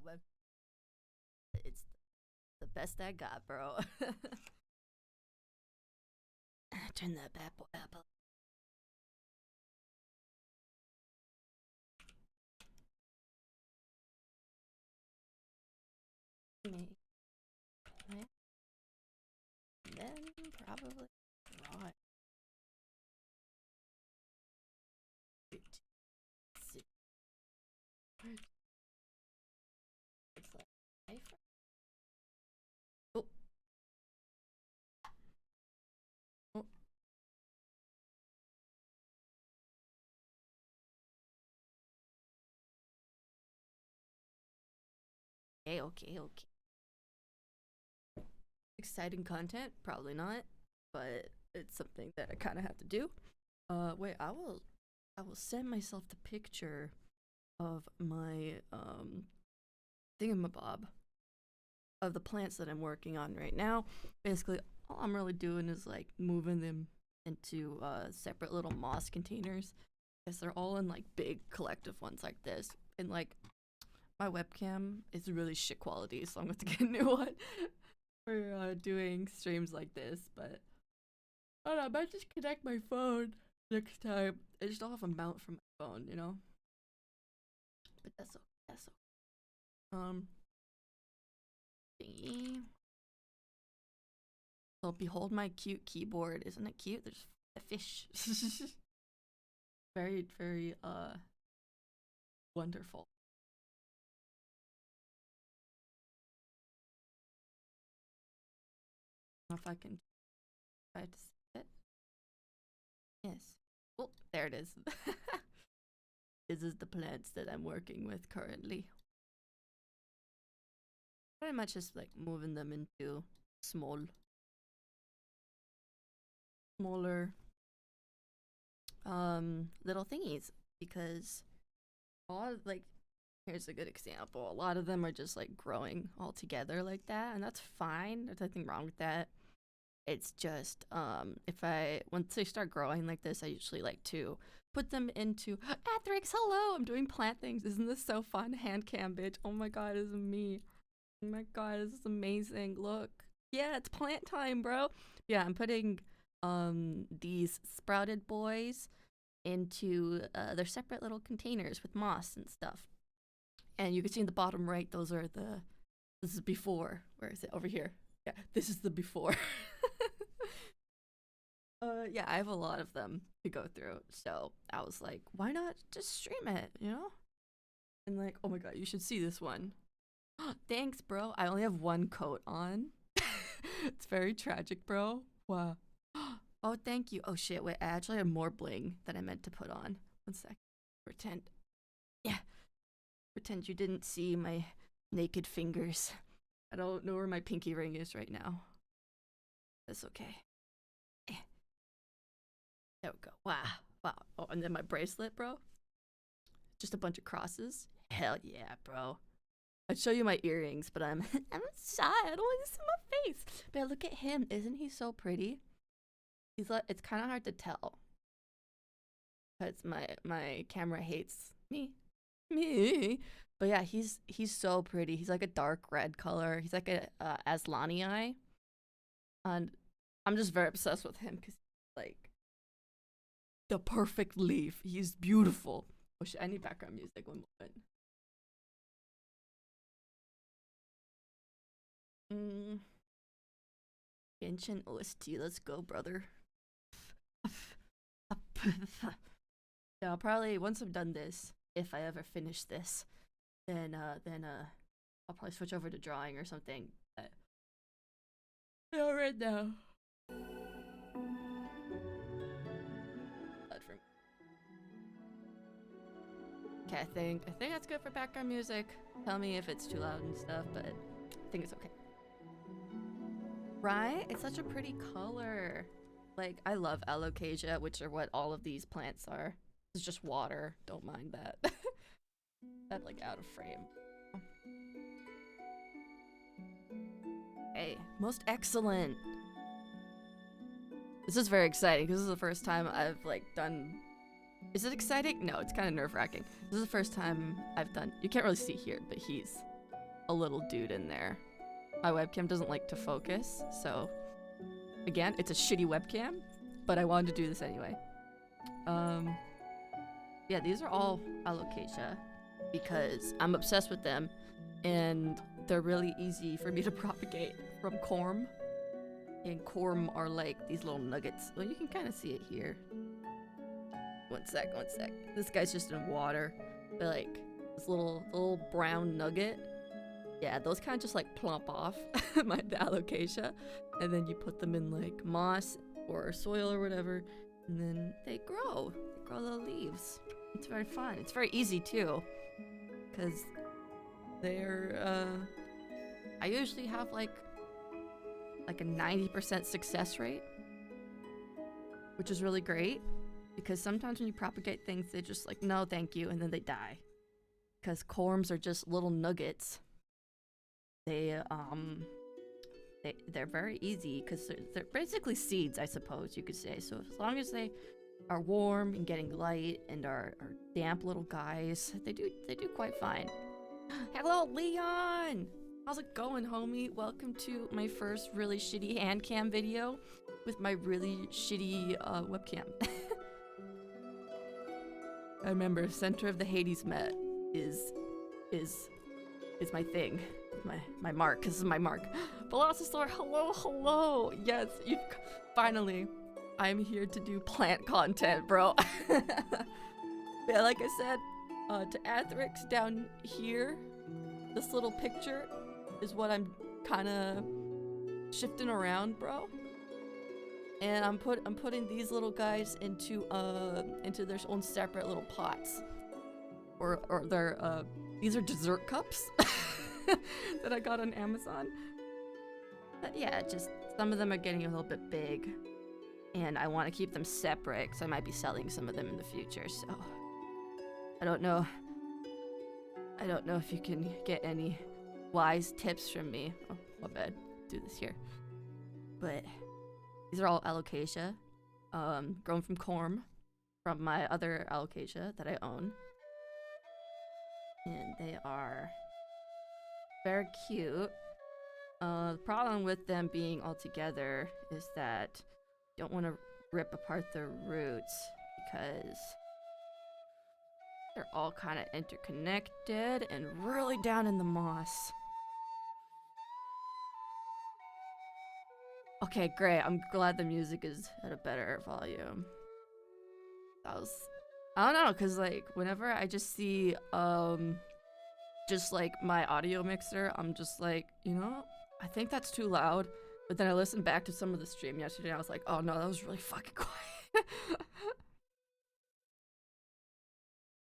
my web. It's the best I got, bro. Turn that bad boy up. Me. Then probably right. It's like knife. Oh. Oh. Okay. Exciting content? Probably not, but it's something that I kind of have to do. Wait, I will send myself the picture of my thingamabob of the plants that I'm working on right now. Basically, all I'm really doing is like moving them into separate little moss containers. Because they're all in like big collective ones like this. And like my webcam is really shit quality, so I'm going to get a new one for doing streams like this. But I don't know, I might just connect my phone next time. I just don't have a mount for my phone, you know? But that's okay. That's okay. Thingy. So behold my cute keyboard. Isn't it cute? There's a fish. Very wonderful. If I can try to see it. Yes. Oh, there it is. This is the plants that I'm working with currently. Pretty much just like moving them into smaller little thingies, because a lot of like, here's a good example, a lot of them are just like growing all together like that, and that's fine. There's nothing wrong with that. It's just if I once they start growing like this, I usually like to put them into Athrix. Hello, I'm doing plant things. Isn't this so fun? Hand cam, bitch. Oh my god, this is me. Oh my god, this is amazing. Look, yeah, it's plant time, bro. Yeah, I'm putting these sprouted boys into their separate little containers with moss and stuff. And you can see in the bottom right, those are this is before. Where is it? Over here. Yeah, this is the before. Yeah, I have a lot of them to go through. So I was like, why not just stream it, you know? And like, oh my god, you should see this one. Thanks, bro. I only have one coat on. It's very tragic, bro. Wow. Oh, thank you. Oh shit, wait, I actually have more bling that I meant to put on. 1 sec. Pretend. Yeah. Pretend you didn't see my naked fingers. I don't know where my pinky ring is right now. That's okay. There we go. Wow. Oh, and then my bracelet, bro. Just a bunch of crosses. Hell yeah, bro. I'd show you my earrings, but I'm I'm shy. I don't want to see my face. But look at him. Isn't he so pretty? He's like, it's kind of hard to tell because my camera hates me. But yeah, he's so pretty. He's like a dark red color. He's like a Aslani eye, and I'm just very obsessed with him because like the perfect leaf. He's beautiful. Oh shit! I need background music. One moment. Genshin OST. Let's go, brother. Yeah, I'll probably once I'm done this, if I ever finish this, then I'll probably switch over to drawing or something. But yeah, right now. Okay, I think that's good for background music. Tell me if it's too loud and stuff, but I think it's okay. Right? It's such a pretty color. Like, I love alocasia, which are what all of these plants are. It's just water. Don't mind that. That, like, out of frame. Hey, most excellent. This is very exciting because this is the first time I've, like, done... Is it exciting? No, it's kind of nerve-wracking. This is the first time I've done... You can't really see here, but he's a little dude in there. My webcam doesn't like to focus, so again, it's a shitty webcam, but I wanted to do this anyway. Yeah, these are all alocasia because I'm obsessed with them, and they're really easy for me to propagate from corm. And corm are like these little nuggets. Well, you can kind of see it here. One sec. This guy's just in water. They're like this little brown nugget. Yeah, those kind of just like plump off the alocasia, and then you put them in like moss or soil or whatever, and then they grow. They grow little leaves. It's very fun. It's very easy too, because they're I usually have like a 90% success rate, which is really great, because sometimes when you propagate things, they just like, no thank you, and then they die, because corms are just little nuggets. They're very easy because they're basically seeds, I suppose you could say. So as long as they are warm and getting light and are damp little guys, they do quite fine. Hello, Leon! How's it going, homie? Welcome to my first really shitty hand cam video with my really shitty webcam. I remember center of the Hades Met is my thing. My mark. This is my mark. Velocisaur, hello. Yes, you've finally. I'm here to do plant content, bro. Yeah, like I said, to Athrix down here, this little picture is what I'm kind of shifting around, bro. And I'm putting these little guys into their own separate little pots, or they're these are dessert cups. That I got on Amazon. But yeah, just some of them are getting a little bit big, and I want to keep them separate because I might be selling some of them in the future. So I don't know if you can get any wise tips from me. Oh, my bad. Do this here. But these are all alocasia, grown from corm, from my other alocasia that I own, and they are very cute. The problem with them being all together is that you don't want to rip apart their roots because they're all kind of interconnected and really down in the moss. Okay, great. I'm glad the music is at a better volume. I don't know, cause like whenever I just see just like my audio mixer, I'm just like, I think that's too loud. But then I listened back to some of the stream yesterday and I was like, oh no, that was really fucking quiet.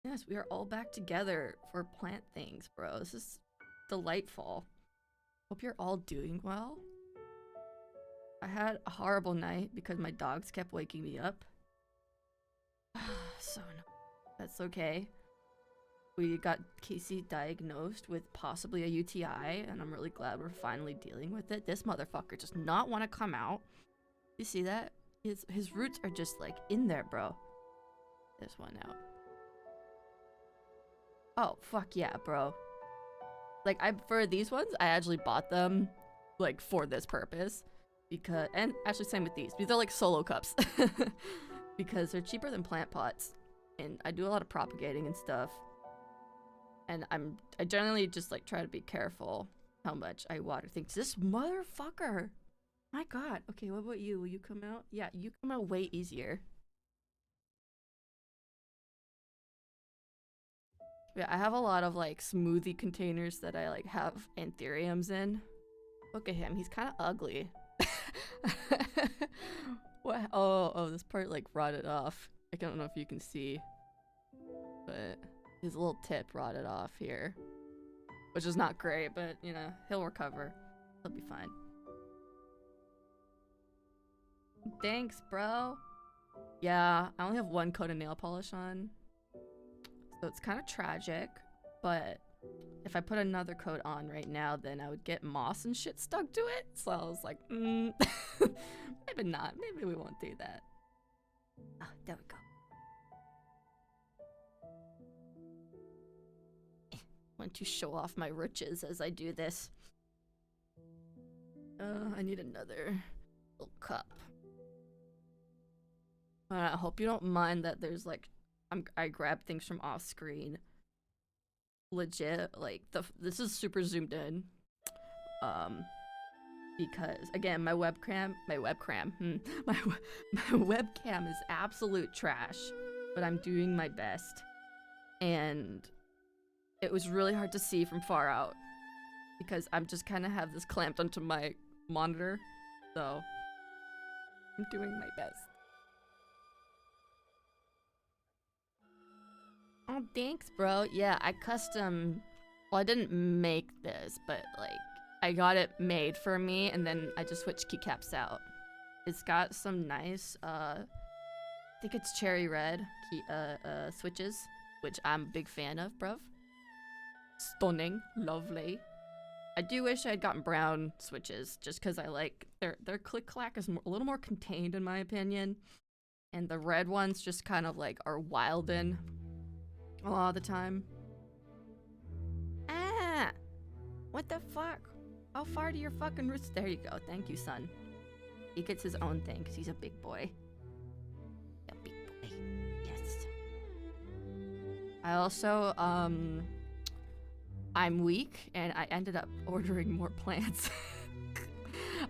Yes, we are all back together for plant things, bro. This is delightful. Hope you're all doing well. I had a horrible night because my dogs kept waking me up. So no, that's okay. We got Casey diagnosed with possibly a UTI, and I'm really glad we're finally dealing with it. This motherfucker does not want to come out. You see that? His roots are just like in there, bro. There's one out. Oh, fuck yeah, bro. Like, for these ones, I actually bought them, like, for this purpose. Because, and actually same with these. These are like solo cups. Because they're cheaper than plant pots. And I do a lot of propagating and stuff. And I generally just like try to be careful how much I water things. This motherfucker! My god. Okay, what about you? Will you come out? Yeah, you come out way easier. Yeah, I have a lot of like smoothie containers that I like have anthuriums in. Look at him, he's kind of ugly. What? Oh, this part like rotted off. I don't know if you can see, but his little tip rotted off here, which is not great, but he'll recover. He'll be fine. Thanks, bro. Yeah, I only have one coat of nail polish on, so it's kind of tragic, but if I put another coat on right now, then I would get moss and shit stuck to it. So I was like, maybe not. Maybe we won't do that. Ah, there we go. want to show off my riches as I do this. I need another little cup. I hope you don't mind that there's like, I grab things from off screen. Legit, like this is super zoomed in. Because again, my webcam is absolute trash, but I'm doing my best. And it was really hard to see from far out because I'm just kind of have this clamped onto my monitor, so I'm doing my best. Oh, thanks, bro. Yeah, I custom. Well, I didn't make this, but like I got it made for me, and then I just switched keycaps out. It's got some nice, I think it's cherry red switches, which I'm a big fan of, bruv. Stunning, lovely. I do wish I had gotten brown switches, just because I like their click clack is a little more contained in my opinion, and the red ones just kind of like are wildin' a lot of the time. Ah, what the fuck? How far do your fucking roots? There you go. Thank you, son. He gets his own thing because he's a big boy. A big boy. Yes. I also, I'm weak and I ended up ordering more plants.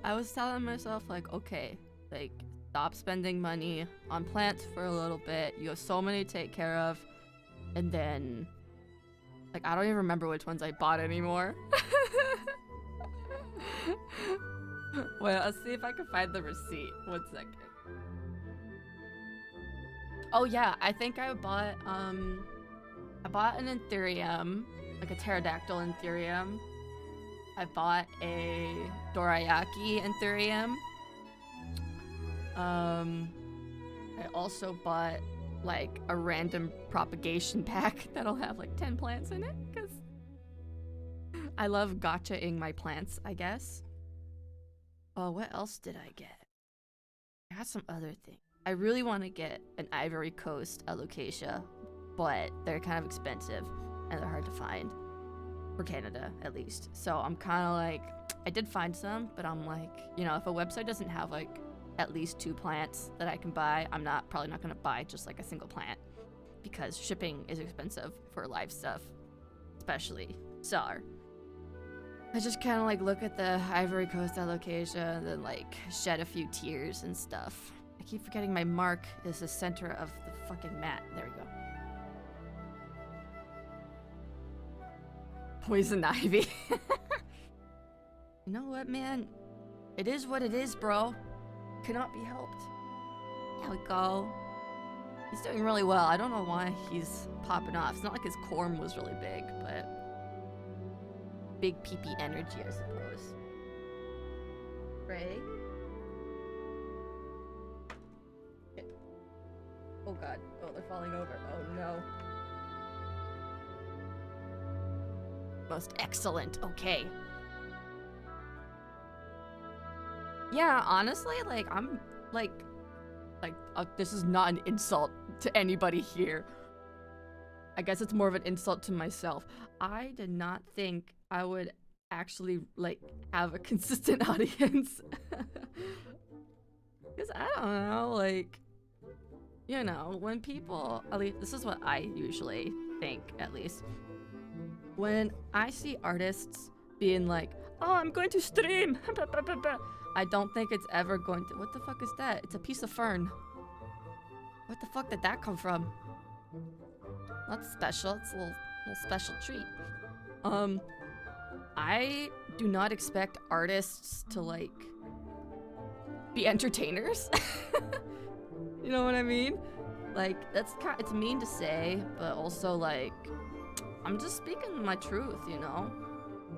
I was telling myself, like, okay, like, stop spending money on plants for a little bit. You have so many to take care of. And then, like, I don't even remember which ones I bought anymore. Well, let's see if I can find the receipt. 1 second. Oh yeah, I think I bought an Anthurium, like a pterodactyl Anthurium. I bought a Dorayaki Anthurium. I also bought like a random propagation pack that'll have like 10 plants in it, because I love gacha-ing my plants, I guess. Oh, what else did I get? I got some other thing. I really want to get an Ivory Coast alocasia, but they're kind of expensive and they're hard to find. For Canada, at least. So I'm kind of like, I did find some, but I'm like, you know, if a website doesn't have like at least 2 plants that I can buy, I'm probably not going to buy just like a single plant, because shipping is expensive for live stuff, especially. So I just kind of like look at the Ivory Coast alocasia and then like shed a few tears and stuff. I keep forgetting my mark is the center of the fucking mat. There we go. Poison ivy. You know what, man? It is what it is, bro. Cannot be helped. There we go. He's doing really well. I don't know why he's popping off. It's not like his corm was really big, but big pee-pee energy, I suppose. Ray? Oh god. Oh, they're falling over. Oh no. Most excellent. Okay. Yeah, honestly, like, I'm, like, this is not an insult to anybody here. I guess it's more of an insult to myself. I did not think I would actually, like, have a consistent audience. Because, I don't know, like, you know, when people, at least, this is what I usually think, at least. When I see artists being like, oh, I'm going to stream, I don't think it's ever going to, what the fuck is that? It's a piece of fern. What the fuck did that come from? That's special, it's a little special treat. I do not expect artists to, like, be entertainers. You know what I mean? Like, it's mean to say, but also, like, I'm just speaking my truth, you know?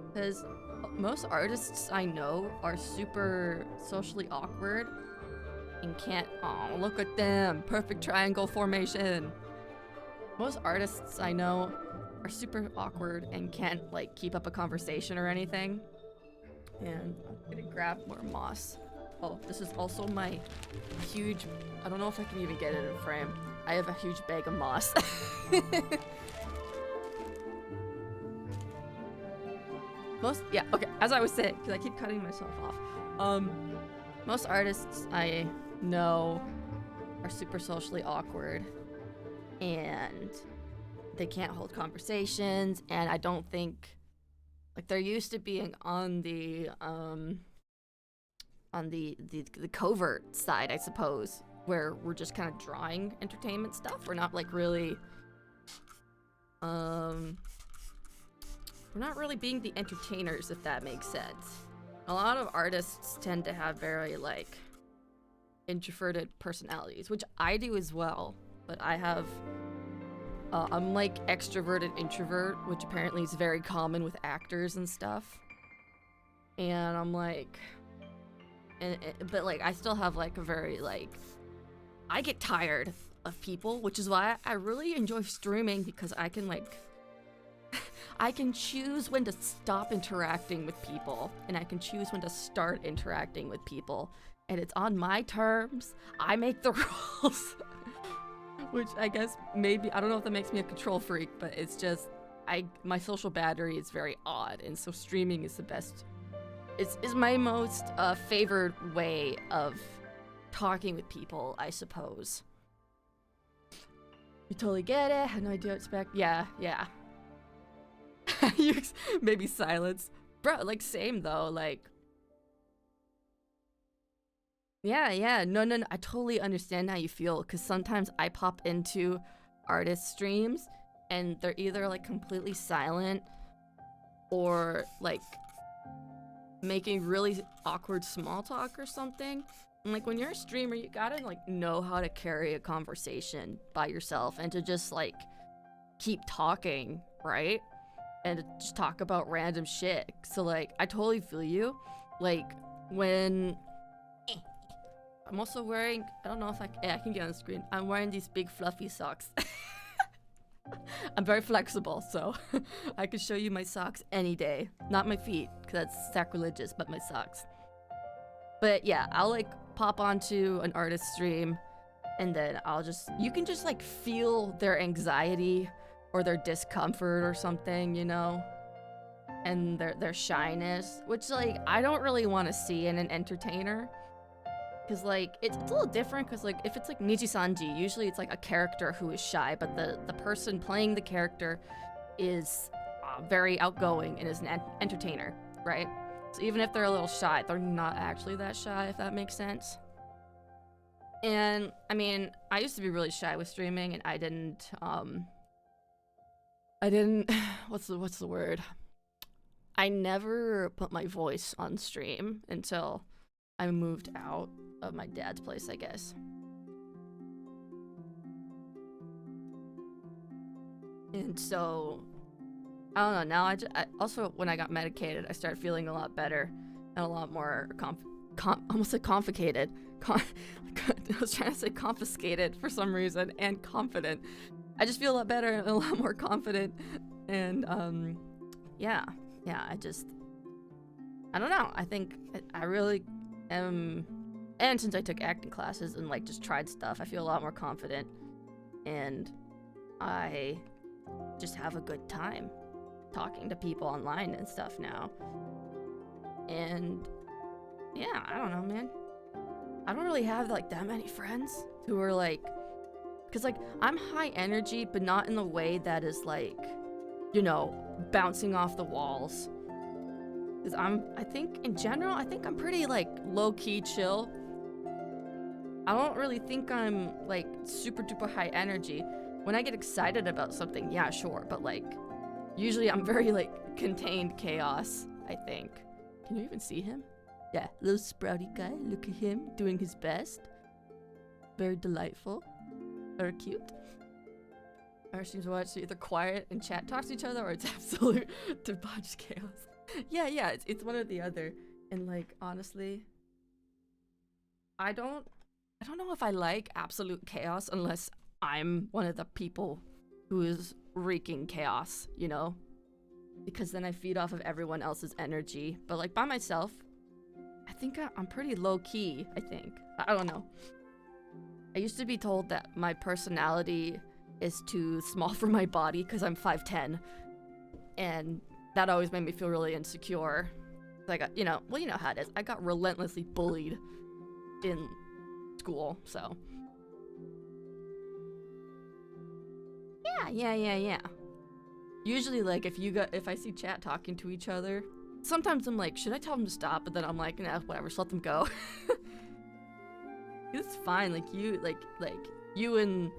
Because most artists I know are super socially awkward and can't, oh, look at them, perfect triangle formation. Most artists I know are super awkward and can't, like, keep up a conversation or anything. And I'm gonna grab more moss. Oh, this is also my huge, I don't know if I can even get it in frame. I have a huge bag of moss. Yeah, okay, as I was saying, because I keep cutting myself off. Most artists I know are super socially awkward, and they can't hold conversations, and I don't think, like, they're used to being on the covert side, I suppose, where we're just kind of drawing entertainment stuff. We're not like really we're not really being the entertainers, if that makes sense. A lot of artists tend to have very like introverted personalities, which I do as well, but I have I'm like extroverted introvert, which apparently is very common with actors and stuff. And I'm like, but like I still have like a very like, I get tired of people, which is why I really enjoy streaming, because I can like I can choose when to stop interacting with people, and I can choose when to start interacting with people, and it's on my terms. I make the rules. Which I guess maybe, I don't know if that makes me a control freak, but it's just, my social battery is very odd, and so streaming is the best, is my most favored way of talking with people, I suppose. You totally get it, had no idea what to expect. Yeah. Maybe silence. Bro, like, same though, like, yeah, no, I totally understand how you feel, because sometimes I pop into artist streams, and they're either, like, completely silent, or, like, making really awkward small talk or something. And, like, when you're a streamer, you gotta, like, know how to carry a conversation by yourself, and to just, like, keep talking, right? And to just talk about random shit. So, like, I totally feel you. Like, when I'm also wearing, I don't know if I can get on the screen. I'm wearing these big fluffy socks. I'm very flexible, so I could show you my socks any day. Not my feet, because that's sacrilegious, but my socks. But yeah, I'll like pop onto an artist stream, and then you can just like feel their anxiety or their discomfort or something, you know? And their shyness, which like I don't really want to see in an entertainer. Because, like, it's a little different, because, like, if it's, like, Niji-sanji, usually it's, like, a character who is shy, but the person playing the character is very outgoing and is an entertainer, right? So even if they're a little shy, they're not actually that shy, if that makes sense. And, I mean, I used to be really shy with streaming, and I didn't, what's the word? I never put my voice on stream until I moved out of my dad's place, I guess. And so, I don't know, now I also, when I got medicated, I started feeling a lot better and a lot more almost like confiscated. I was trying to say confiscated for some reason, and confident. I just feel a lot better and a lot more confident, and yeah, I don't know, I think I really am. And since I took acting classes and like just tried stuff, I feel a lot more confident, and I just have a good time talking to people online and stuff now. And yeah, I don't know, man. I don't really have like that many friends who are like, because like I'm high energy, but not in the way that is like, you know, bouncing off the walls. Because I think in general, I think I'm pretty like low-key chill. I don't really think I'm like super duper high energy. When I get excited about something, yeah, sure, but like usually I'm very like contained chaos, I think. Can you even see him? Yeah, little sprouty guy, look at him doing his best. Very delightful. Very cute. Our streams watch either quiet and chat talks to each other, or it's absolute debauched chaos. Yeah, it's one or the other. And like honestly, I don't know if I like absolute chaos unless I'm one of the people who is wreaking chaos, you know? Because then I feed off of everyone else's energy. But like by myself, I think I'm pretty low-key, I think. I don't know. I used to be told that my personality is too small for my body because I'm 5'10". And that always made me feel really insecure. Like, you know how it is. I got relentlessly bullied in school, so. Yeah. Usually, like, if I see chat talking to each other, sometimes I'm like, should I tell them to stop? But then I'm like, nah, whatever, just let them go. It's fine. Like you and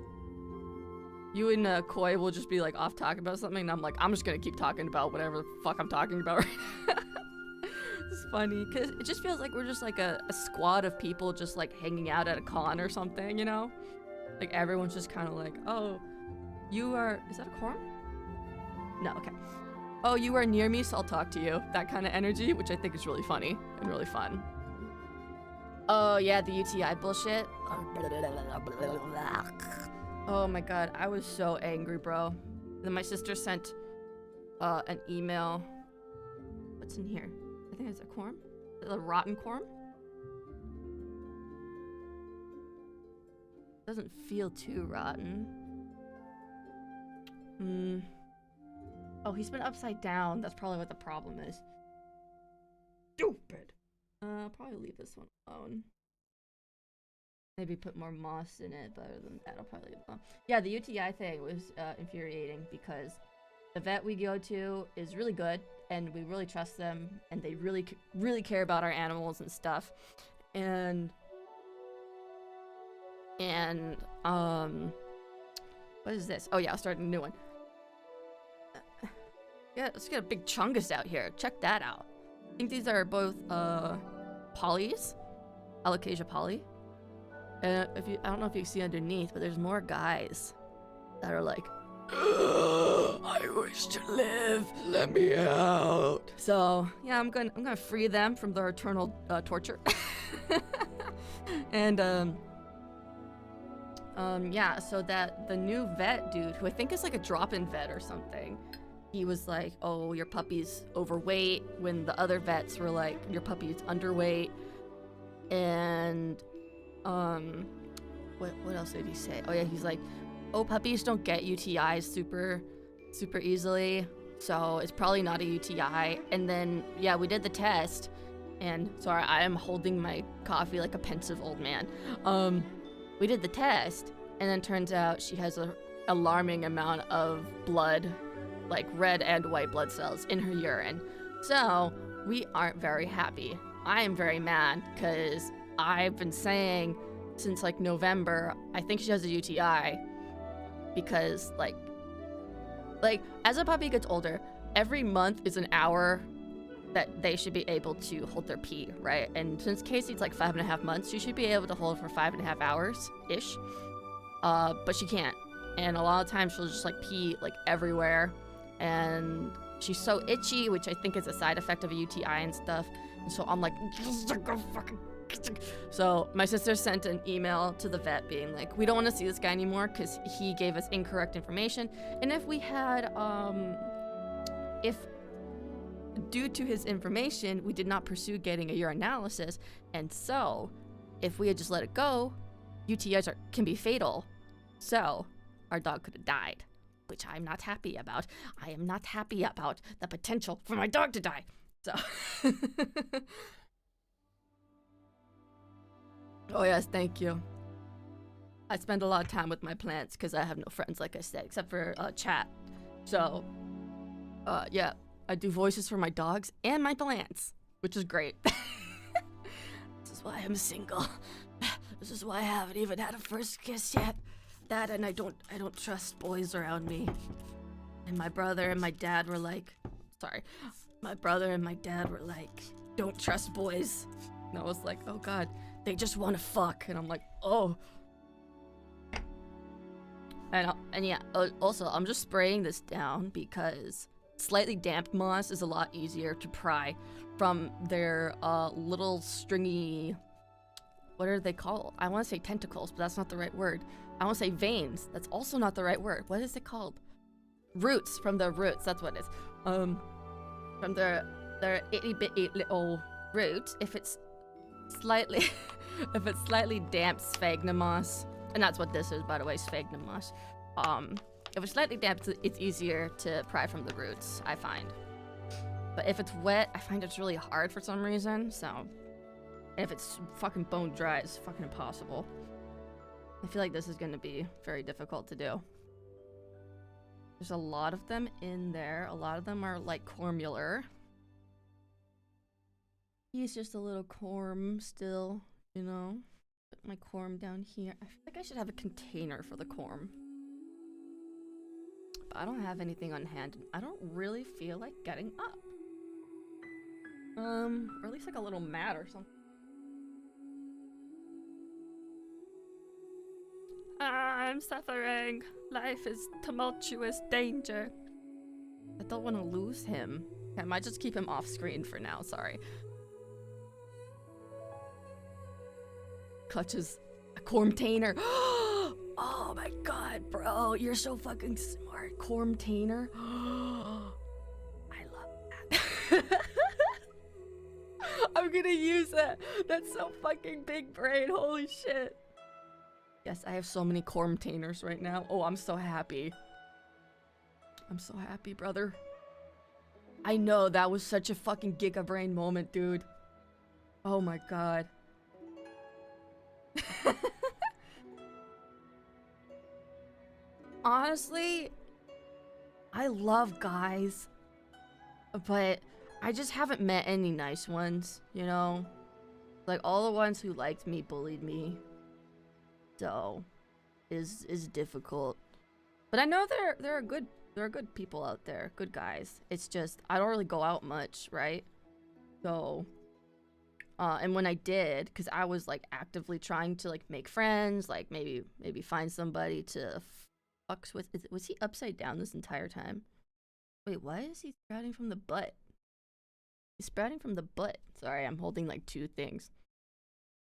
Koi will just be like off talking about something, and I'm like, I'm just gonna keep talking about whatever the fuck I'm talking about right now. It's funny because it just feels like we're just like a squad of people just like hanging out at a con or something, you know? Like everyone's just kind of like, oh, is that a quorum? No, okay. Oh, you are near me, so I'll talk to you. That kind of energy, which I think is really funny and really fun. Oh yeah, the UTI bullshit. Oh my god, I was so angry, bro. Then my sister sent an email. What's in here? I think it's a quorum. A rotten quorum. Doesn't feel too rotten. Oh, he's been upside down. That's probably what the problem is. Stupid. I'll probably leave this one alone. Maybe put more moss in it, but other than that, I'll probably leave it alone. Yeah, the UTI thing was infuriating because the vet we go to is really good, and we really trust them, and they really care about our animals and stuff. And what is this? Oh yeah, I'll start a new one. Yeah, let's get a big chungus out here. Check that out. I think these are both polys, Alocasia poly. And I don't know if you see underneath, but there's more guys that are like, I wish to live. Let me out. So yeah, I'm gonna free them from their eternal torture. And yeah, so that the new vet dude, who I think is like a drop-in vet or something, he was like, oh, your puppy's overweight, when the other vets were like, your puppy's underweight. And what else did he say? Oh yeah, he's like, oh, puppies don't get UTIs super easily, so it's probably not a UTI. And then yeah, we did the test, and sorry, I am holding my coffee like a pensive old man. We did the test, and then turns out she has a alarming amount of blood, like red and white blood cells in her urine. So we aren't very happy. I am very mad because I've been saying since like November, I think she has a UTI, because like as a puppy gets older, every month is an hour that they should be able to hold their pee, right? And since Casey's like 5.5 months, she should be able to hold for 5.5 hours ish. But she can't, and a lot of times she'll just like pee like everywhere, and she's so itchy, which I think is a side effect of a UTI and stuff. And so I'm like, so my sister sent an email to the vet being like, we don't want to see this guy anymore because he gave us incorrect information, and if we had if due to his information we did not pursue getting a urinalysis, and so if we had just let it go, UTIs can be fatal, so our dog could have died, which I'm not happy about. I am not happy about the potential for my dog to die. So oh yes, thank you. I spend a lot of time with my plants because I have no friends, like I said, except for chat. So yeah, I do voices for my dogs and my plants, which is great. This is why I'm single. This is why I haven't even had a first kiss yet. That, and I don't trust boys around me. And my brother and my dad were like, don't trust boys. And I was like, oh god, they just want to fuck. And I'm like, oh. And yeah, also I'm just spraying this down because slightly damp moss is a lot easier to pry from their little stringy, what are they called? I want to say tentacles, but that's not the right word. I want to say veins. That's also not the right word. What is it called? Roots, from their roots. That's what it is. From their itty bitty little root. If it's slightly damp sphagnum moss, and that's what this is, by the way, sphagnum moss. If it's slightly damp, it's easier to pry from the roots, I find. But if it's wet, I find it's really hard for some reason, so... And if it's fucking bone dry, it's fucking impossible. I feel like this is gonna be very difficult to do. There's a lot of them in there. A lot of them are like cormular. He's just a little corm still, you know? Put my corm down here. I feel like I should have a container for the corm. But I don't have anything on hand. I don't really feel like getting up. Or at least like a little mat or something. I'm suffering. Life is tumultuous danger. I don't want to lose him. I might just keep him off screen for now, sorry. Clutches a cormtainer. Oh my god, bro. You're so fucking smart. Cormtainer. I love that. I'm gonna use that. That's so fucking big brain. Holy shit. Yes, I have so many cormtainers right now. Oh, I'm so happy. I'm so happy, brother. I know, that was such a fucking giga brain moment, dude. Oh my god. Honestly, I love guys, but I just haven't met any nice ones, you know? Like, all the ones who liked me bullied me. So, is difficult. But I know there are good people out there, good guys. It's just I don't really go out much, right? So, and when I did, because I was like actively trying to like make friends, like maybe find somebody to fucks with. Was he upside down this entire time? Wait, why is he sprouting from the butt? He's sprouting from the butt. Sorry, I'm holding like two things.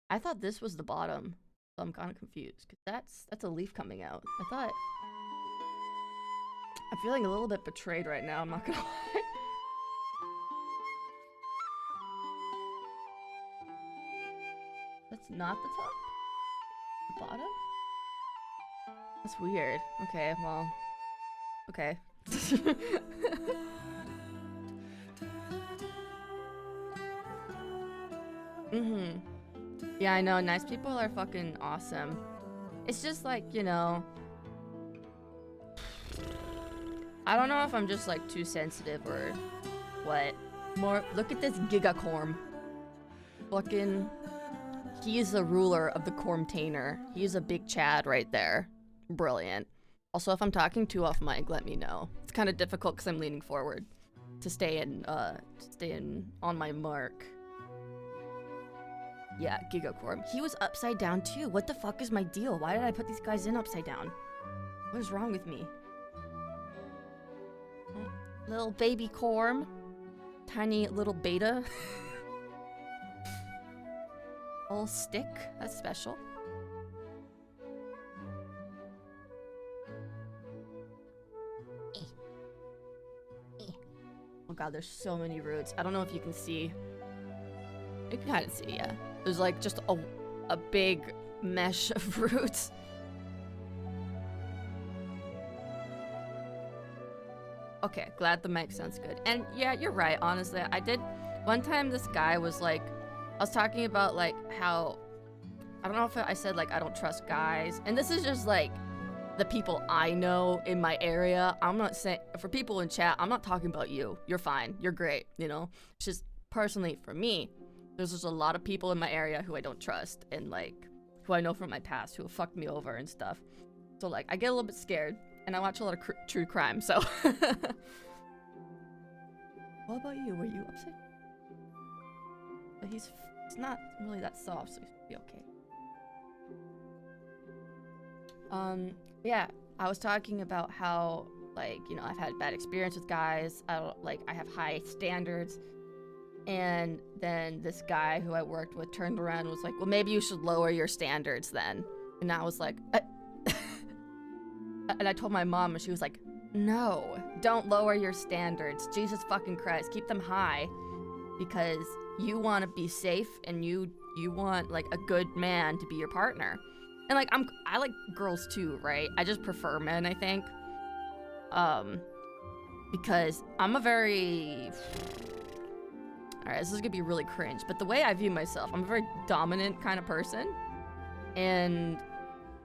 I thought this was the bottom. So I'm kind of confused, because that's a leaf coming out. I'm feeling a little bit betrayed right now, I'm not gonna lie. That's not the top? The bottom? That's weird. Okay, well... Okay. Mm-hmm. Yeah, I know, nice people are fucking awesome. It's just like, you know... I don't know if I'm just like too sensitive or what. More, look at this gigacorm. Fucking... He's the ruler of the cormtainer. He's a big Chad right there. Brilliant. Also, if I'm talking too off mic, let me know. It's kind of difficult because I'm leaning forward to stay in on my mark. Yeah, Gigacorm. He was upside down too. What the fuck is my deal? Why did I put these guys in upside down? What is wrong with me? Little baby Corm. Tiny little beta. All stick. That's special. Oh god, there's so many roots. I don't know if you can see. You can kind of see, yeah. There's like just a big mesh of roots. Okay, glad the mic sounds good. And yeah, you're right, honestly. I did... One time this guy was like... I was talking about like how... I don't know if I said like I don't trust guys. And this is just like the people I know in my area. I'm not saying... For people in chat, I'm not talking about you. You're fine. You're great, you know? It's just personally for me. There's just a lot of people in my area who I don't trust and like who I know from my past who have fucked me over and stuff. So like I get a little bit scared and I watch a lot of true crime, so. What about you? Were you upset? But he's not really that soft, so he should be okay. Yeah, I was talking about how like, you know, I've had bad experience with guys. I have high standards. And then this guy who I worked with turned around and was like, well, maybe you should lower your standards then. And I was like, and I told my mom and she was like, no, don't lower your standards. Jesus fucking Christ, keep them high because you want to be safe and you want like a good man to be your partner. And like, I like girls too, right? I just prefer men, I think. because I'm a very... Alright, this is gonna be really cringe, but the way I view myself, I'm a very dominant kind of person. And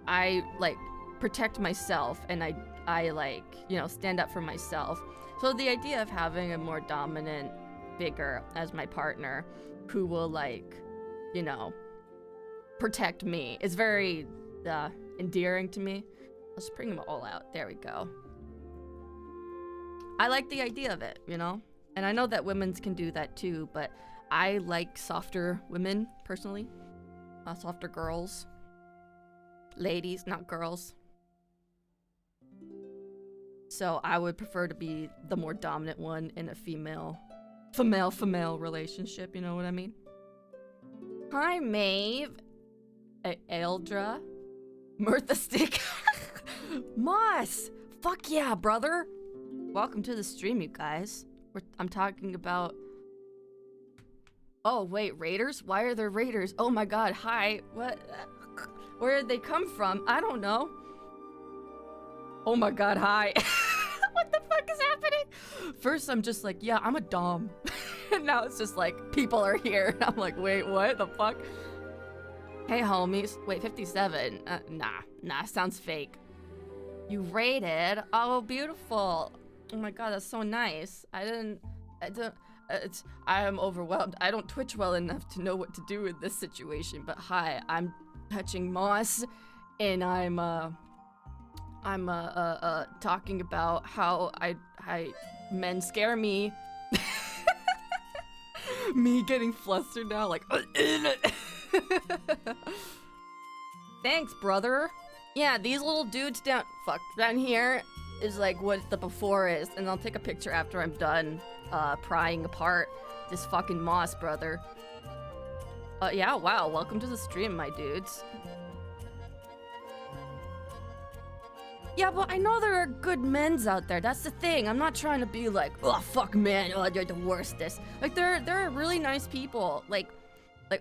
I, like, protect myself, and I like, you know, stand up for myself. So the idea of having a more dominant figure as my partner who will, like, you know, protect me is very endearing to me. Let's bring them all out. There we go. I like the idea of it, you know? And I know that women can do that too, but I like softer women, personally. Softer girls. Ladies, not girls. So I would prefer to be the more dominant one in a female relationship, you know what I mean? Hi, Maeve. Eldra. Mirtha Stick. Moss! Fuck yeah, brother! Welcome to the stream, you guys. I'm talking about... Oh, wait, raiders? Why are there raiders? Oh my god, hi. What? Where did they come from? I don't know. Oh my god, hi. What the fuck is happening? First, I'm just like, yeah, I'm a dom. And now it's just like, people are here. I'm like, wait, what the fuck? Hey, homies. Wait, 57? Nah, sounds fake. You raided? Oh, beautiful. Oh my god, that's so nice. I am overwhelmed. I don't Twitch well enough to know what to do with this situation, but hi, I'm touching moss, and I'm talking about how men scare me. Me getting flustered now, like, thanks, brother. Yeah, these little dudes down here is like what the before is, and I'll take a picture after I'm done prying apart this fucking moss, brother. Yeah, wow, welcome to the stream, my dudes. Yeah, but I know there are good men's out there. That's the thing. I'm not trying to be like, oh, fuck men, oh, you're the worstest. Like, there are really nice people. Like,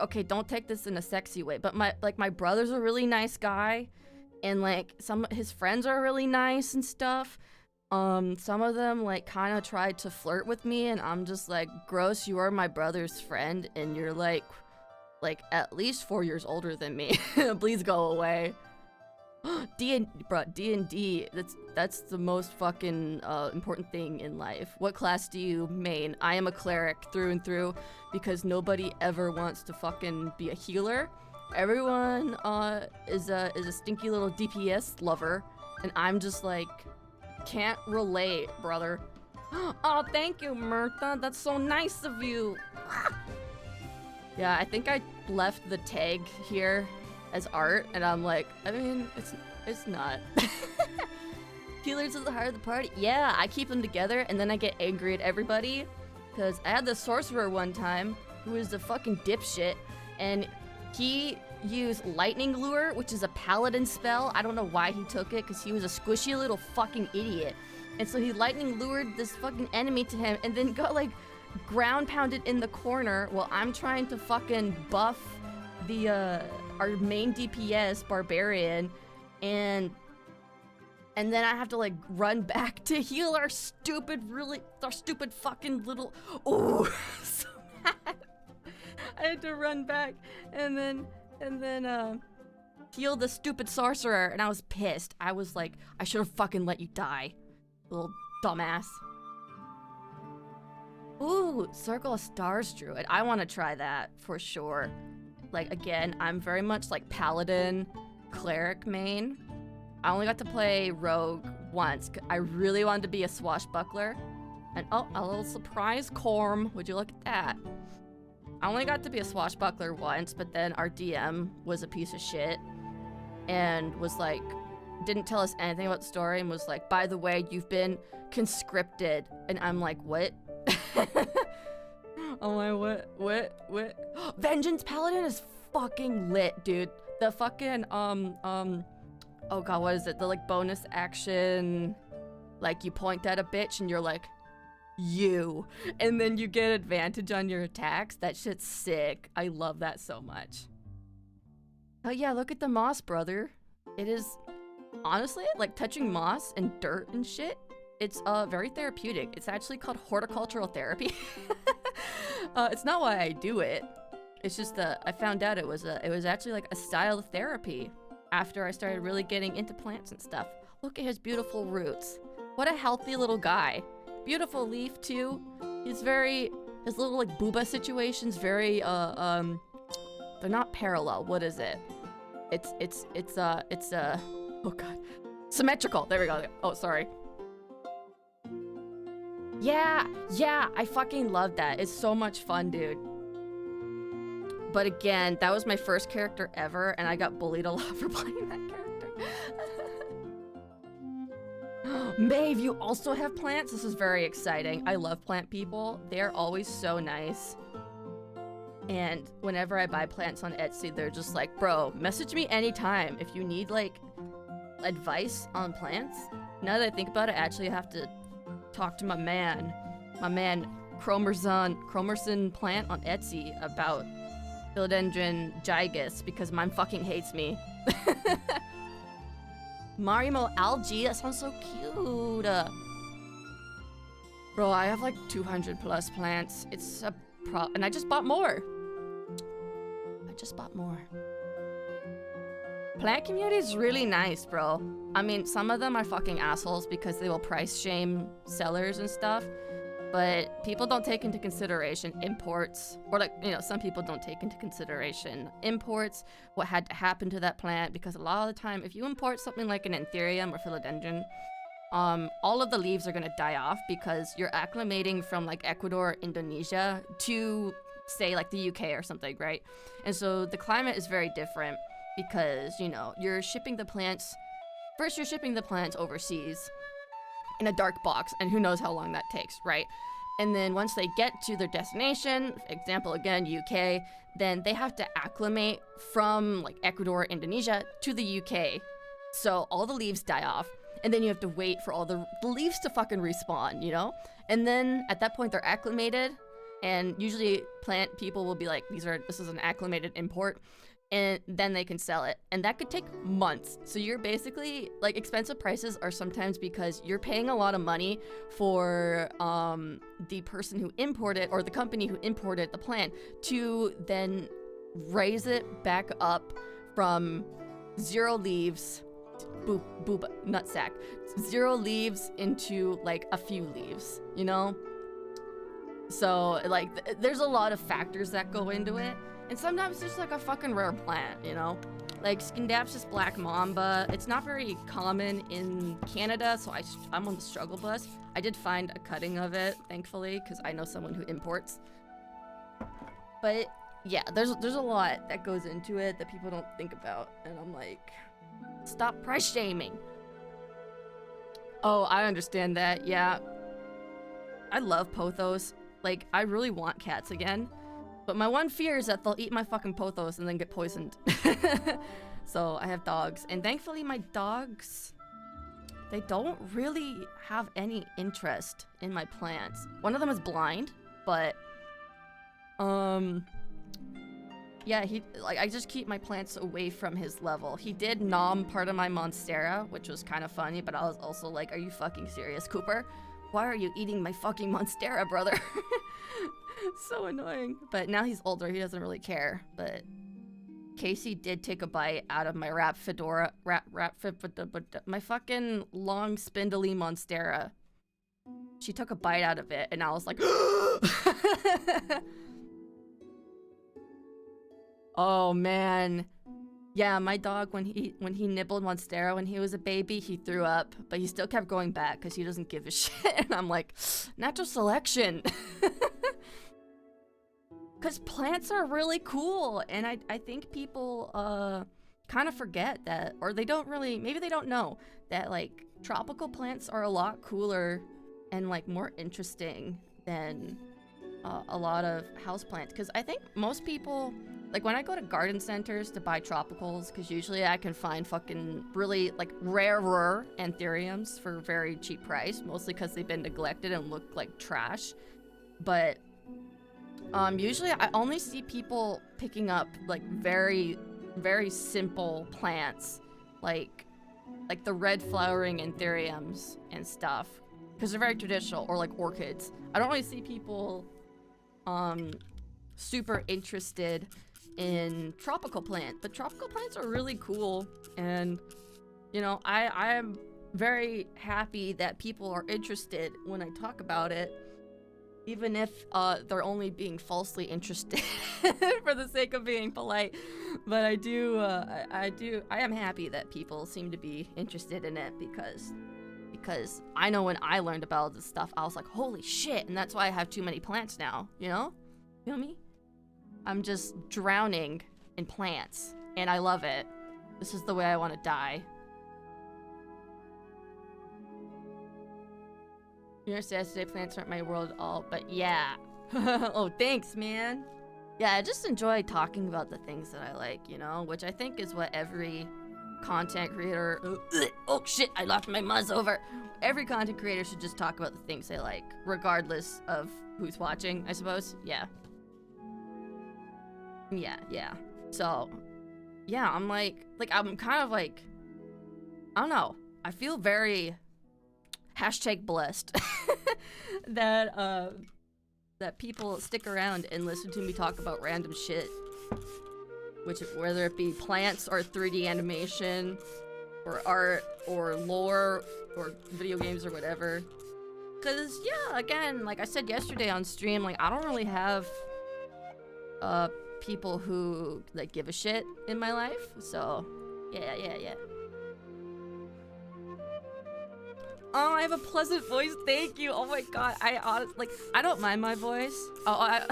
okay, don't take this in a sexy way, but my brother's a really nice guy. And, like, some of his friends are really nice and stuff. Some of them, like, kind of tried to flirt with me, and I'm just like, gross, you are my brother's friend, and you're, like at least 4 years older than me. Please go away. D&D, that's the most fucking, important thing in life. What class do you main? I am a cleric through and through, because nobody ever wants to fucking be a healer. Everyone is a stinky little DPS lover, and I'm just like, can't relate, brother. Oh, thank you, Mirtha. That's so nice of you. Yeah, I think I left the tag here as art, and I'm like, I mean, it's not. Healers are the heart of the party. Yeah, I keep them together, and then I get angry at everybody, because I had the sorcerer one time who was the fucking dipshit, and he used lightning lure, which is a paladin spell. I don't know why he took it, because he was a squishy little fucking idiot. And so he lightning lured this fucking enemy to him, and then got, like, ground pounded in the corner while I'm trying to fucking buff the, our main DPS, Barbarian, and then I have to, like, run back to heal our stupid fucking little... Oh, so mad. I had to run back and then heal the stupid sorcerer, and I was pissed. I was like, I should have fucking let you die, little dumbass. Ooh, Circle of Stars Druid. I want to try that for sure. Like, again, I'm very much like Paladin, Cleric main. I only got to play Rogue once. I really wanted to be a swashbuckler. And oh, a little surprise Corm. Would you look at that? I only got to be a swashbuckler once, but then our DM was a piece of shit and was like, didn't tell us anything about the story and was like, by the way, you've been conscripted. And I'm like, what? I'm like, what? Vengeance Paladin is fucking lit, dude. The fucking, oh god, what is it? The, like, bonus action, like, you point at a bitch and you're like, you. And then you get advantage on your attacks. That shit's sick. I love that so much. Oh yeah, look at the moss, brother. It is, honestly, like, touching moss and dirt and shit it's very therapeutic. It's actually called horticultural therapy. It's not why I do it. It's just that I found out it was actually like a style of therapy after I started really getting into plants and stuff. Look at his beautiful roots. What a healthy little guy. Beautiful leaf too. His little like booba situation's very they're not parallel. What is it? It's oh god. Symmetrical. There we go. Oh, sorry. Yeah, I fucking love that. It's so much fun, dude. But again, that was my first character ever, and I got bullied a lot for playing that character. Maeve, you also have plants? This is very exciting. I love plant people. They're always so nice. And whenever I buy plants on Etsy, they're just like, bro, message me anytime if you need, like, advice on plants. Now that I think about it, I actually have to talk to my man Cromerson Plant on Etsy about Philodendron gigas because mine fucking hates me. Marimo algae, that sounds so cute. Bro, I have like 200 plus plants. It's a and I just bought more. Plant community is really nice, bro. I mean, some of them are fucking assholes because they will price shame sellers and stuff. But people don't take into consideration imports, or like, you know, some people don't take into consideration imports, what had to happen to that plant, because a lot of the time, if you import something like an anthurium or philodendron, all of the leaves are gonna die off because you're acclimating from like Ecuador, Indonesia to say like the UK or something, right? And so the climate is very different because, you know, you're shipping the plants overseas in a dark box, and who knows how long that takes, right? And then once they get to their destination, example again, UK, then they have to acclimate from like Ecuador, Indonesia to the UK. So all the leaves die off, and then you have to wait for all the leaves to fucking respawn, you know? And then at that point they're acclimated, and usually plant people will be like, this is an acclimated import, and then they can sell it. And that could take months. So you're basically, like, expensive prices are sometimes because you're paying a lot of money for the person who imported, or the company who imported the plant, to then raise it back up from 0 leaves, nutsack, 0 leaves into, like, a few leaves, you know? So, like, there's a lot of factors that go into it. And sometimes it's like a fucking rare plant, you know? Like Scindapsus black mamba. It's not very common in Canada, so I'm on the struggle bus. I did find a cutting of it, thankfully, because I know someone who imports. But yeah, there's a lot that goes into it that people don't think about. And I'm like, stop price shaming. Oh, I understand that, yeah. I love pothos. Like, I really want cats again. But my one fear is that they'll eat my fucking pothos and then get poisoned. So I have dogs. And thankfully my dogs, they don't really have any interest in my plants. One of them is blind, but yeah, I just keep my plants away from his level. He did nom part of my monstera, which was kind of funny, but I was also like, are you fucking serious, Cooper? Why are you eating my fucking monstera, brother? So annoying. But now he's older, he doesn't really care. But Casey did take a bite out of my my fucking long spindly monstera. She took a bite out of it, and I was like, oh man. Yeah, my dog, when he nibbled monstera when he was a baby, he threw up, but he still kept going back because he doesn't give a shit. And I'm like, natural selection. Because plants are really cool, and I think people kind of forget that, or they don't really, maybe they don't know that, like, tropical plants are a lot cooler and, like, more interesting than a lot of houseplants. Because I think most people, like, when I go to garden centers to buy tropicals, because usually I can find fucking really, like, rarer anthuriums for a very cheap price, mostly because they've been neglected and look like trash. But usually I only see people picking up like very, very simple plants, like the red flowering anthuriums and stuff, because they're very traditional, or like orchids. I don't really see people super interested in tropical plants, but tropical plants are really cool. And you know, I am very happy that people are interested when I talk about it, even if they're only being falsely interested for the sake of being polite. But I am happy that people seem to be interested in it, because I know when I learned about this stuff, I was like, holy shit, and that's why I have too many plants now, you know? Feel me? I'm just drowning in plants, and I love it. This is the way I want to die. You understand today plants aren't my world at all, but yeah. Oh, thanks, man. Yeah, I just enjoy talking about the things that I like, you know? Which I think is what every content creator... Oh shit, I knocked my muzz over. Every content creator should just talk about the things they like, regardless of who's watching, I suppose. Yeah. Yeah. So, yeah, I'm I'm kind of like, I don't know. I feel very #blessed that that people stick around and listen to me talk about random shit. Whether it be plants or 3D animation or art or lore or video games or whatever. Cause yeah, again, like I said yesterday on stream, like I don't really have people who like give a shit in my life. So yeah. Oh, I have a pleasant voice. Thank you. Oh my god. I don't mind my voice. Oh, I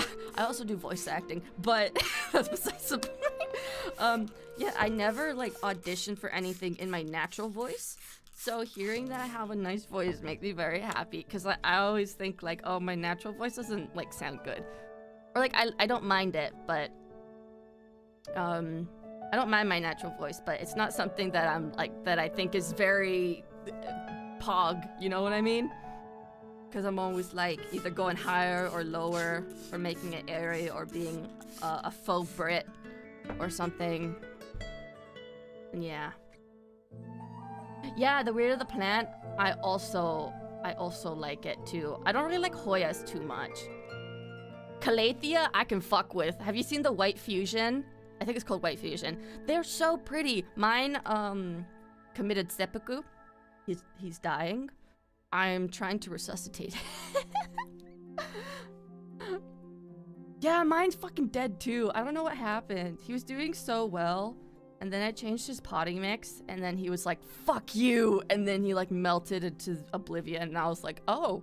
also do voice acting, but that's besides the point. Yeah, I never like auditioned for anything in my natural voice. So hearing that I have a nice voice makes me very happy, because I always think like, oh, my natural voice doesn't like sound good. Or like I don't mind it, but I don't mind my natural voice, but it's not something that that I think is very pog, you know what I mean? Because I'm always like either going higher or lower, or making it airy, or being a faux Brit or something. Yeah, the weirder the plant, I also like it too. I don't really like Hoyas too much. Calathea I can fuck with. Have you seen the white fusion? I think it's called white fusion. They're so pretty. Mine committed seppuku. He's dying. I'm trying to resuscitate. Yeah, mine's fucking dead too. I don't know what happened. He was doing so well, and then I changed his potting mix, and then he was like, fuck you, and then he like melted into oblivion, and I was like, oh.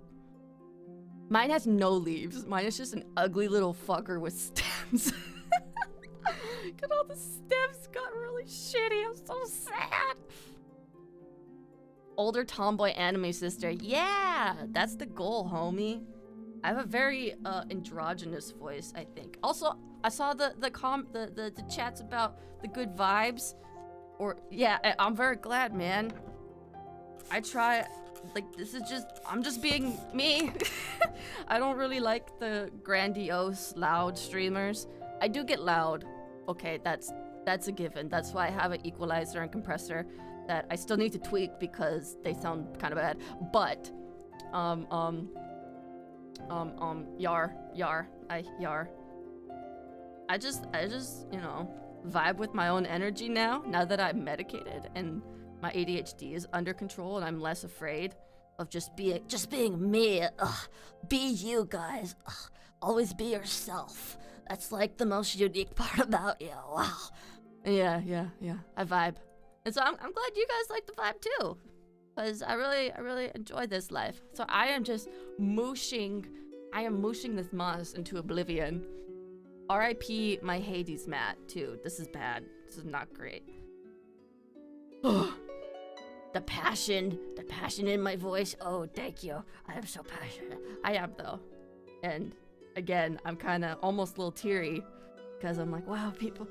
Mine has no leaves. Mine is just an ugly little fucker with stems. Cause all the stems got really shitty. I'm so sad. Older tomboy anime sister. Yeah, that's the goal, homie. I have a very androgynous voice, I think. Also, I saw the chats about the good vibes. Or yeah, I'm very glad, man. I try, like, I'm just being me. I don't really like the grandiose, loud streamers. I do get loud. Okay, that's a given. That's why I have an equalizer and compressor that I still need to tweak because they sound kind of bad. But, yar. I just, you know, vibe with my own energy now that I'm medicated and my ADHD is under control and I'm less afraid of just being me. Ugh. Be you guys. Ugh. Always be yourself. That's like the most unique part about you. Wow. Yeah. I vibe. And so I'm glad you guys like the vibe too. Because I really enjoy this life. So I am just mooshing this moss into oblivion. R.I.P. my Hades mat too. This is bad. This is not great. The passion in my voice. Oh, thank you. I am so passionate. I am though. And again, I'm kind of almost a little teary because I'm like, wow, people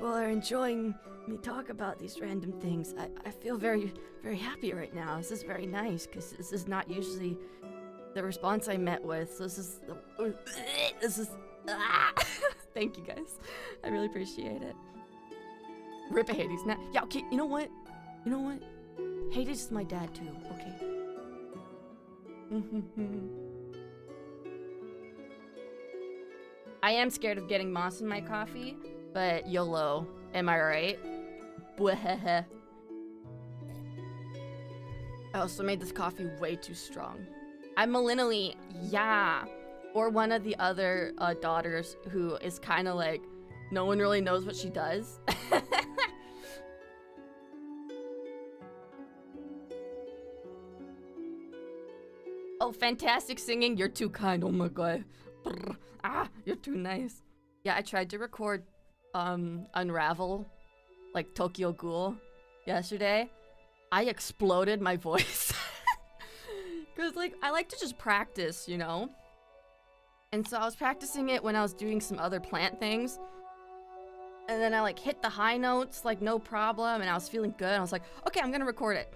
are enjoying me talk about these random things. I feel very, very happy right now. This is very nice because this is not usually the response I met with. So this is Thank you guys. I really appreciate it. Rip a Hades. Now, yeah, okay, you know what? Hades is my dad too, okay? I am scared of getting moss in my coffee, but YOLO, am I right? Bweh. I also made this coffee way too strong. I'm millennially, yeah. Or one of the other daughters who is kind of like, no one really knows what she does. Oh, fantastic singing. You're too kind. Oh my god. Brr. Ah, you're too nice. Yeah, I tried to record Unravel, like Tokyo Ghoul, yesterday. I exploded my voice. Cause like I like to just practice, you know? And so I was practicing it when I was doing some other plant things. And then I like hit the high notes like no problem, and I was feeling good. I was like, okay, I'm gonna record it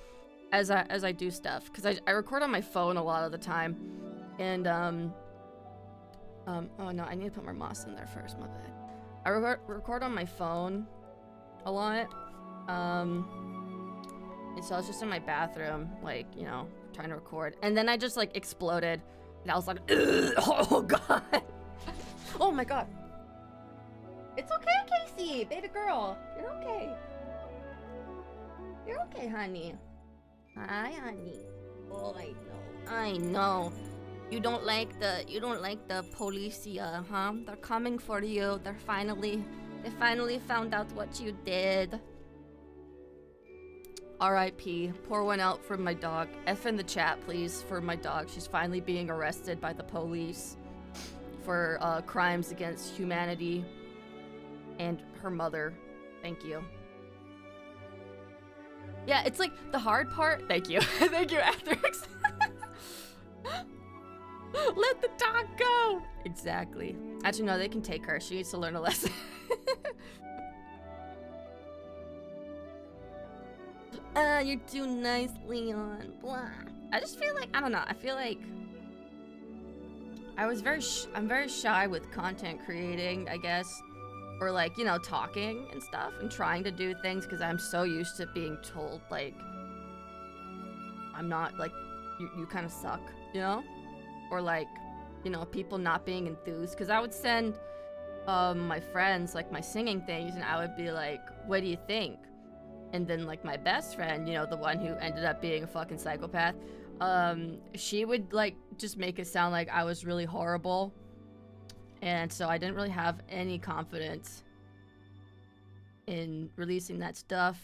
as I do stuff. Cause I record on my phone a lot of the time. And oh no, I need to put more moss in there first, my bad. I record on my phone a lot. And so I was just in my bathroom, like, you know, trying to record. And then I just like exploded. And I was like, oh god. Oh my god. It's okay, Casey, beta girl. You're okay. You're okay, honey. Hi, honey. Oh, I know. You don't like the policia, huh? They're coming for you. They finally found out what you did. R.I.P. Pour one out for my dog. F in the chat, please, for my dog. She's finally being arrested by the police for crimes against humanity and her mother. Thank you. Yeah, it's like the hard part. Thank you. Thank you, Asterix. Let the dog go. Exactly. Actually, no, they can take her. She needs to learn a lesson. You're too nice, Leon. Blah. I just feel like, I don't know. I feel like I'm very shy with content creating, I guess. Or like, you know, talking and stuff and trying to do things because I'm so used to being told, like, I'm not, like, you kind of suck, you know? Or like, you know, people not being enthused. Because I would send my friends, like, my singing things, and I would be like, what do you think? And then, like, my best friend, you know, the one who ended up being a fucking psychopath, she would, like, just make it sound like I was really horrible. And so I didn't really have any confidence in releasing that stuff.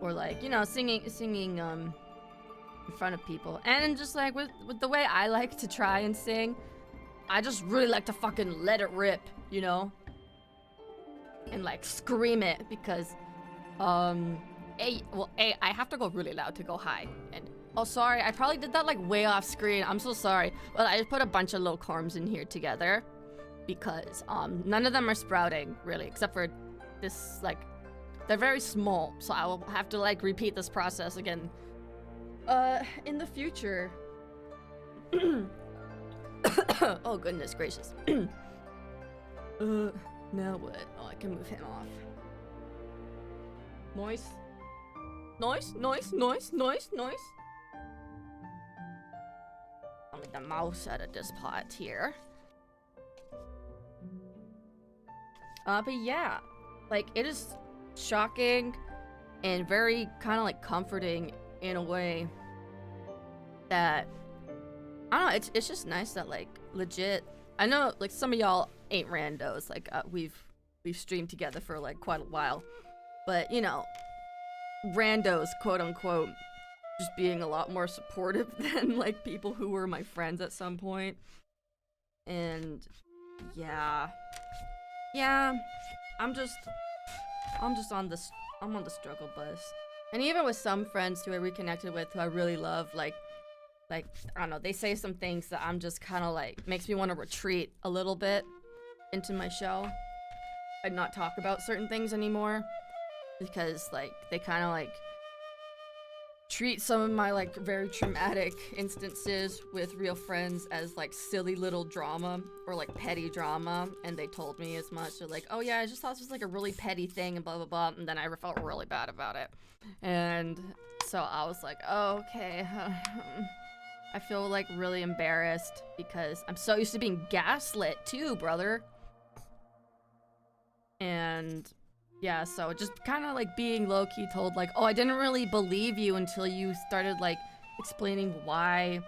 Or, like, you know, singing in front of people. And just, like, with the way I like to try and sing, I just really like to fucking let it rip, you know? And, like, scream it because... I have to go really loud to go high. And oh, sorry, I probably did that like way off screen. I'm so sorry. But I just put a bunch of little corms in here together because none of them are sprouting really, except for this. Like, they're very small, so I will have to like repeat this process again in the future. Oh goodness gracious. Now what? Oh, I can move him off. Noise. Noise, noise, noise, noise, noise. I'll make the mouse out of this pot here. But yeah, like, it is shocking and very kind of like comforting in a way that, I don't know, it's just nice that like legit, I know like some of y'all ain't randos, like we've streamed together for like quite a while. But, you know, randos, quote unquote, just being a lot more supportive than, like, people who were my friends at some point. And, yeah. Yeah, I'm on the struggle bus. And even with some friends who I reconnected with, who I really love, like, I don't know, they say some things that I'm just kind of, like, makes me want to retreat a little bit into my shell and not talk about certain things anymore. Because, like, they kind of, like, treat some of my, like, very traumatic instances with real friends as, like, silly little drama or, like, petty drama. And they told me as much. They're like, oh, yeah, I just thought this was, like, a really petty thing and blah, blah, blah. And then I felt really bad about it. And so I was like, oh, okay. I feel like really embarrassed because I'm so used to being gaslit too, brother. And yeah, so just kind of like being low-key told like, oh, I didn't really believe you until you started like explaining why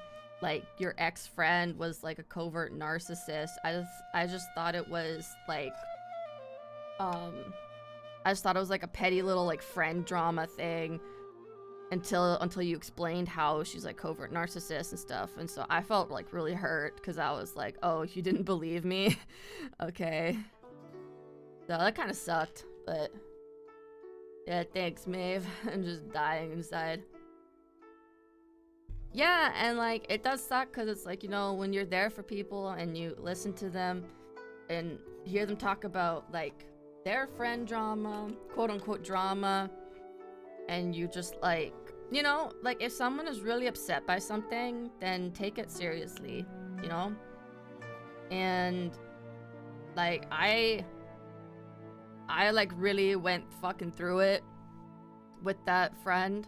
like your ex-friend was like a covert narcissist. I just thought it was like I just thought it was like a petty little like friend drama thing until you explained how she's like covert narcissist and stuff. And so I felt like really hurt because I was like, oh, you didn't believe me? Okay. So that kind of sucked, but yeah, thanks, Maeve. I'm just dying inside. Yeah, and like it does suck because it's like, you know, when you're there for people and you listen to them and hear them talk about like their friend drama, quote unquote drama, and you just like, you know, like if someone is really upset by something, then take it seriously, you know? And like I like really went fucking through it with that friend,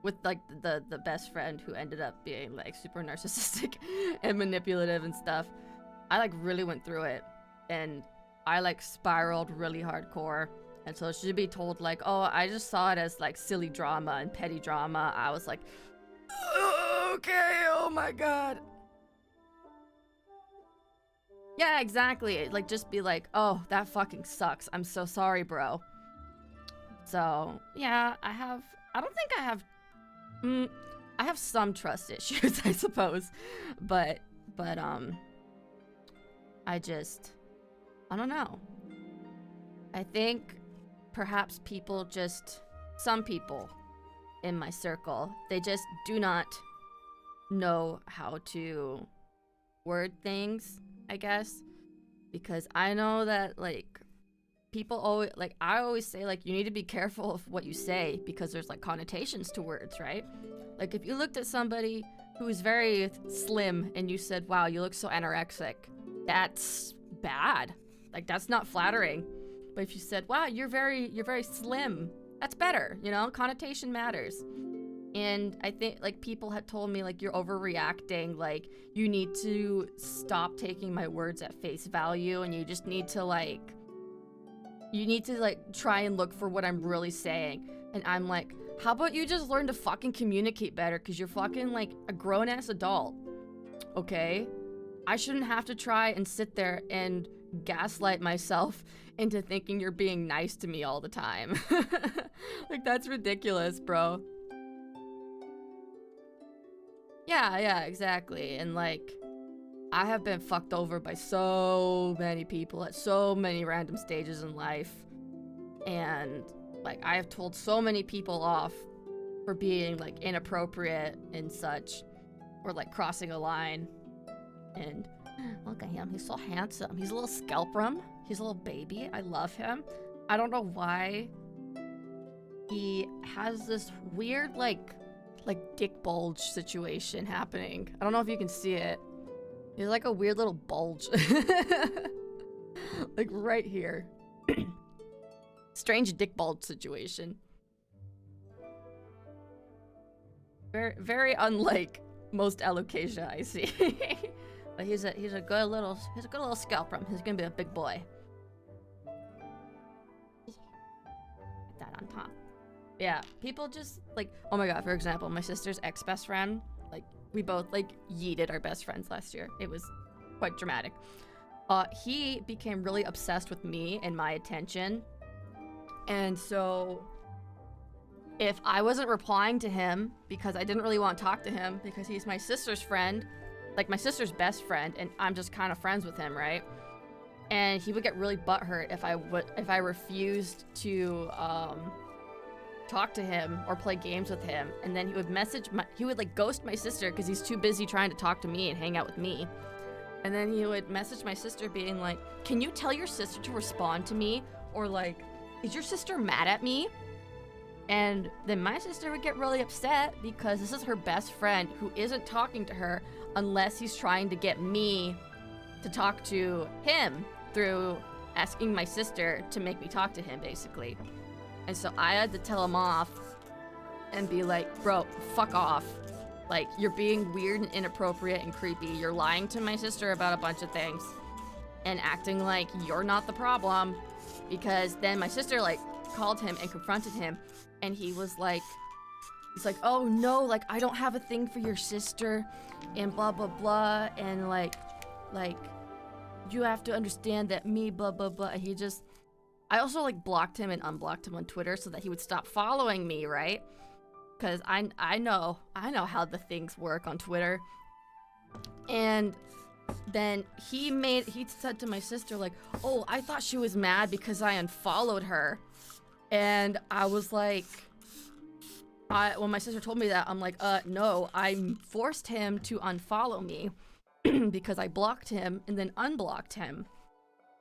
with like the best friend who ended up being like super narcissistic and manipulative and stuff. I like really went through it and I like spiraled really hardcore. And so she'd be told like, oh, I just saw it as like silly drama and petty drama. I was like, okay, oh my god. Yeah, exactly. Like just be like, oh, that fucking sucks. I'm so sorry, bro. So yeah, I don't think I have some trust issues, I suppose. But I don't know. I think perhaps some people in my circle, they just do not know how to word things, I guess. Because I know that, like, people always, like, I always say, like, you need to be careful of what you say because there's, like, connotations to words, right? Like, if you looked at somebody who is very slim and you said, wow, you look so anorexic, that's bad. Like, that's not flattering. But if you said, wow, you're very slim, that's better, you know? Connotation matters. And I think, like, people had told me, like, you're overreacting, like, you need to stop taking my words at face value, and you just need to, like, try and look for what I'm really saying. And I'm like, how about you just learn to fucking communicate better, because you're fucking, like, a grown-ass adult, okay? I shouldn't have to try and sit there and gaslight myself into thinking you're being nice to me all the time. Like, that's ridiculous, bro. Yeah, exactly. And like, I have been fucked over by so many people at so many random stages in life. And like, I have told so many people off for being like inappropriate and such, or like crossing a line. And look at him, he's so handsome. He's a little scalprum. He's a little baby. I love him. I don't know why he has this weird like dick bulge situation happening. I don't know if you can see it. He's like a weird little bulge. Like right here. Strange dick bulge situation. Very, very unlike most alopecia I see. But he's a good little scalprum. He's gonna be a big boy. Get that on top. Yeah, people just like, oh my god, for example, my sister's ex-best friend, like we both like yeeted our best friends last year. It was quite dramatic. He became really obsessed with me and my attention. And so if I wasn't replying to him because I didn't really want to talk to him because he's my sister's friend, like my sister's best friend, and I'm just kind of friends with him, right? And he would get really butthurt if I refused to talk to him or play games with him. And then he would like ghost my sister because he's too busy trying to talk to me and hang out with me. And then he would message my sister being like, can you tell your sister to respond to me? Or like, is your sister mad at me? And then my sister would get really upset because this is her best friend who isn't talking to her unless he's trying to get me to talk to him through asking my sister to make me talk to him, basically. And so I had to tell him off and be like, bro, fuck off. Like, you're being weird and inappropriate and creepy. You're lying to my sister about a bunch of things and acting like you're not the problem. Because then my sister, like, called him and confronted him, and he was like, he's like, oh no, like, I don't have a thing for your sister, and blah blah blah, and like, you have to understand that me, blah blah blah. And he just, I also like blocked him and unblocked him on Twitter so that he would stop following me, right? Because I know how the things work on Twitter. And then he said to my sister, like, oh, I thought she was mad because I unfollowed her. And I was like, when my sister told me that, I'm like, no, I forced him to unfollow me because I blocked him and then unblocked him.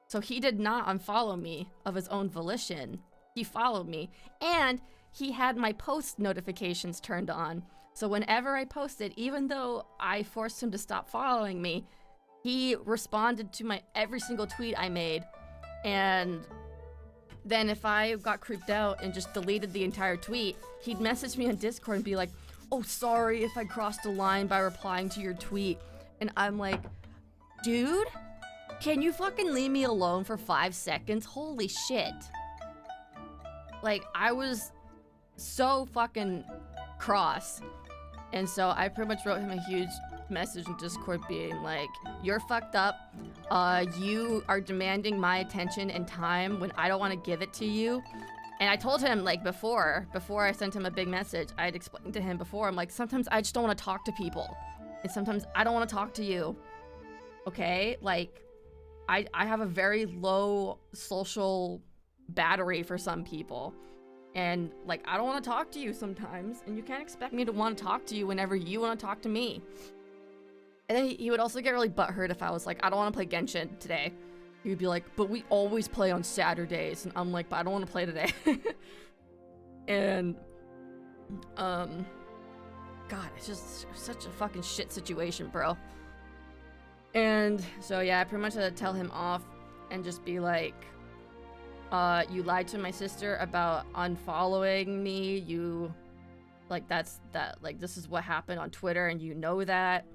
So he did not unfollow me of his own volition. He followed me, and he had my post notifications turned on. So whenever I posted, even though I forced him to stop following me, he responded to my every single tweet I made. And then if I got creeped out and just deleted the entire tweet, he'd message me on Discord and be like, oh, sorry if I crossed a line by replying to your tweet. And I'm like, dude, can you fucking leave me alone for 5 seconds? Holy shit. Like, I was so fucking cross. And so I pretty much wrote him a huge message in Discord being like, you're fucked up. You are demanding my attention and time when I don't want to give it to you. And I told him, like, before I sent him a big message, I'd explained to him before, I'm like, sometimes I just don't want to talk to people. And sometimes I don't want to talk to you. Okay? Like, I have a very low social battery for some people. And, like, I don't want to talk to you sometimes. And you can't expect me to want to talk to you whenever you want to talk to me. And then he would also get really butthurt if I was like, I don't want to play Genshin today. He would be like, but we always play on Saturdays. And I'm like, but I don't want to play today. And, God, it's just such a fucking shit situation, bro. And so, yeah, I pretty much had to tell him off and just be like, you lied to my sister about unfollowing me. You, like, this is what happened on Twitter, and you know that.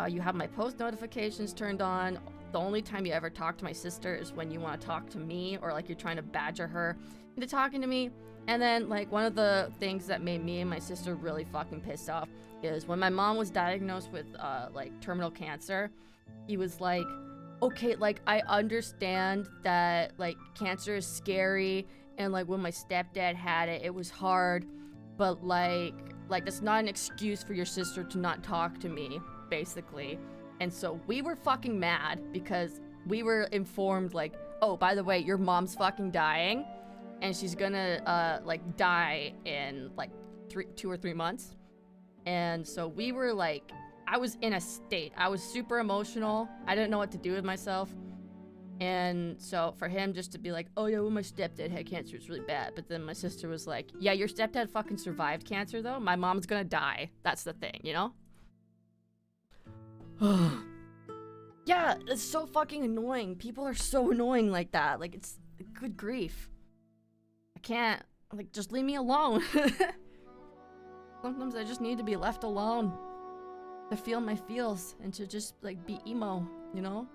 You have my post notifications turned on. The only time you ever talk to my sister is when you want to talk to me, or like you're trying to badger her into talking to me. And then, like, one of the things that made me and my sister really fucking pissed off is when my mom was diagnosed with, like, terminal cancer, he was like, okay, like, I understand that, like, cancer is scary, and, like, when my stepdad had it, it was hard, but, like, that's not an excuse for your sister to not talk to me, basically. And so we were fucking mad because we were informed, like, oh, by the way, your mom's fucking dying, and she's gonna, like, die in, like, 2 or 3 months. And so we were, like, I was in a state. I was super emotional. I didn't know what to do with myself. And so for him just to be like, oh yeah, well, my stepdad had cancer, it's really bad. But then my sister was like, yeah, your stepdad fucking survived cancer though. My mom's gonna die. That's the thing, you know? Yeah, it's so fucking annoying. People are so annoying like that. Like, it's good grief. I can't, like, just leave me alone. Sometimes I just need to be left alone. To feel my feels and to just, like, be emo, you know?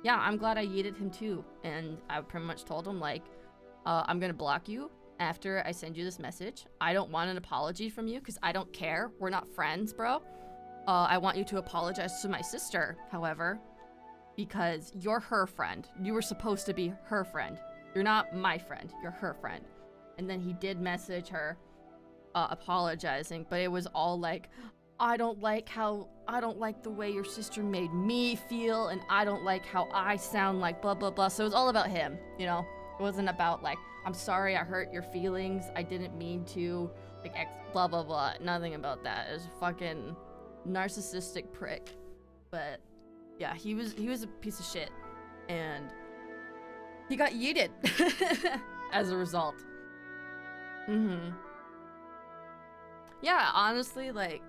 Yeah, I'm glad I yeeted him too. And I pretty much told him, like, I'm gonna block you after I send you this message. I don't want an apology from you because I don't care. We're not friends, bro. I want you to apologize to my sister, however, because you're her friend. You were supposed to be her friend. You're not my friend. You're her friend. And then he did message her apologizing, but it was all like, I don't like the way your sister made me feel, and I don't like how I sound, like blah blah blah. So it was all about him, you know? It wasn't about, like, I'm sorry I hurt your feelings, I didn't mean to, like, blah blah blah. Nothing about that. It was a fucking narcissistic prick. But yeah, he was a piece of shit, and he got yeeted as a result. Yeah, honestly, like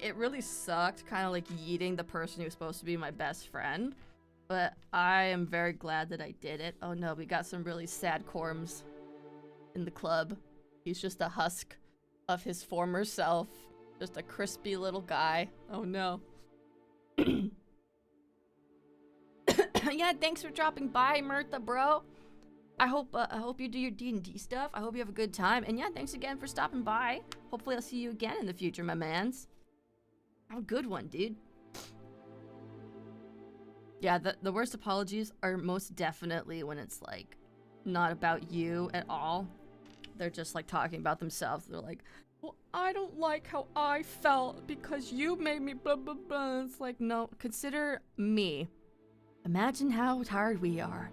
it really sucked kind of, like, yeeting the person who was supposed to be my best friend. But I am very glad that I did it. Oh no, we got some really sad corms in the club. He's just a husk of his former self. Just a crispy little guy. Oh no. Yeah, thanks for dropping by, Mirtha, bro. I hope you do your D&D stuff. I hope you have a good time. And yeah, thanks again for stopping by. Hopefully I'll see you again in the future, my mans. Have a good one, dude. Yeah, the worst apologies are most definitely when it's like not about you at all. They're just like talking about themselves. They're like, well, I don't like how I felt because you made me blah blah blah. It's like, no, consider me. Imagine how tired we are.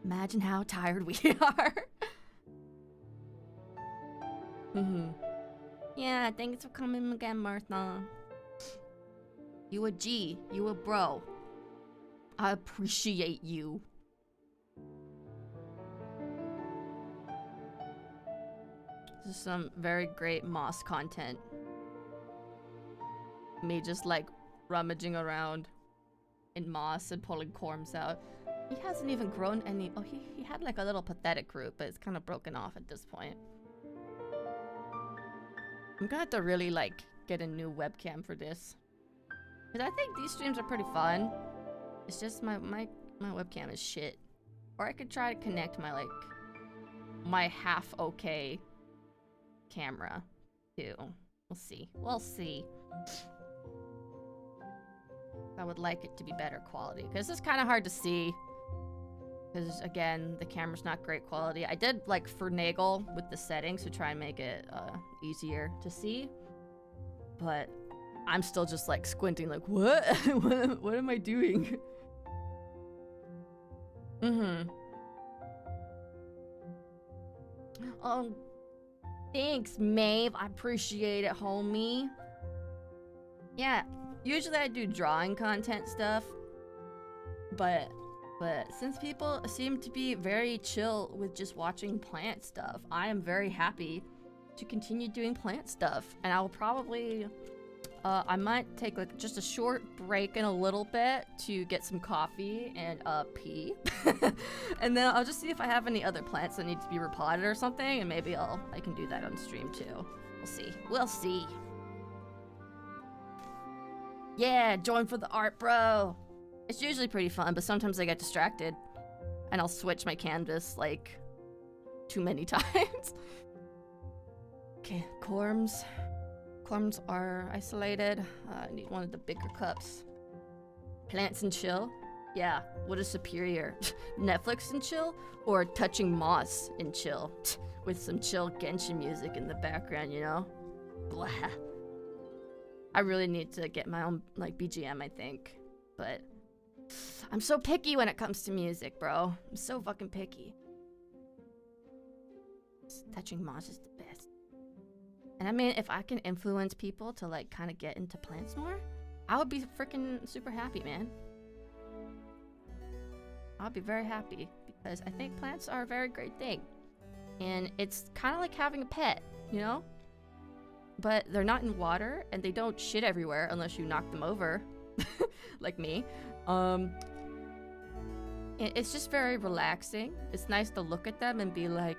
Imagine how tired we are. Yeah, thanks for coming again, Martha. You a G. You a bro. I appreciate you. This is some very great moss content. Me just like rummaging around in moss and pulling corms out. He hasn't even grown any. Oh, he had like a little pathetic root, but it's kind of broken off at this point. I'm gonna have to really like get a new webcam for this, because I think these streams are pretty fun. It's just my webcam is shit. Or I could try to connect my half okay camera too. We'll see. We'll see. I would like it to be better quality, because it's kind of hard to see. Because again, the camera's not great quality. I did like finagle with the settings to try and make it easier to see, but I'm still just like squinting, like what? What am I doing? Oh, thanks, Maeve. I appreciate it, homie. Yeah, usually I do drawing content stuff, but since people seem to be very chill with just watching plant stuff, I am very happy to continue doing plant stuff. And I will probably, I might take like just a short break in a little bit to get some coffee and pee. And then I'll just see if I have any other plants that need to be repotted or something, and maybe I can do that on stream too. We'll see. We'll see. Yeah, join for the art, bro. It's usually pretty fun, but sometimes I get distracted and I'll switch my canvas like too many times. Okay, corms. Corms are isolated. I need one of the bigger cups. Plants and chill? Yeah, what is superior? Netflix and chill? Or touching moss and chill? With some chill Genshin music in the background, you know? Blah. I really need to get my own like BGM, I think. But I'm so picky when it comes to music, bro. I'm so fucking picky. Touching moss is the best. And I mean, if I can influence people to like kind of get into plants more, I would be freaking super happy, man. I'll be very happy because I think plants are a very great thing. And it's kind of like having a pet, you know? But they're not in water and they don't shit everywhere unless you knock them over, like me. It's just very relaxing. It's nice to look at them and be like,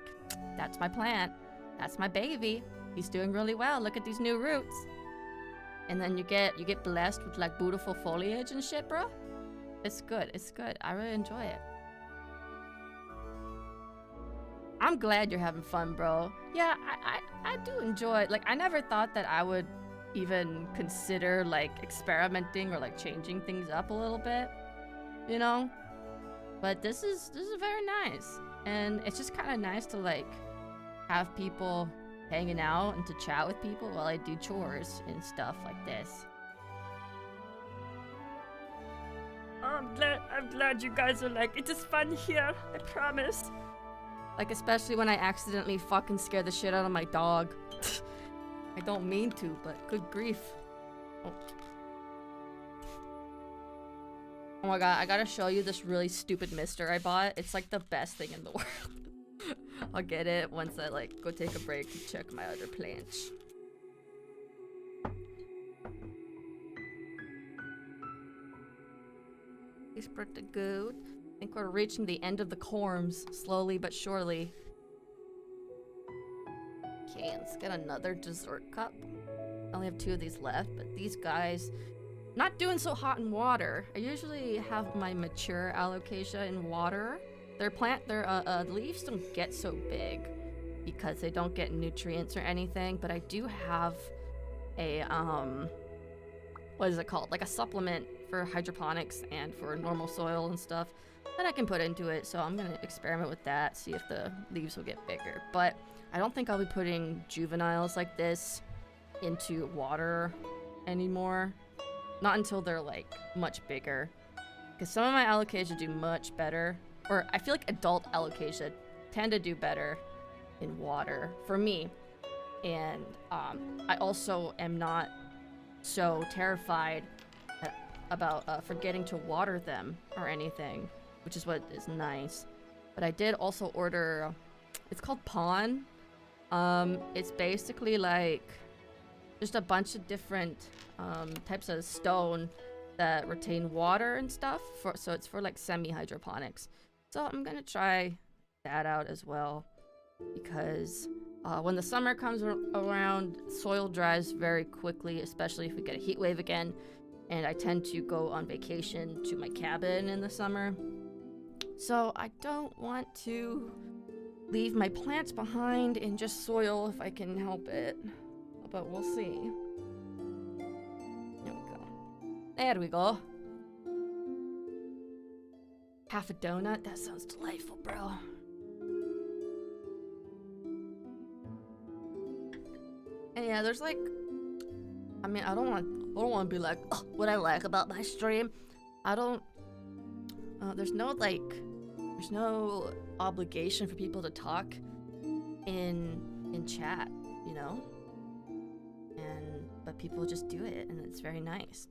that's my plant. That's my baby. He's doing really well. Look at these new roots. And then you get blessed with like beautiful foliage and shit, bro. It's good. It's good. I really enjoy it. I'm glad you're having fun, bro. Yeah, I do enjoy it. Like, I never thought that I would even consider like experimenting or like changing things up a little bit, you know? But this is very nice. And it's just kind of nice to like have people hanging out and to chat with people while I do chores and stuff like this. I'm glad you guys are like, it is fun here, I promise. Like, especially when I accidentally fucking scare the shit out of my dog. I don't mean to, but good grief. Oh. Oh my god, I gotta show you this really stupid mister I bought. It's like the best thing in the world. I'll get it once I like go take a break to check my other plants. It's pretty good. I think we're reaching the end of the corms, slowly but surely. Okay, let's get another dessert cup. I only have 2 of these left, but these guys not doing so hot in water. I usually have my mature alocasia in water. Their leaves don't get so big because they don't get nutrients or anything, but I do have a what is it called? Like a supplement for hydroponics and for normal soil and stuff that I can put into it. So I'm gonna experiment with that, see if the leaves will get bigger. But I don't think I'll be putting juveniles like this into water anymore. Not until they're like much bigger. Because some of my alocasia do much better. Or I feel like adult alocasia tend to do better in water for me. And I also am not so terrified about forgetting to water them or anything, which is what is nice. But I did also order, it's called Pawn. It's basically like just a bunch of different types of stone that retain water and stuff. So it's for like semi-hydroponics. So I'm gonna try that out as well, because when the summer comes around, soil dries very quickly, especially if we get a heat wave again. And I tend to go on vacation to my cabin in the summer. So I don't want to leave my plants behind in just soil if I can help it. But we'll see. There we go. There we go. Half a donut? That sounds delightful, bro. And yeah, there's like, I mean, I don't want to be like, oh, what I like about my stream. I don't. There's no obligation for people to talk in chat, you know. But people just do it, and it's very nice.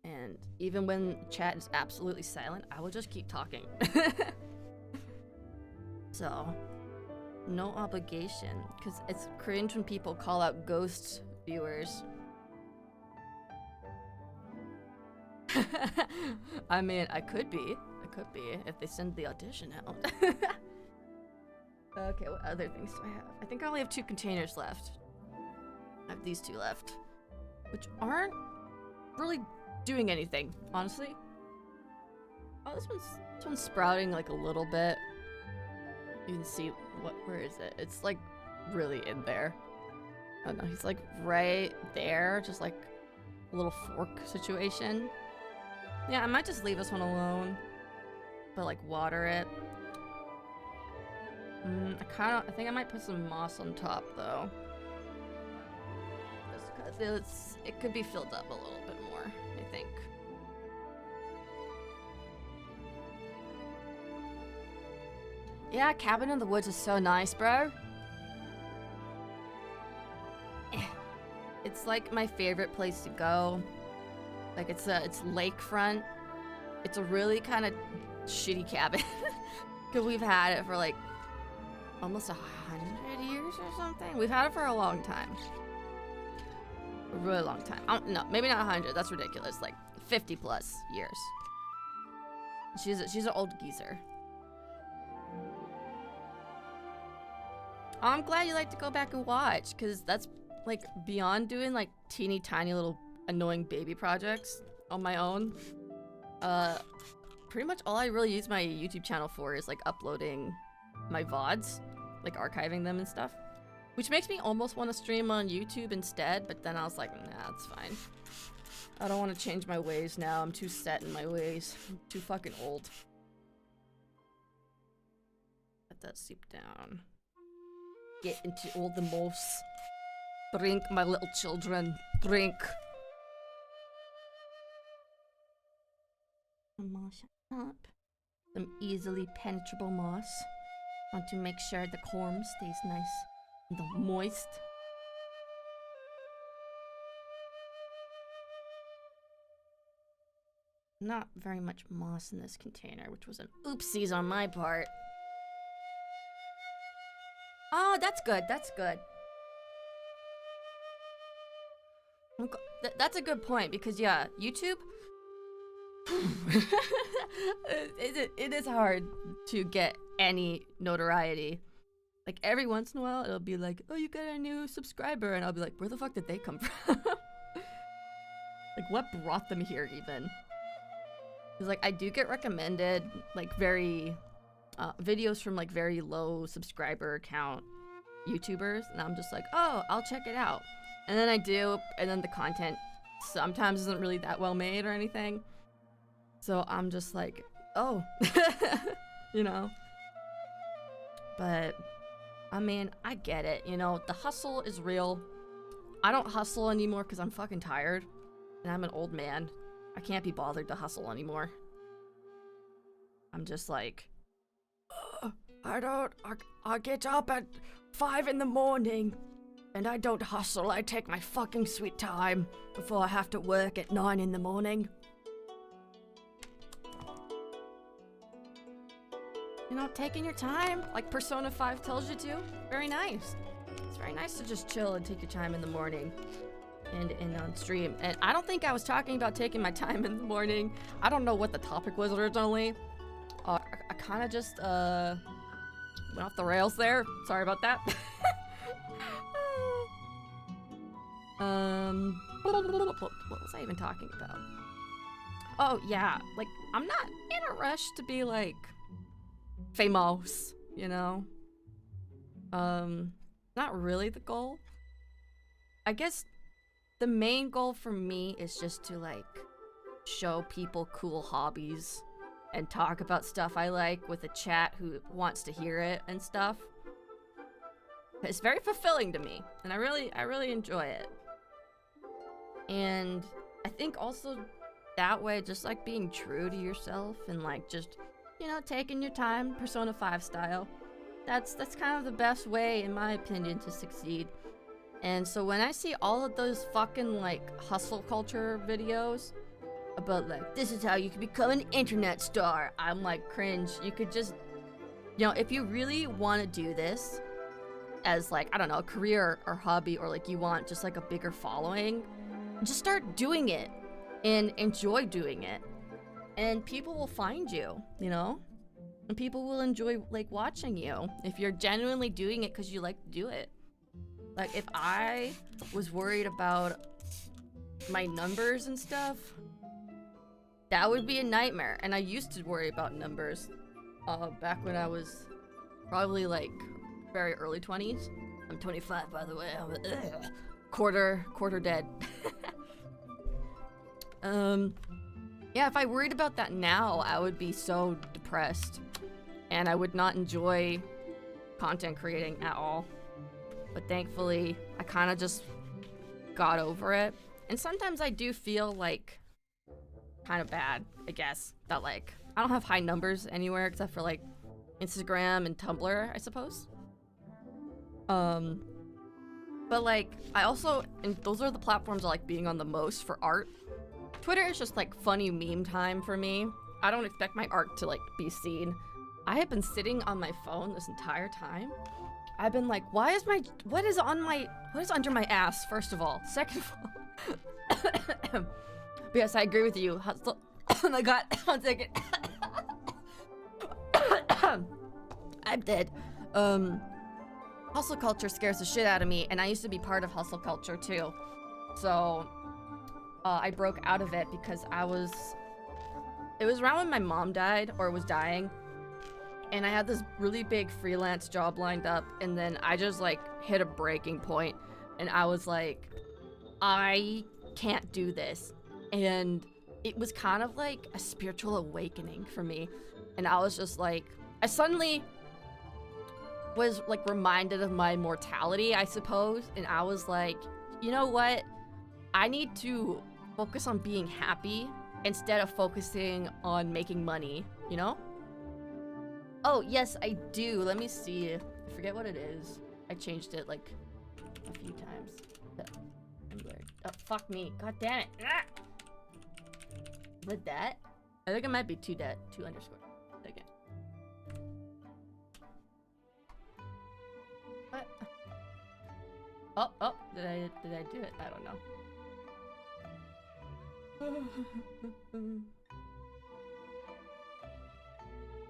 And even when chat is absolutely silent, I will just keep talking. So, no obligation, because it's cringe when people call out ghost viewers. I mean, I could be if they send the audition out. Okay, what other things do I have? I think I only have 2 containers left. I have these 2 left, which aren't really doing anything, honestly. Oh, this one's sprouting like a little bit. You can see where is it? It's like really in there. Oh no, he's like right there, just like a little fork situation. Yeah, I might just leave this one alone, but like water it. I think I might put some moss on top though, just because it could be filled up a little bit more, I think. Yeah, cabin in the woods is so nice, bro. It's like my favorite place to go. Like it's lakefront. It's a really kind of shitty cabin. Cause we've had it for like almost 100 years or something. We've had it for a long time. A really long time. No, maybe not 100. That's ridiculous. Like 50 plus years. She's an old geezer. I'm glad you like to go back and watch, because that's like beyond doing like teeny tiny little annoying baby projects on my own. Pretty much all I really use my YouTube channel for is like uploading my VODs, like archiving them and stuff. Which makes me almost want to stream on YouTube instead, but then I was like, nah, it's fine. I don't want to change my ways now. I'm too set in my ways. I'm too fucking old. Let that seep down. Get into all the moss. Drink, my little children. Drink. Some moss up. Some easily penetrable moss. Want to make sure the corm stays nice and moist. Not very much moss in this container, which was an oopsies on my part. Oh, that's good. That's good. That's a good point, because yeah, YouTube. it is hard to get any notoriety Like every once in a while, it'll be like, oh, you got a new subscriber. And I'll be like, where the fuck did they come from? Like, what brought them here even? Because, like, I do get recommended, like, very, videos from, like, very low subscriber count YouTubers. And I'm just like, oh, I'll check it out. And then I do, and then the content sometimes isn't really that well made or anything. So I'm just like, oh, you know? But, I mean, I get it, you know? The hustle is real. I don't hustle anymore because I'm fucking tired. And I'm an old man. I can't be bothered to hustle anymore. I'm just like, I get up at 5 in the morning. And I don't hustle. I take my fucking sweet time before I have to work at 9 in the morning. You know, taking your time, like Persona 5 tells you to. Very nice. It's very nice to just chill and take your time in the morning and on stream. And I don't think I was talking about taking my time in the morning. I don't know what the topic was originally. I kind of just went off the rails there. Sorry about that. What was I even talking about? Oh yeah, like I'm not in a rush to be like famous, you know? Not really the goal. I guess the main goal for me is just to like show people cool hobbies and talk about stuff I like with a chat who wants to hear it and stuff. It's very fulfilling to me, and I really enjoy it. And I think also that way, just like being true to yourself and like just, you know, taking your time, Persona 5 style. That's kind of the best way, in my opinion, to succeed. And so when I see all of those fucking like hustle culture videos about like, this is how you can become an internet star, I'm like, cringe. You could just, you know, if you really want to do this as like, I don't know, a career or hobby, or like you want just like a bigger following, just start doing it and enjoy doing it. And people will find you, you know? And people will enjoy like watching you if you're genuinely doing it because you like to do it. Like if I was worried about my numbers and stuff, that would be a nightmare. And I used to worry about numbers back when I was probably like very early 20s. I'm 25, by the way. I'm quarter dead. Yeah, if I worried about that now, I would be so depressed. And I would not enjoy content creating at all. But thankfully, I kind of just got over it. And sometimes I do feel like kind of bad, I guess, that like I don't have high numbers anywhere except for like Instagram and Tumblr, I suppose. But like I also, and those are the platforms I like being on the most for art. Twitter is just like funny meme time for me. I don't expect my art to like be seen. I have been sitting on my phone this entire time. I've been like, what is under my ass, first of all? Second of all, yes, I agree with you. Oh my god, one second. I'm dead. Hustle culture scares the shit out of me, and I used to be part of hustle culture too. So, I broke out of it because it was around when my mom died, or was dying. And I had this really big freelance job lined up, and then I just like hit a breaking point, and I was like, I can't do this. And it was kind of like a spiritual awakening for me. And I was just like, I suddenly was like reminded of my mortality, I suppose. And I was like, you know what? I need to focus on being happy instead of focusing on making money, you know? Oh, yes, I do. Let me see. I forget what it is. I changed it like a few times. Oh, fuck me. God damn it. Ah! With that? I think it might be 2 underscore. Again. What? Oh, did I do it? I don't know.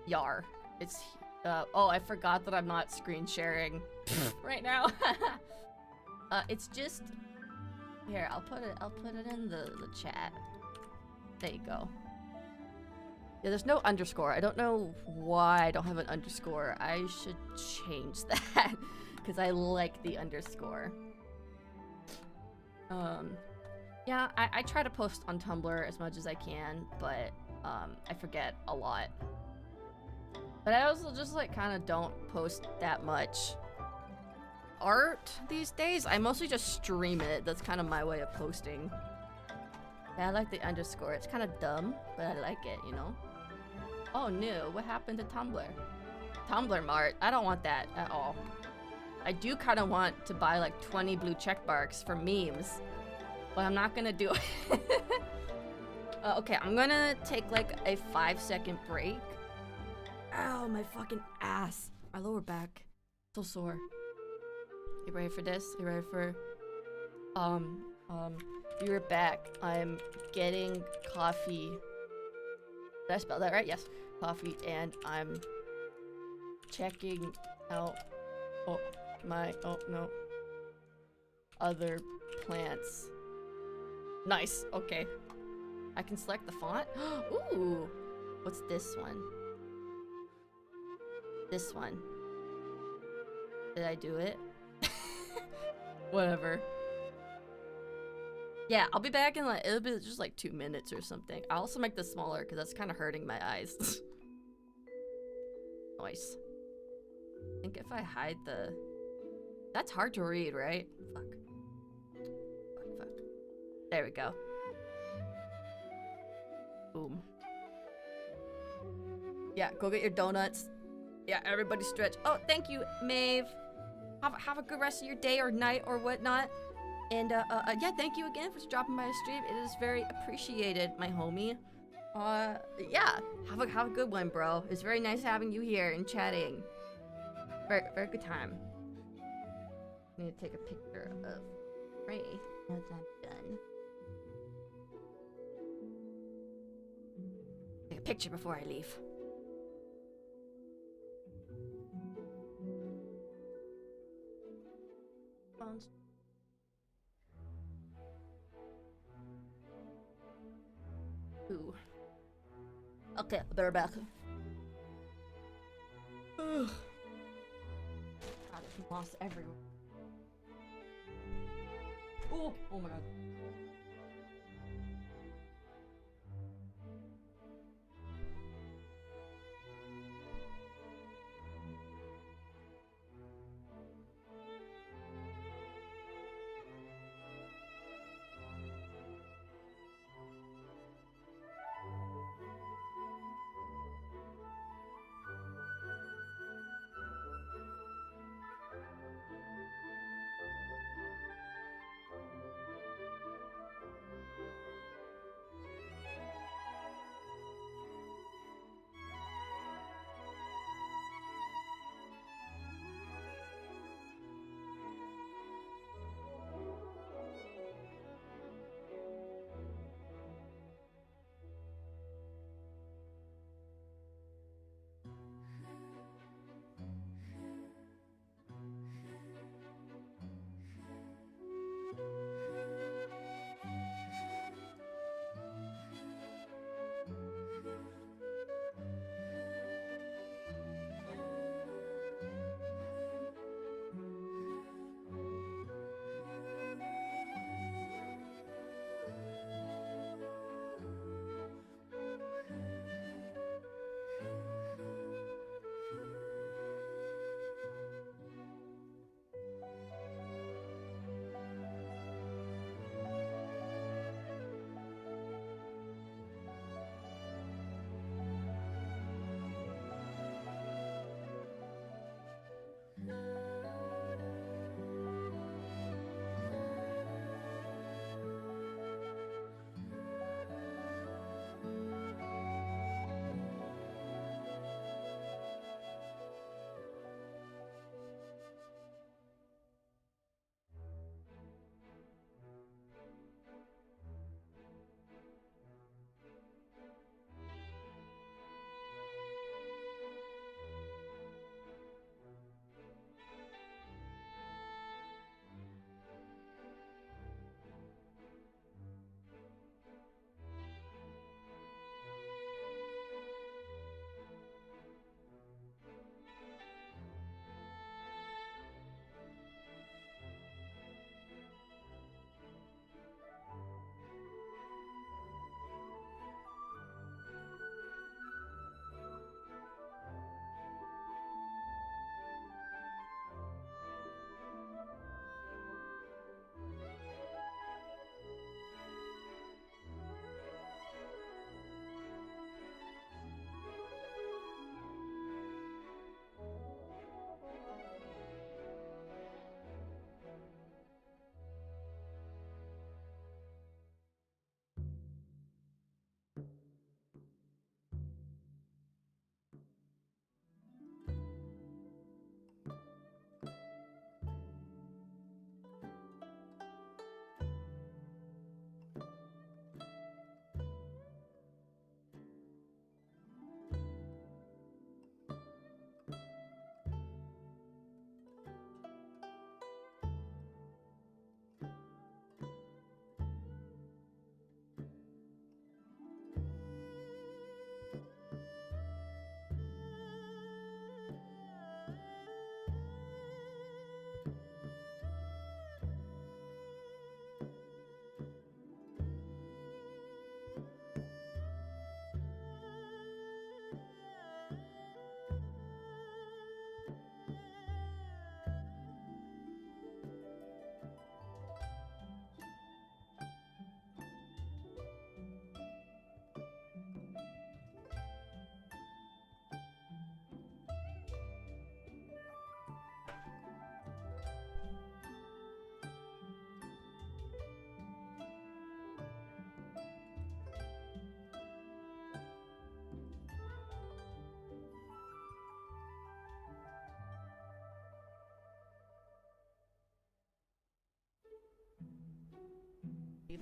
Yar. It's Oh, I forgot that I'm not screen sharing right now. It's just here. I'll put it in the chat. There you go. Yeah, there's no underscore. I don't know why I don't have an underscore. I should change that because I like the underscore. Yeah, I try to post on Tumblr as much as I can, but I forget a lot. But I also just like kind of don't post that much art these days. I mostly just stream it. That's kind of my way of posting. Yeah, I like the underscore. It's kind of dumb, but I like it, you know? Oh, no. What happened to Tumblr? Tumblr Mart. I don't want that at all. I do kind of want to buy like 20 blue check marks for memes, but I'm not gonna do it. Okay, I'm gonna take like a 5-second break. Ow, my fucking ass. My lower back. So sore. You ready for this? You ready for... Be right back. I'm getting coffee. Did I spell that right? Yes. Coffee, and I'm checking out oh no, other plants. Nice. Okay, I can select the font. Ooh, what's this one? This one. Did I do it? Whatever. Yeah, I'll be back in like, it'll be just like 2 minutes or something. I'll also make this smaller because that's kind of hurting my eyes. Nice. I think if I hide the... That's hard to read, right? Fuck. Fuck. There we go. Boom. Yeah, go get your donuts. Yeah, everybody stretch. Oh, thank you, Maeve. Have a good rest of your day or night or whatnot. And yeah, thank you again for dropping by the stream. It is very appreciated, my homie. Yeah, have a good one, bro. It's very nice having you here and chatting. Very good time. I need to take a picture of Ray as I'm done. Take a picture before I leave. Phones. Ooh. Okay, they're back. Ugh. God, there's moss everywhere. Oh my god.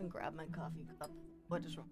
even grab my coffee cup. What is wrong?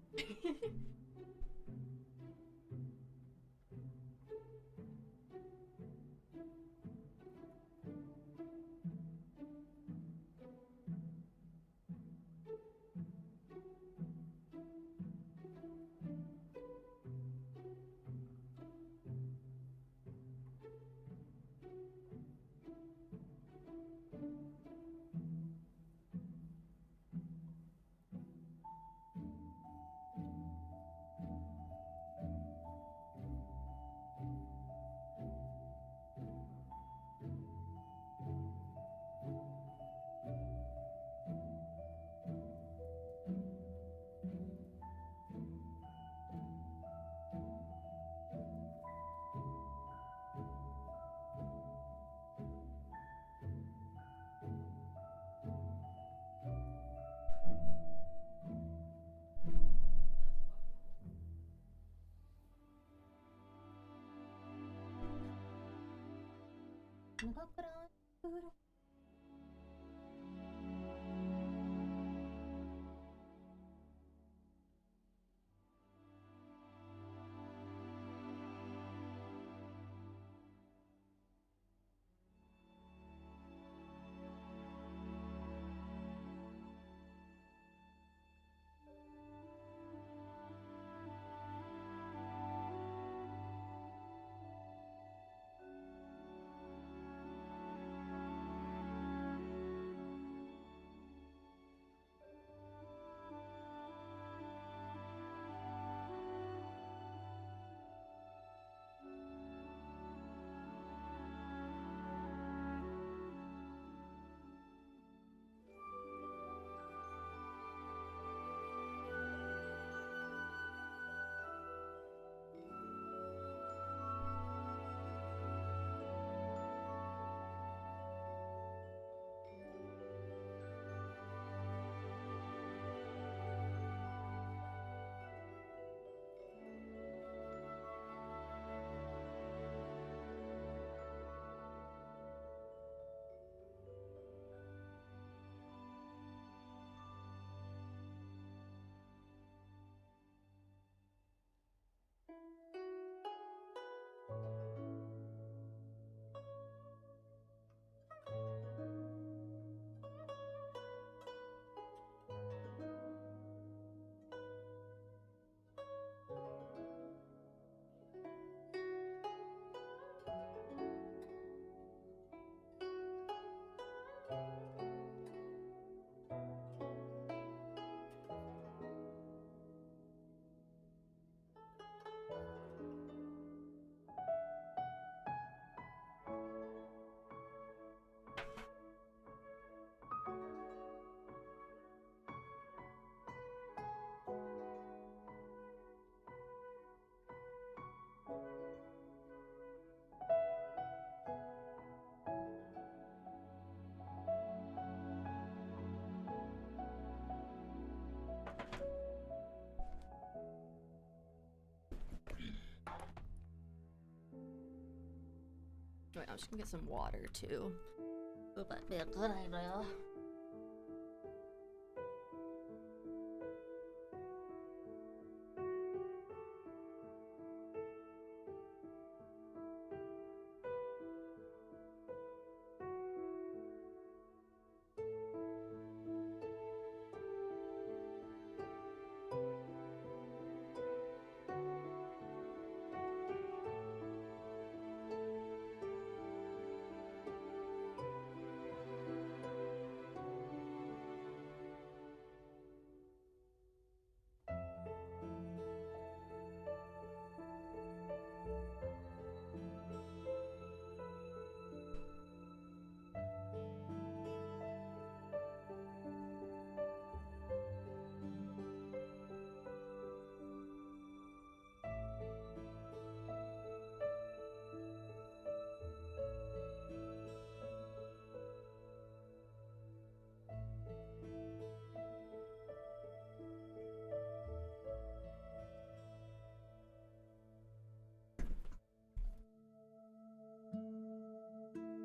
Wait, I'm just gonna get some water too. Would that be a good idea?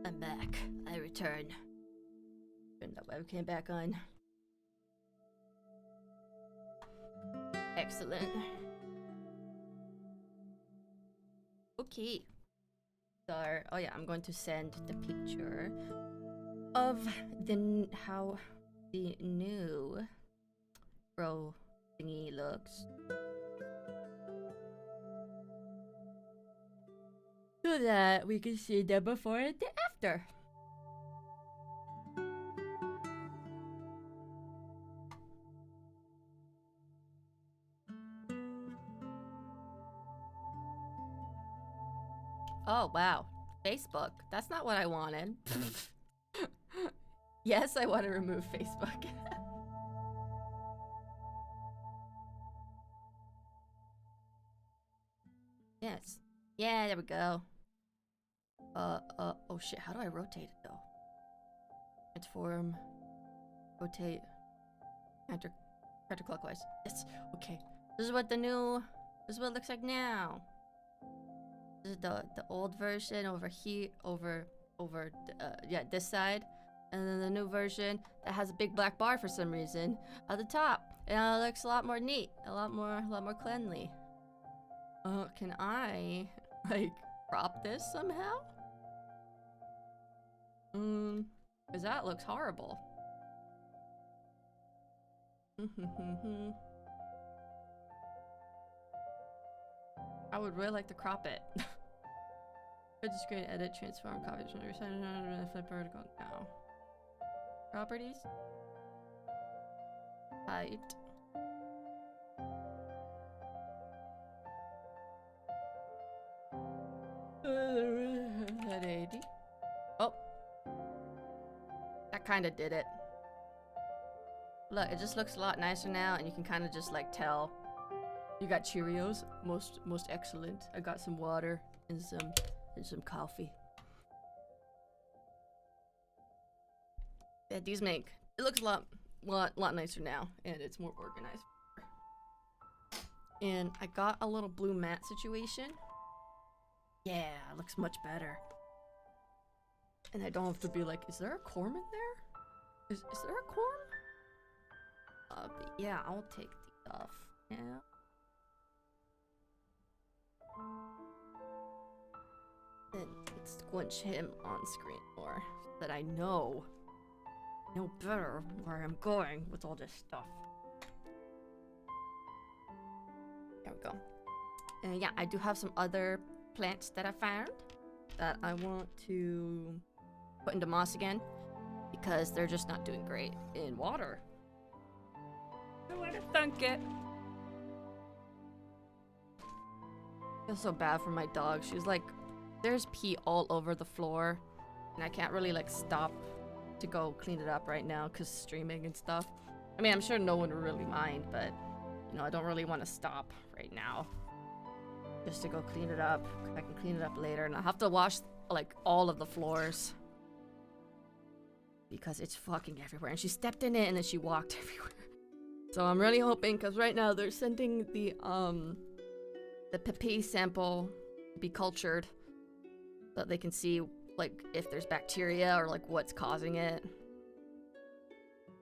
I'm back. I return. Turn that webcam back on. Excellent. Okay. So, oh yeah, I'm going to send the picture of how the new bro thingy looks, so that we can see the before and the after. Oh wow, Facebook. That's not what I wanted. Yes, I want to remove Facebook. Yes. Yeah, there we go. Oh shit, how do I rotate it though? Transform, rotate, counterclockwise. Yes, okay. This is what it looks like now. This is the old version over here, over yeah, this side. And then the new version that has a big black bar for some reason at the top. And it looks a lot more neat, a lot more cleanly. Can I, like, crop this somehow? Because that looks horrible. I would really like to crop it. Good screen, edit, transform, copy, flip vertical. No. Properties. Height. At 80. Oh. That kind of did it. Look, it just looks a lot nicer now, and you can kind of just like tell. You got Cheerios, most excellent. I got some water and some coffee. Yeah, these make it looks a lot nicer now, and it's more organized. And I got a little blue mat situation. Yeah, it looks much better. And I don't have to be like, is there a corm in there? Is there a corm? But yeah, I'll take these off now. Then let's squinch him on screen more, so that I know better where I'm going with all this stuff. There we go. And yeah, I do have some other plants that I found that I want to put into moss again, because they're just not doing great in water. I want to thunk it. I feel so bad for my dog. She's like, there's pee all over the floor, and I can't really like stop to go clean it up right now because streaming and stuff. I mean, I'm sure no one would really mind, but you know, I don't really want to stop right now just to go clean it up. I can clean it up later, and I'll have to wash like all of the floors because it's fucking everywhere. And she stepped in it and then she walked everywhere. So I'm really hoping, because right now they're sending the pee sample be cultured so that they can see like if there's bacteria or like what's causing it.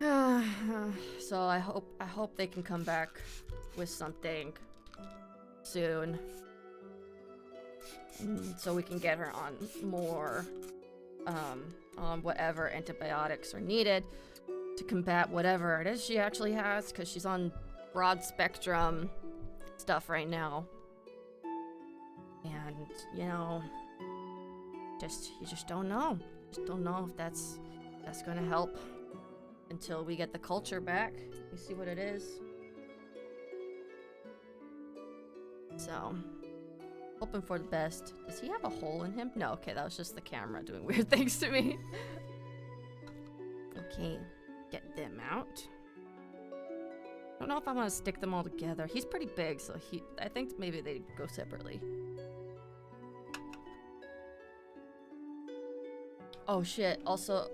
So I hope they can come back with something soon, so we can get her on more on whatever antibiotics are needed to combat whatever it is she actually has, because she's on broad spectrum stuff right now. And you know, you just don't know. Just don't know if that's gonna help until we get the culture back. You see what it is. So, hoping for the best. Does he have a hole in him? No, okay, that was just the camera doing weird things to me. Okay, get them out. I don't know if I want to stick them all together. He's pretty big, so I think maybe they go separately. Oh shit, also,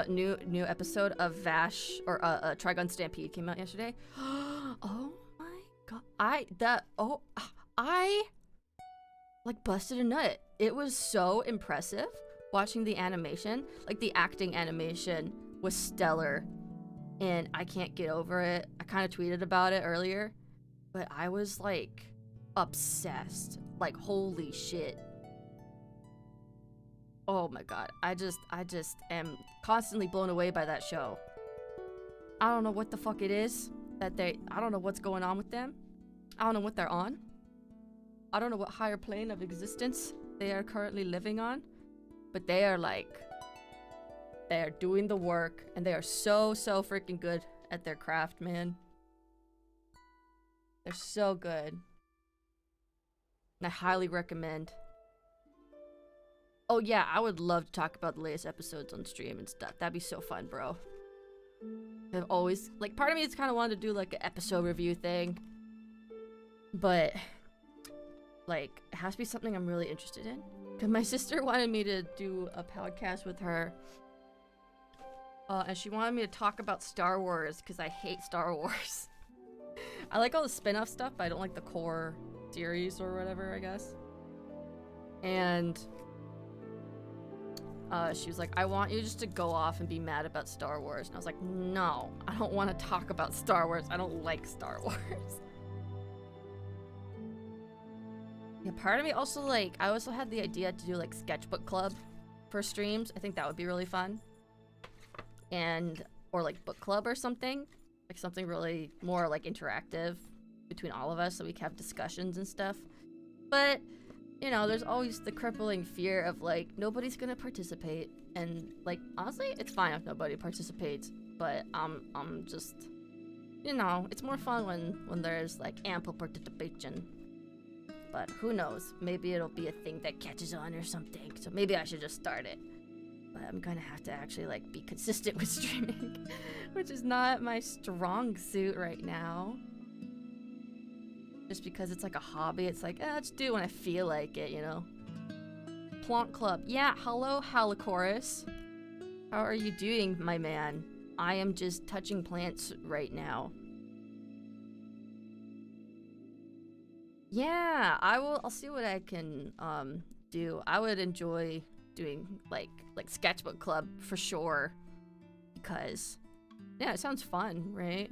new episode of Vash, or Trigun Stampede came out yesterday. Oh my god. I like busted a nut. It was so impressive watching the animation. Like, the acting animation was stellar, and I can't get over it. I kind of tweeted about it earlier, but I was like obsessed. Like, holy shit. Oh my god. I just am constantly blown away by that show. I don't know what the fuck it is that I don't know what's going on with them. I don't know what they're on. I don't know what higher plane of existence they are currently living on, but they are doing the work, and they are so freaking good at their craft, man. They're so good. And I highly recommend. Oh yeah, I would love to talk about the latest episodes on stream and stuff. That'd be so fun, bro. I've always, like, part of me has kind of wanted to do like an episode review thing, but like, it has to be something I'm really interested in. Cause my sister wanted me to do a podcast with her, and she wanted me to talk about Star Wars because I hate Star Wars. I like all the spin-off stuff, but I don't like the core series or whatever, I guess. And she was like, I want you just to go off and be mad about Star Wars. And I was like, no, I don't want to talk about Star Wars. I don't like Star Wars. Yeah, part of me also, like, I also had the idea to do like sketchbook club for streams. I think that would be really fun. And, or like book club or something. Like something really more like interactive between all of us so we can have discussions and stuff. But, you know, there's always the crippling fear of like, nobody's gonna participate. And like, honestly, it's fine if nobody participates. But I'm just, you know, it's more fun when there's like ample participation. But who knows? Maybe it'll be a thing that catches on or something. So maybe I should just start it. But I'm gonna have to actually like be consistent with streaming, which is not my strong suit right now. Just because it's like a hobby, it's like, I'll just do it when I feel like it, you know? Plant Club. Yeah, hello, Halicorus. How are you doing, my man? I am just touching plants right now. Yeah, I'll see what I can do. I would enjoy doing like sketchbook club for sure, because yeah, it sounds fun, right?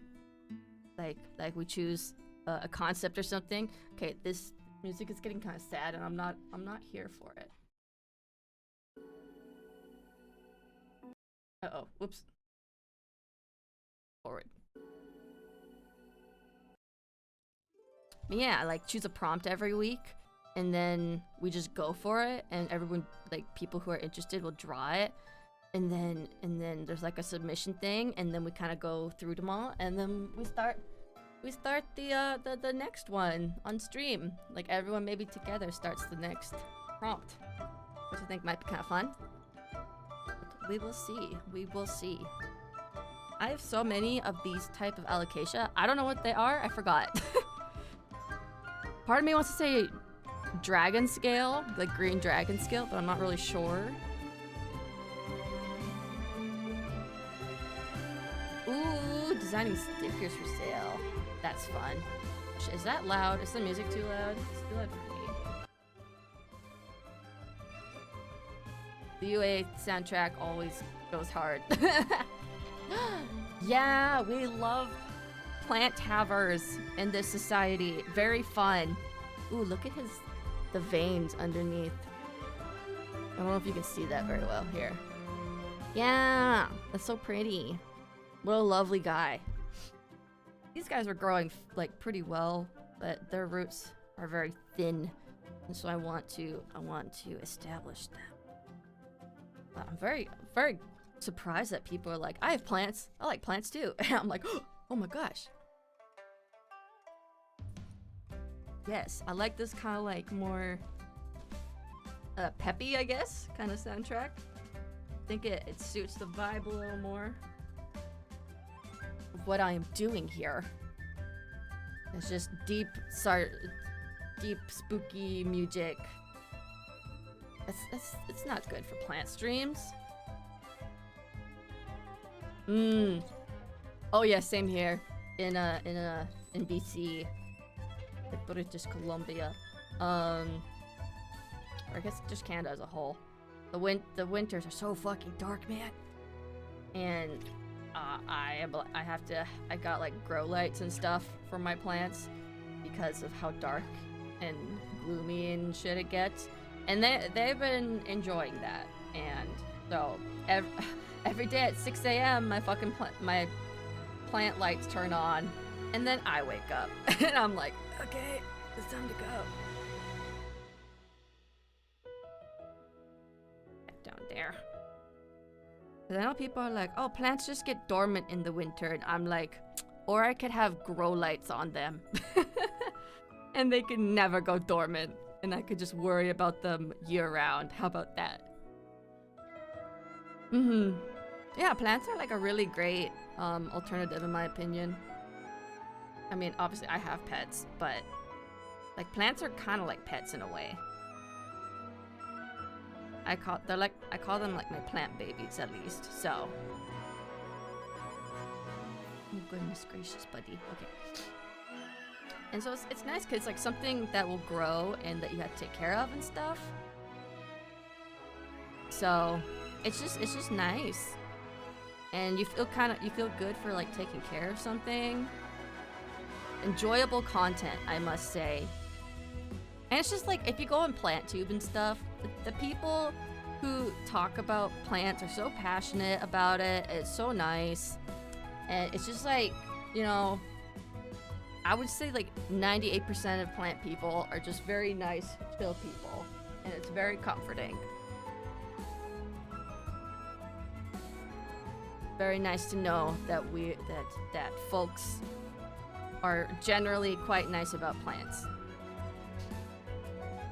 Like we choose a concept or something. Okay, this music is getting kind of sad, and I'm not here for it. Uh-oh, whoops. Forward. But yeah, like choose a prompt every week, and then we just go for it, and everyone, like people who are interested, will draw it, and then there's like a submission thing, and then we kind of go through them all, and then we start the next one on stream. Like everyone maybe together starts the next prompt, which I think might be kind of fun. But we will see. We will see. I have so many of these type of alocasia. I don't know what they are. I forgot. Part of me wants to say dragon scale, like green dragon scale, but I'm not really sure. Ooh, designing stickers for sale. That's fun. Is that loud? Is the music too loud? It's too loud for me. The UA soundtrack always goes hard. Yeah, we love plant havers in this society. Very fun. Ooh, look at the veins underneath. I don't know if you can see that very well here. Yeah, that's so pretty. What a lovely guy. These guys were growing like pretty well, but their roots are very thin, and so I want to establish them. But I'm very surprised that people are like, I have plants. I like plants too. And I'm like, oh my gosh. Yes, I like this kind of like more peppy, I guess, kind of soundtrack. I think it suits the vibe a little more of what I am doing here. It's just deep, spooky music. It's not good for plant streams. Oh yeah, same here. In BC, like British Columbia, or I guess just Canada as a whole. The winters are so fucking dark, man. And I got like grow lights and stuff for my plants, because of how dark and gloomy and shit it gets. And they've been enjoying that. And so every day at 6 a.m. my fucking my plant lights turn on, and then I wake up and I'm like, okay, it's time to go. Back down there. But I know people are like, oh, plants just get dormant in the winter, and I'm like, or I could have grow lights on them. And they could never go dormant, and I could just worry about them year round. How about that? Yeah, plants are like a really great alternative in my opinion. I mean, obviously I have pets, but like plants are kind of like pets in a way. I call them like my plant babies at least. So, oh goodness gracious, buddy. Okay. And so it's nice because it's like something that will grow and that you have to take care of and stuff. So it's just nice, and you feel good for like taking care of something. Enjoyable content, I must say. And it's just like if you go on PlantTube and stuff, the people who talk about plants are so passionate about it. It's so nice, and it's just like, you know, I would say like 98% of plant people are just very nice, chill people, and it's very comforting. Very nice to know that that folks are generally quite nice about plants.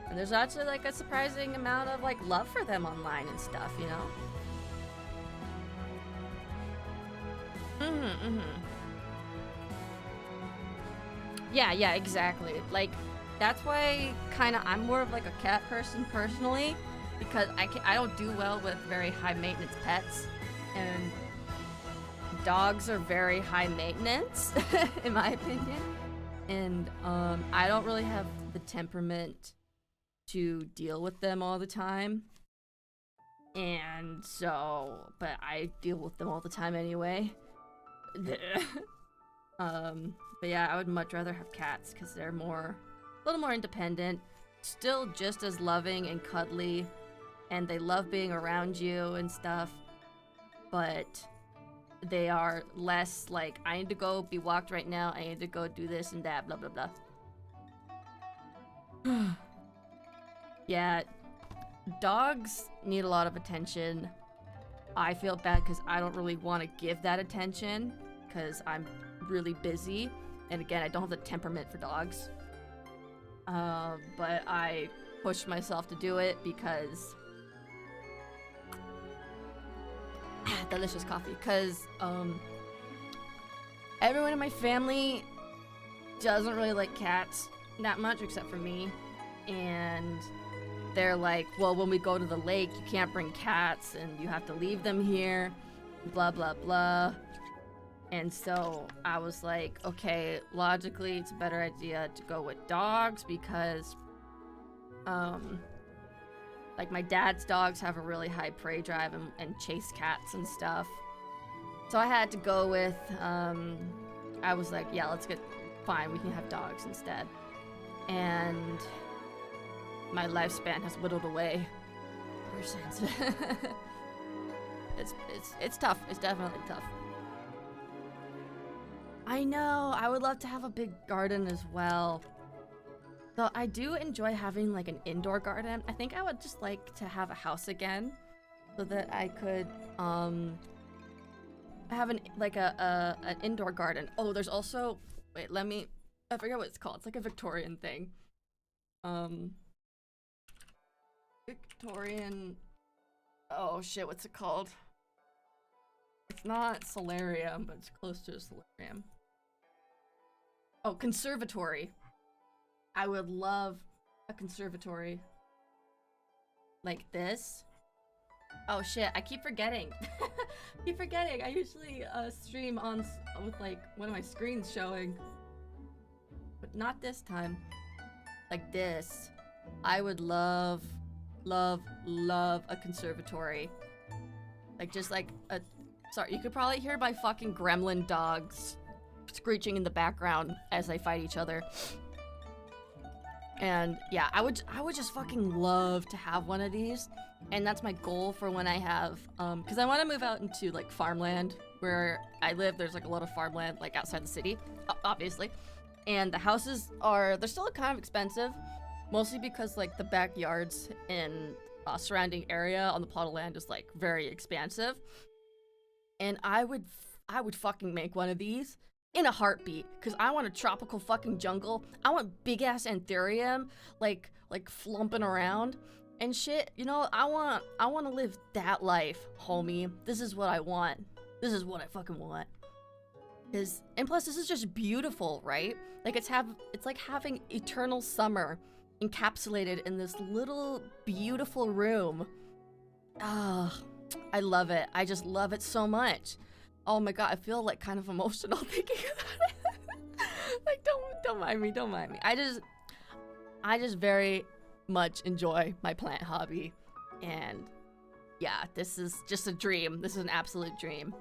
And there's actually like a surprising amount of like love for them online and stuff, you know? Yeah, exactly. Like, that's why I'm more of like a cat person personally, because I don't do well with very high maintenance pets, and dogs are very high maintenance in my opinion, and I don't really have the temperament to deal with them all the time, and so, but I deal with them all the time anyway. But yeah, I would much rather have cats because they're a little more independent, still just as loving and cuddly, and they love being around you and stuff, but they are less like, I need to go be walked right now, I need to go do this and that, blah blah blah. Yeah, dogs need a lot of attention. I feel bad because I don't really want to give that attention because I'm really busy, and again, I don't have the temperament for dogs. But I push myself to do it because delicious coffee, because everyone in my family doesn't really like cats that much except for me, and they're like, well, when we go to the lake you can't bring cats and you have to leave them here, blah blah blah. And so I was like, okay, logically it's a better idea to go with dogs because like my dad's dogs have a really high prey drive and chase cats and stuff. So I had to go with, I was like, yeah, fine, we can have dogs instead. And my lifespan has whittled away ever since. It's tough. It's definitely tough. I know, I would love to have a big garden as well. Though I do enjoy having like an indoor garden. I think I would just like to have a house again so that I could have an indoor garden. Oh, there's also, wait, I forget what it's called. It's like a Victorian thing. Victorian, oh shit, what's it called? It's not solarium, but it's close to a solarium. Oh, conservatory. I would love a conservatory like this. Oh shit, I keep forgetting. I usually stream with like one of my screens showing, but not this time. Like this. I would love a conservatory. Like just like a, sorry, you could probably hear my fucking gremlin dogs screeching in the background as they fight each other. And yeah, I would just fucking love to have one of these. And that's my goal for when I have because I want to move out into like farmland where I live. There's like a lot of farmland like outside the city, obviously. And the houses they're still kind of expensive, mostly because like the backyards and surrounding area on the plot of land is like very expansive. And I would fucking make one of these in a heartbeat because I want a tropical fucking jungle. I want big ass anthurium like flumping around and shit. You know, I want to live that life, homie. This is what I want. This is what I fucking want. And plus this is just beautiful, right? Like it's like having eternal summer encapsulated in this little beautiful room. Ah, I love it. I just love it so much. Oh my god, I feel like kind of emotional thinking about it. Like don't mind me, don't mind me. I just very much enjoy my plant hobby. And yeah, this is just a dream. This is an absolute dream.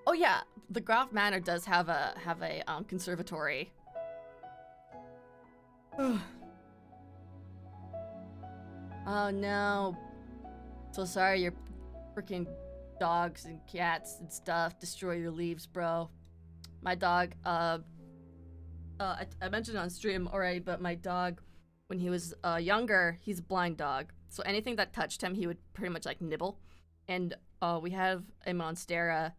Oh yeah, the Graf Manor does have a conservatory. Oh no. So sorry your freaking dogs and cats and stuff destroy your leaves, bro. My dog, I mentioned on stream already, but my dog, when he was younger, he's a blind dog. So anything that touched him, he would pretty much like nibble. And we have a Monstera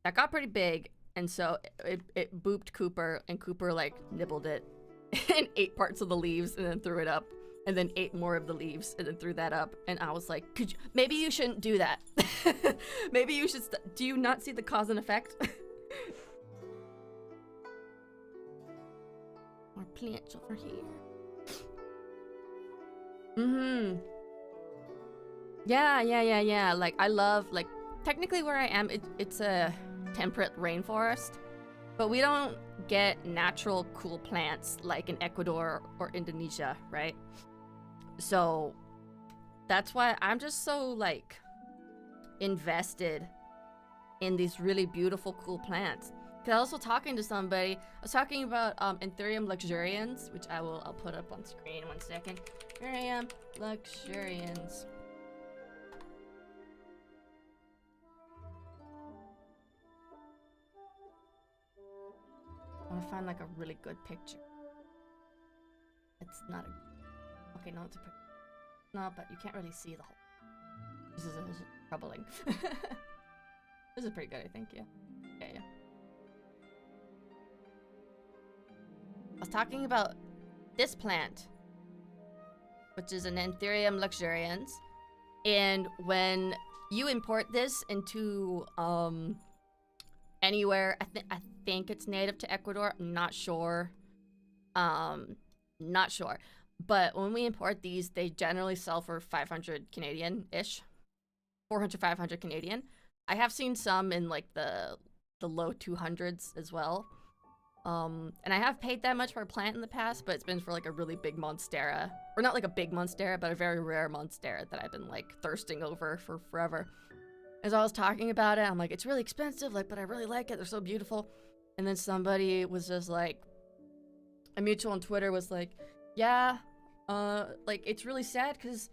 that got pretty big, and so it booped Cooper, and Cooper like nibbled it and ate parts of the leaves and then threw it up, and then ate more of the leaves and then threw that up. And I was like, maybe you shouldn't do that. Maybe you should do you not see the cause and effect? More plants over here. Yeah. Like I love, like, technically where I am, it's a temperate rainforest, but we don't get natural cool plants like in Ecuador or Indonesia, right? So that's why I'm just so like invested in these really beautiful cool plants. Cause I was also talking to somebody. I was talking about Anthurium luxurians, which I'll put up on screen 1 second. Anthurium luxurians. I want to find like a really good picture. It's not a. Okay, no, it's a. No, but you can't really see the whole. This is troubling. This is pretty good, I think. Yeah. Yeah. I was talking about this plant, which is an Anthurium luxurians, and when you import this into anywhere, I think it's native to Ecuador. I'm not sure. Not sure. But when we import these, they generally sell for 500 Canadian-ish. 400, 500 Canadian. I have seen some in like the low 200s as well. And I have paid that much for a plant in the past, but it's been for like a really big Monstera. Or not like a big Monstera, but a very rare Monstera that I've been like thirsting over for forever. As I was talking about it, I'm like, it's really expensive, like, but I really like it. They're so beautiful. And then somebody was just like, a mutual on Twitter was like, yeah, like, it's really sad because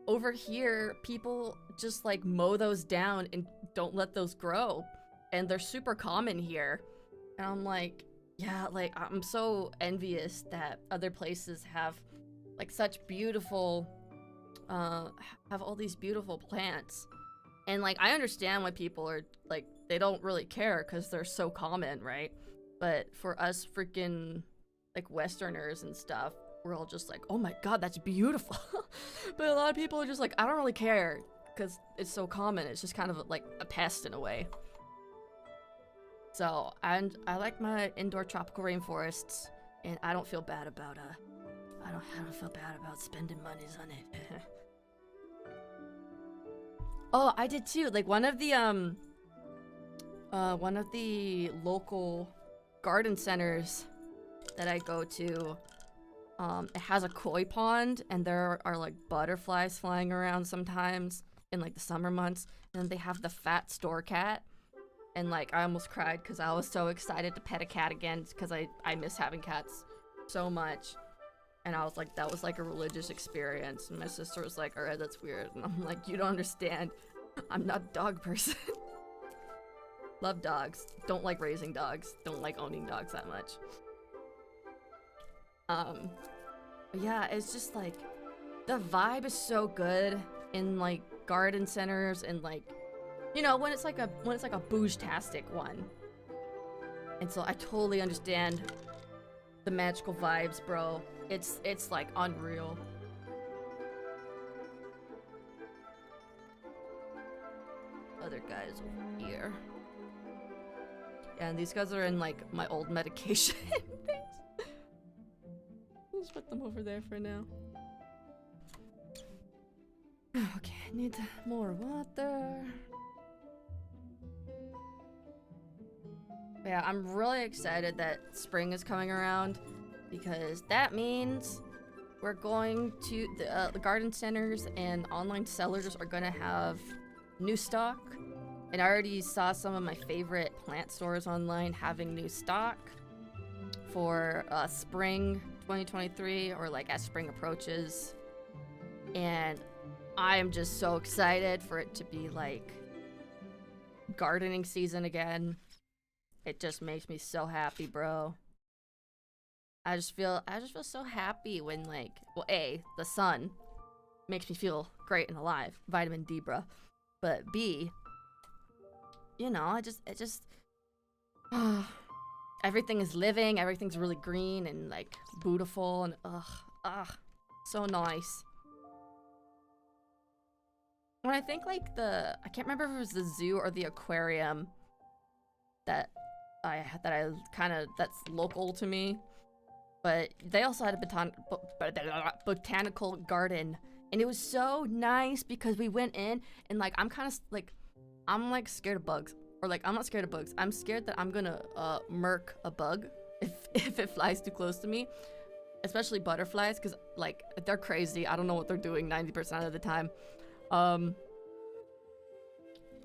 over here, people just like mow those down and don't let those grow. And they're super common here. And I'm like, yeah, like, I'm so envious that other places have like such beautiful, have all these beautiful plants. And like, I understand why people are like, they don't really care because they're so common, right? But for us freaking like Westerners and stuff, we're all just like, oh my god, that's beautiful. But a lot of people are just like, I don't really care because it's so common. It's just kind of like a pest in a way. So, and I like my indoor tropical rainforests, and I don't feel bad about I don't feel bad about spending monies on it. Oh, I did too. Like one of the local garden centers that I go to, it has a koi pond, and there are like butterflies flying around sometimes in like the summer months, and then they have the fat store cat. And like, I almost cried because I was so excited to pet a cat again because I miss having cats. so much. And I was like, that was like a religious experience. And my sister was like, alright, that's weird. And I'm like, you don't understand. I'm not a dog person. Love dogs. Don't like raising dogs. Don't like owning dogs that much. But yeah, it's just like, the vibe is so good in like garden centers and like, you know, when it's like a bouge-tastic one. And so I totally understand the magical vibes, bro. It's like unreal. Other guys over here. Yeah, and these guys are in like my old medication things. Let's put them over there for now. Okay, I need more water. Yeah, I'm really excited that spring is coming around because that means we're going to the garden centers and online sellers are gonna have new stock. And I already saw some of my favorite plant stores online having new stock for spring 2023 or like as spring approaches. And I am just so excited for it to be like gardening season again. It just makes me so happy, bro. I just feel so happy when like, well, A, the sun makes me feel great and alive, vitamin D, bro. But B, you know, it just everything is living, everything's really green and like beautiful and so nice. When I think like I can't remember if it was the zoo or the aquarium that I kind of that's local to me, but they also had a botanical garden, and it was so nice because we went in and like I'm like scared of bugs, or like I'm not scared of bugs. I'm scared that I'm gonna murk a bug if it flies too close to me, especially butterflies, because like they're crazy. I don't know what they're doing 90% of the time.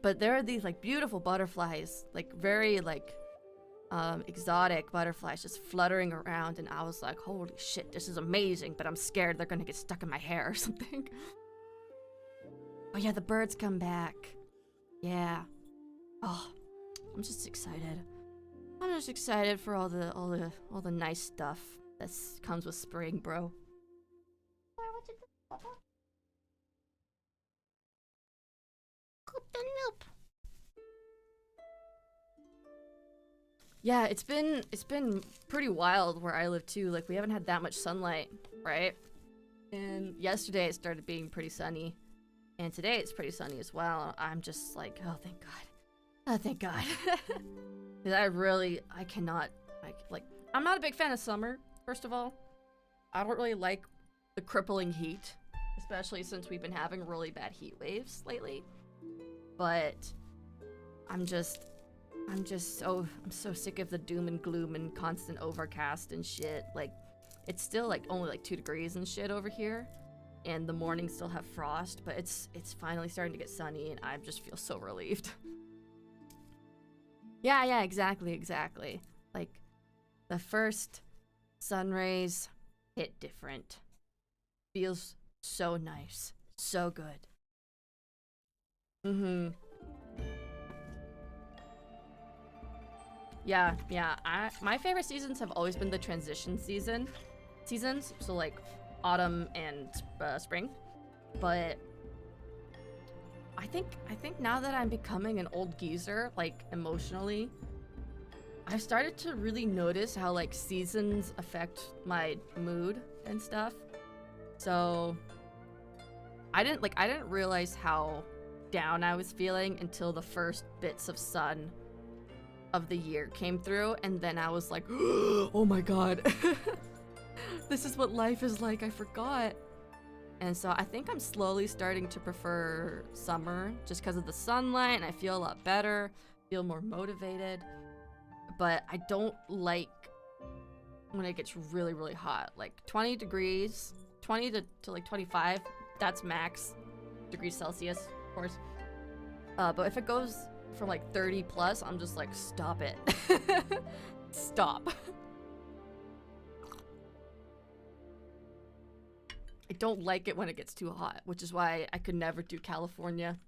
But there are these like beautiful butterflies, like very like exotic butterflies just fluttering around, and I was like, holy shit, this is amazing, but I'm scared they're gonna get stuck in my hair or something. Oh yeah, the birds come back. Yeah. Oh, I'm just excited. I'm just excited for all the nice stuff that comes with spring, bro. Yeah, it's been pretty wild where I live too. Like we haven't had that much sunlight, right? And yesterday it started being pretty sunny, and today it's pretty sunny as well. I'm just like, oh thank God, oh thank God. 'Cause I cannot like I'm not a big fan of summer. First of all, I don't really like the crippling heat, especially since we've been having really bad heat waves lately. But I'm so sick of the doom and gloom and constant overcast and shit. Like, it's still like only like 2 degrees and shit over here, and the mornings still have frost, but it's finally starting to get sunny, and I just feel so relieved. Yeah, exactly. Like, the first sun rays hit different. Feels so nice, so good. Yeah. My favorite seasons have always been the transition seasons, so like autumn and spring. But I think now that I'm becoming an old geezer, like emotionally, I've started to really notice how like seasons affect my mood and stuff. So I didn't realize how down I was feeling until the first bits of sun of the year came through, and then I was like, oh my God, this is what life is like, I forgot. And so I think I'm slowly starting to prefer summer just because of the sunlight, and I feel a lot better, feel more motivated. But I don't like when it gets really, really hot. Like 20 degrees, 20 to like 25, that's max degrees Celsius, of course. But if it goes from like 30 plus, I'm just like, stop it. Stop. I don't like it when it gets too hot, which is why I could never do California.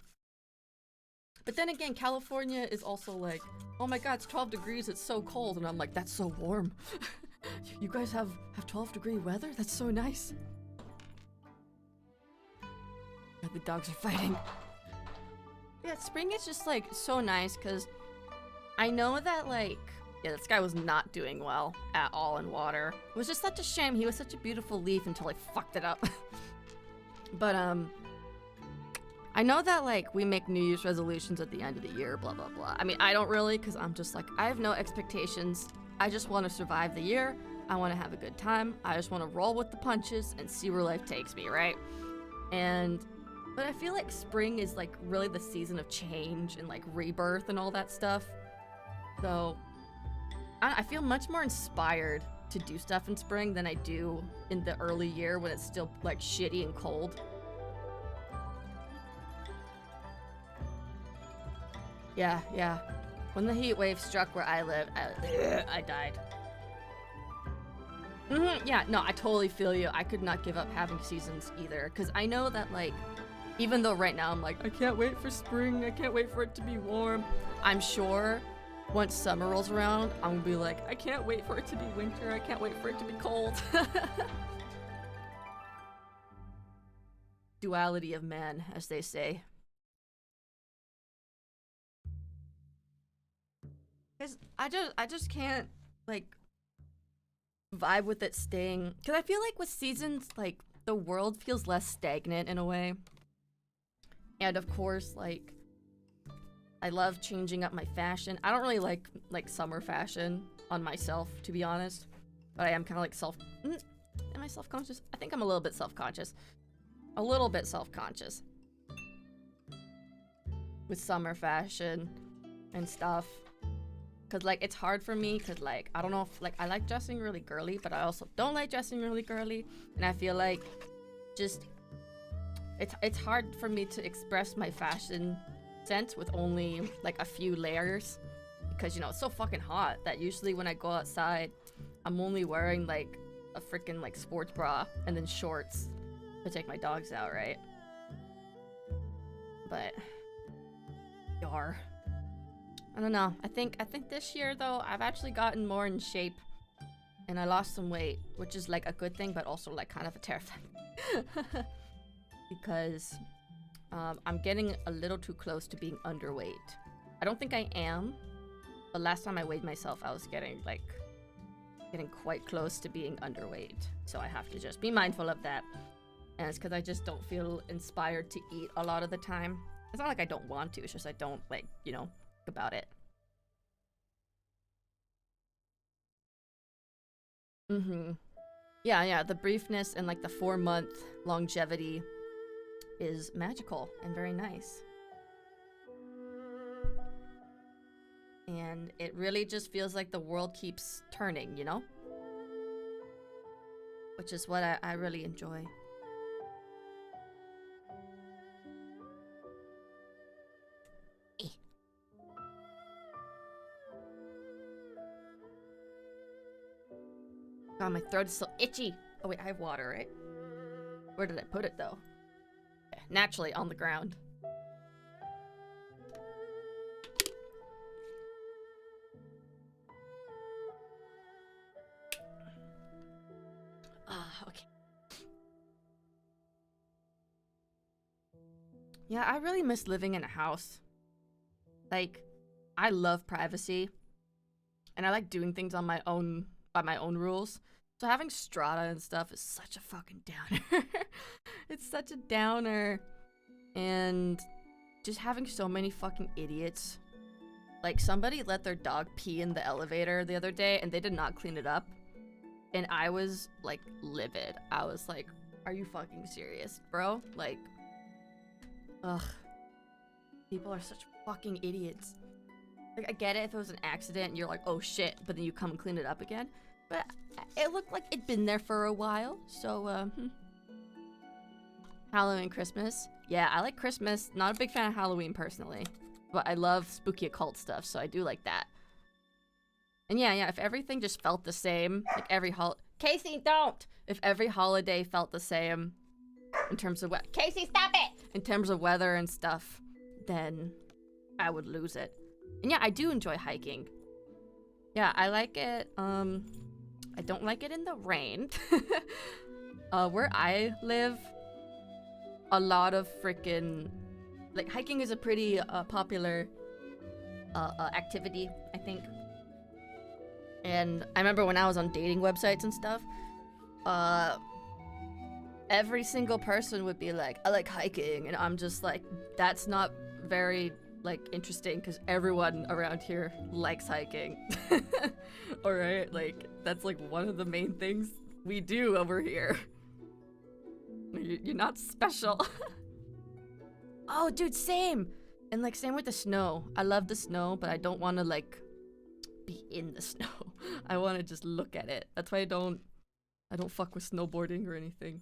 But then again, California is also like, oh my god, it's 12 degrees, it's so cold. And I'm like, that's so warm. You guys have 12-degree weather? That's so nice. Yeah, the dogs are fighting. Yeah, spring is just like so nice because I know that like, yeah, this guy was not doing well at all in water. It was just such a shame. He was such a beautiful leaf until I fucked it up. But I know that like we make New Year's resolutions at the end of the year, blah blah blah. I mean, I don't really, because I'm just like, I have no expectations. I just want to survive the year. I want to have a good time. I just want to roll with the punches and see where life takes me, right? But I feel like spring is like really the season of change and like rebirth and all that stuff. So I feel much more inspired to do stuff in spring than I do in the early year when it's still like shitty and cold. Yeah. When the heat wave struck where I live, I died. Yeah, no, I totally feel you. I could not give up having seasons either, because I know that like, even though right now I'm like, I can't wait for spring, I can't wait for it to be warm, I'm sure once summer rolls around, I'm gonna be like, I can't wait for it to be winter, I can't wait for it to be cold. Duality of man, as they say. Cause I just can't like vibe with it staying, because I feel like with seasons, like the world feels less stagnant in a way. And of course, like, I love changing up my fashion. I don't really like summer fashion on myself, to be honest. But I am kind of like am I self-conscious? I think I'm a little bit self-conscious. A little bit self-conscious. With summer fashion and stuff. Because, like, it's hard for me because, like, I don't know if, like, I like dressing really girly, but I also don't like dressing really girly. And I feel like just... It's hard for me to express my fashion sense with only like a few layers, because you know it's so fucking hot that usually when I go outside I'm only wearing like a freaking like sports bra and then shorts to take my dogs out, right? But yar, I don't know. I think this year though I've actually gotten more in shape and I lost some weight, which is like a good thing but also like kind of a terrifying because I'm getting a little too close to being underweight. I don't think I am, but last time I weighed myself, I was getting quite close to being underweight. So I have to just be mindful of that. And it's because I just don't feel inspired to eat a lot of the time. It's not like I don't want to, it's just I don't like, you know, think about it. Yeah, the briefness and like the 4-month longevity is magical and very nice. And it really just feels like the world keeps turning, you know? Which is what I really enjoy. God, my throat is so itchy. Oh wait, I have water, right? Where did I put it though? Naturally on the ground. Okay. Yeah, I really miss living in a house. Like, I love privacy. And I like doing things on my own, by my own rules. So having strata and stuff is such a fucking downer. It's such a downer. And just having so many fucking idiots. Like, somebody let their dog pee in the elevator the other day and they did not clean it up. And I was, like, livid. I was like, are you fucking serious, bro? Like, ugh. People are such fucking idiots. Like, I get it if it was an accident and you're like, oh shit, but then you come and clean it up again. But it looked like it'd been there for a while, so, Halloween, Christmas. Yeah, I like Christmas. Not a big fan of Halloween, personally. But I love spooky occult stuff, so I do like that. And yeah, if everything just felt the same, like every Casey, don't! If every holiday felt the same, in terms of what Casey, stop it! In terms of weather and stuff, then I would lose it. And yeah, I do enjoy hiking. Yeah, I like it. I don't like it in the rain. Where I live, a lot of freaking like hiking is a pretty popular activity, I think. And I remember when I was on dating websites and stuff, every single person would be like, I like hiking, and I'm just like, that's not very like interesting because everyone around here likes hiking. Alright, like that's like one of the main things we do over here. You're not special. Oh dude, same. And like same with the snow. I love the snow, but I don't want to like be in the snow. I want to just look at it. That's why I don't fuck with snowboarding or anything.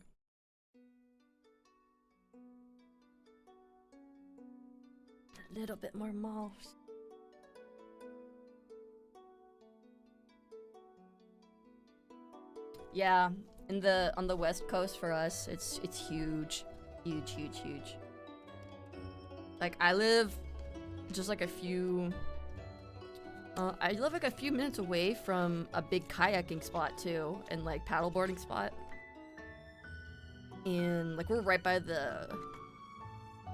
A little bit more moss. Yeah, on the west coast for us, it's huge. Huge. Like I live just like a few minutes away from a big kayaking spot too, and like paddleboarding spot. And like we're right by the,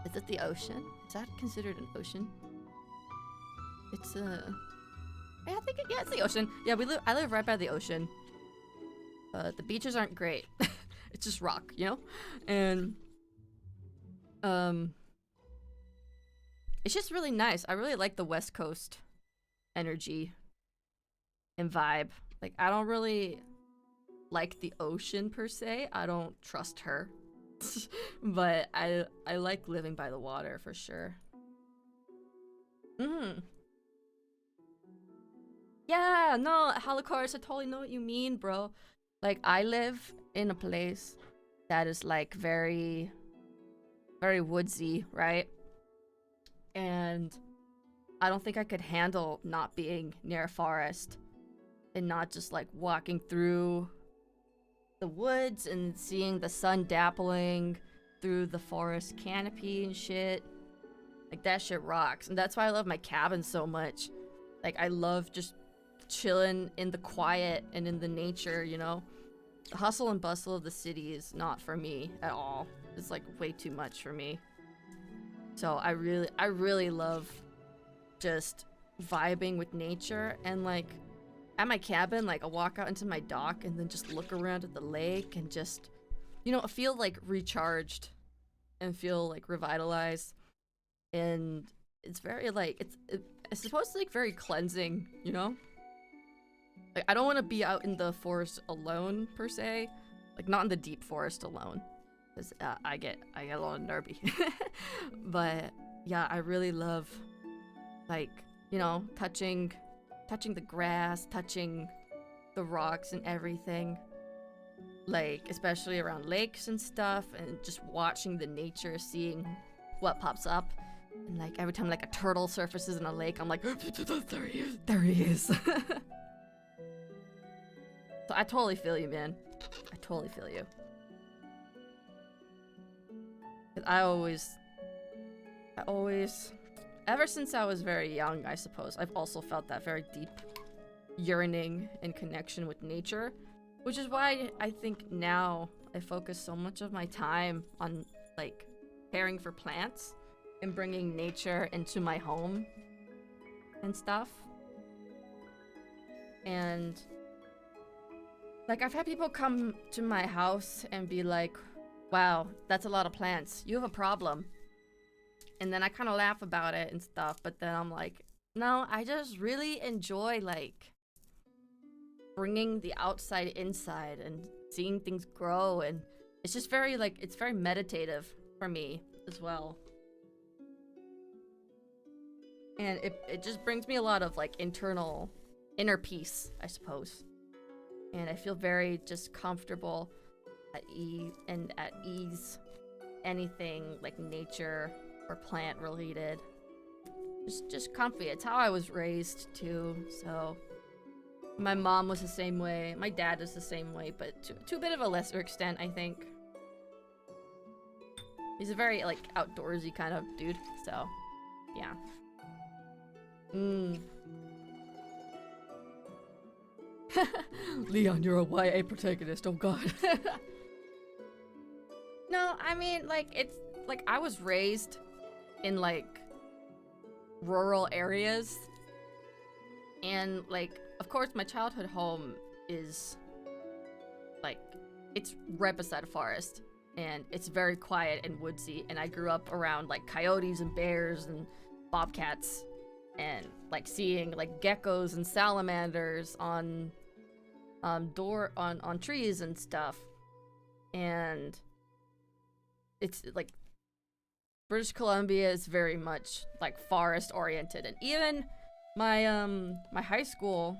is it the ocean? Is that considered an ocean? It's I think it's the ocean. Yeah, I live right by the ocean. The beaches aren't great. It's just rock, you know? And it's just really nice. I really like the West Coast energy and vibe. Like I don't really like the ocean per se. I don't trust her. But I like living by the water for sure. Yeah, no, Holocaust, I totally know what you mean, bro. Like I live in a place that is like very woodsy, right? And I don't think I could handle not being near a forest and not just like walking through the woods and seeing the sun dappling through the forest canopy and shit. Like that shit rocks. And that's why I love my cabin so much. Like I love just chilling in the quiet and in the nature, you know? The hustle and bustle of the city is not for me at all. It's like way too much for me. So I really love just vibing with nature, and like at my cabin, like I'll walk out into my dock and then just look around at the lake and just, you know, feel like recharged and feel like revitalized. And it's very like, it's supposed to like very cleansing, you know? Like I don't want to be out in the forest alone per se, like not in the deep forest alone, because I get a little nervy. But yeah, I really love like, you know, touching the grass, touching the rocks and everything, like especially around lakes and stuff, and just watching the nature, seeing what pops up. And like every time like a turtle surfaces in a lake, I'm like, there he is. So I totally feel you, man. I totally feel you. 'Cause I always, ever since I was very young, I suppose, I've also felt that very deep yearning and connection with nature, which is why I think now I focus so much of my time on like caring for plants and bringing nature into my home and stuff. And like I've had people come to my house and be like, wow, that's a lot of plants. You have a problem. And then I kind of laugh about it and stuff, but then I'm like, no, I just really enjoy like bringing the outside inside and seeing things grow, and it's just very like, it's very meditative for me as well. And it just brings me a lot of like inner peace, I suppose. And I feel very just comfortable at ease. Anything like nature or plant related, just comfy. It's how I was raised too. So my mom was the same way, my dad is the same way, but to a bit of a lesser extent, I think. He's a very, like, outdoorsy kind of dude, so, yeah. Leon, you're a YA protagonist, oh god. No, I mean, like, it's, like, I was raised in, like, rural areas, and, like, of course, my childhood home is, like, it's right beside a forest, and it's very quiet and woodsy, and I grew up around, like, coyotes and bears and bobcats, and, like, seeing, like, geckos and salamanders on trees and stuff, and it's, like, British Columbia is very much, like, forest oriented, and even my high school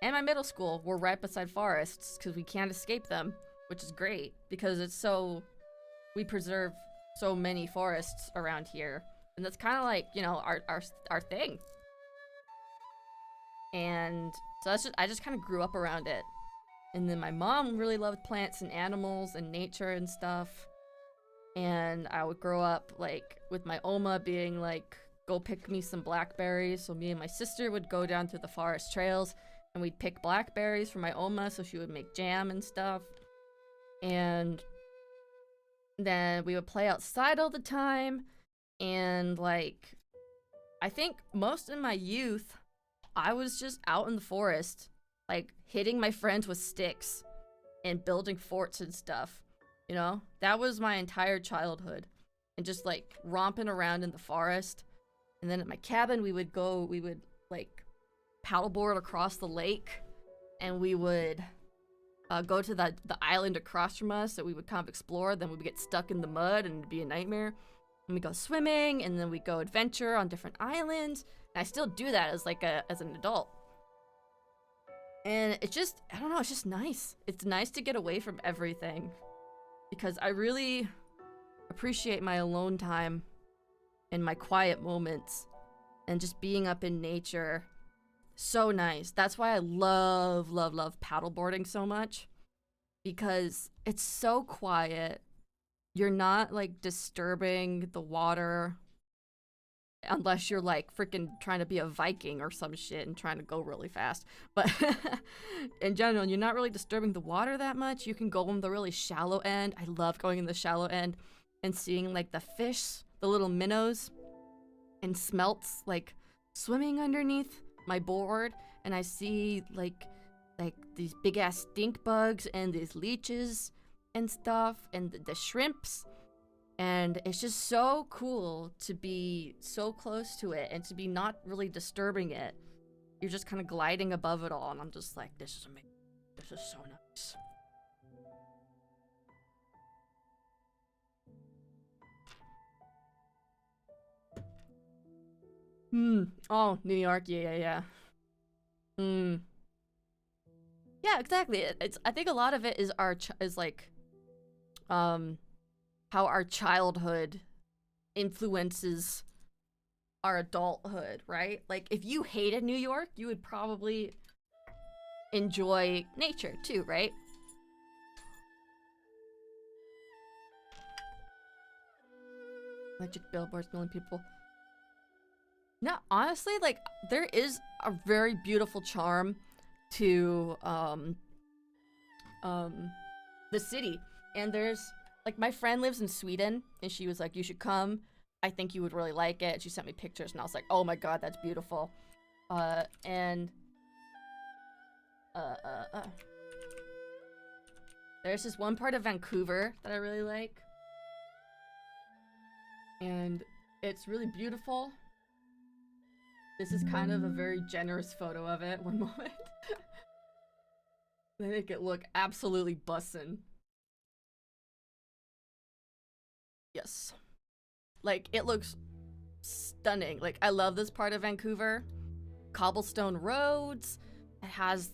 and my middle school were right beside forests because we can't escape them, which is great because we preserve so many forests around here, and that's kind of like, you know, our thing. And so I just kind of grew up around it. And then my mom really loved plants and animals and nature and stuff. And I would grow up, like, with my Oma being like, go pick me some blackberries. So me and my sister would go down through the forest trails and we'd pick blackberries for my Oma so she would make jam and stuff. And then we would play outside all the time. And, like, I think most in my youth, I was just out in the forest, like, hitting my friends with sticks and building forts and stuff. You know? That was my entire childhood. And just, like, romping around in the forest. And then at my cabin, we would, like, paddleboard across the lake. And we would go to the island across from us that we would kind of explore. Then we would get stuck in the mud and it'd be a nightmare. And we go swimming, and then we go adventure on different islands. And I still do that as, like, as an adult. And it's just, I don't know, it's just nice. It's nice to get away from everything. Because I really appreciate my alone time and my quiet moments. And just being up in nature. So nice. That's why I love paddleboarding so much. Because it's so quiet. You're not, like, disturbing the water. Unless you're, like, freaking trying to be a Viking or some shit and trying to go really fast. But in general, you're not really disturbing the water that much. You can go in the really shallow end. I love going in the shallow end and seeing, like, the fish, the little minnows and smelts, like, swimming underneath my board. And I see, like these big-ass stink bugs and these leeches and stuff and the shrimps. And it's just so cool to be so close to it and to be not really disturbing it. You're just kind of gliding above it all, and I'm just like, this is amazing. This is so nice. Oh, New York, yeah. Yeah, exactly. I think a lot of it is how our childhood influences our adulthood, right? Like, if you hated New York, you would probably enjoy nature too, right? Electric billboards, million people. No, honestly, like, there is a very beautiful charm to the city. And there's, like, my friend lives in Sweden, and she was like, you should come. I think you would really like it. She sent me pictures, and I was like, oh my god, that's beautiful. There's this one part of Vancouver that I really like. And it's really beautiful. This is kind of a very generous photo of it. One moment. They make it look absolutely bussin'. Yes. Like, it looks stunning. Like, I love this part of Vancouver. Cobblestone roads. It has...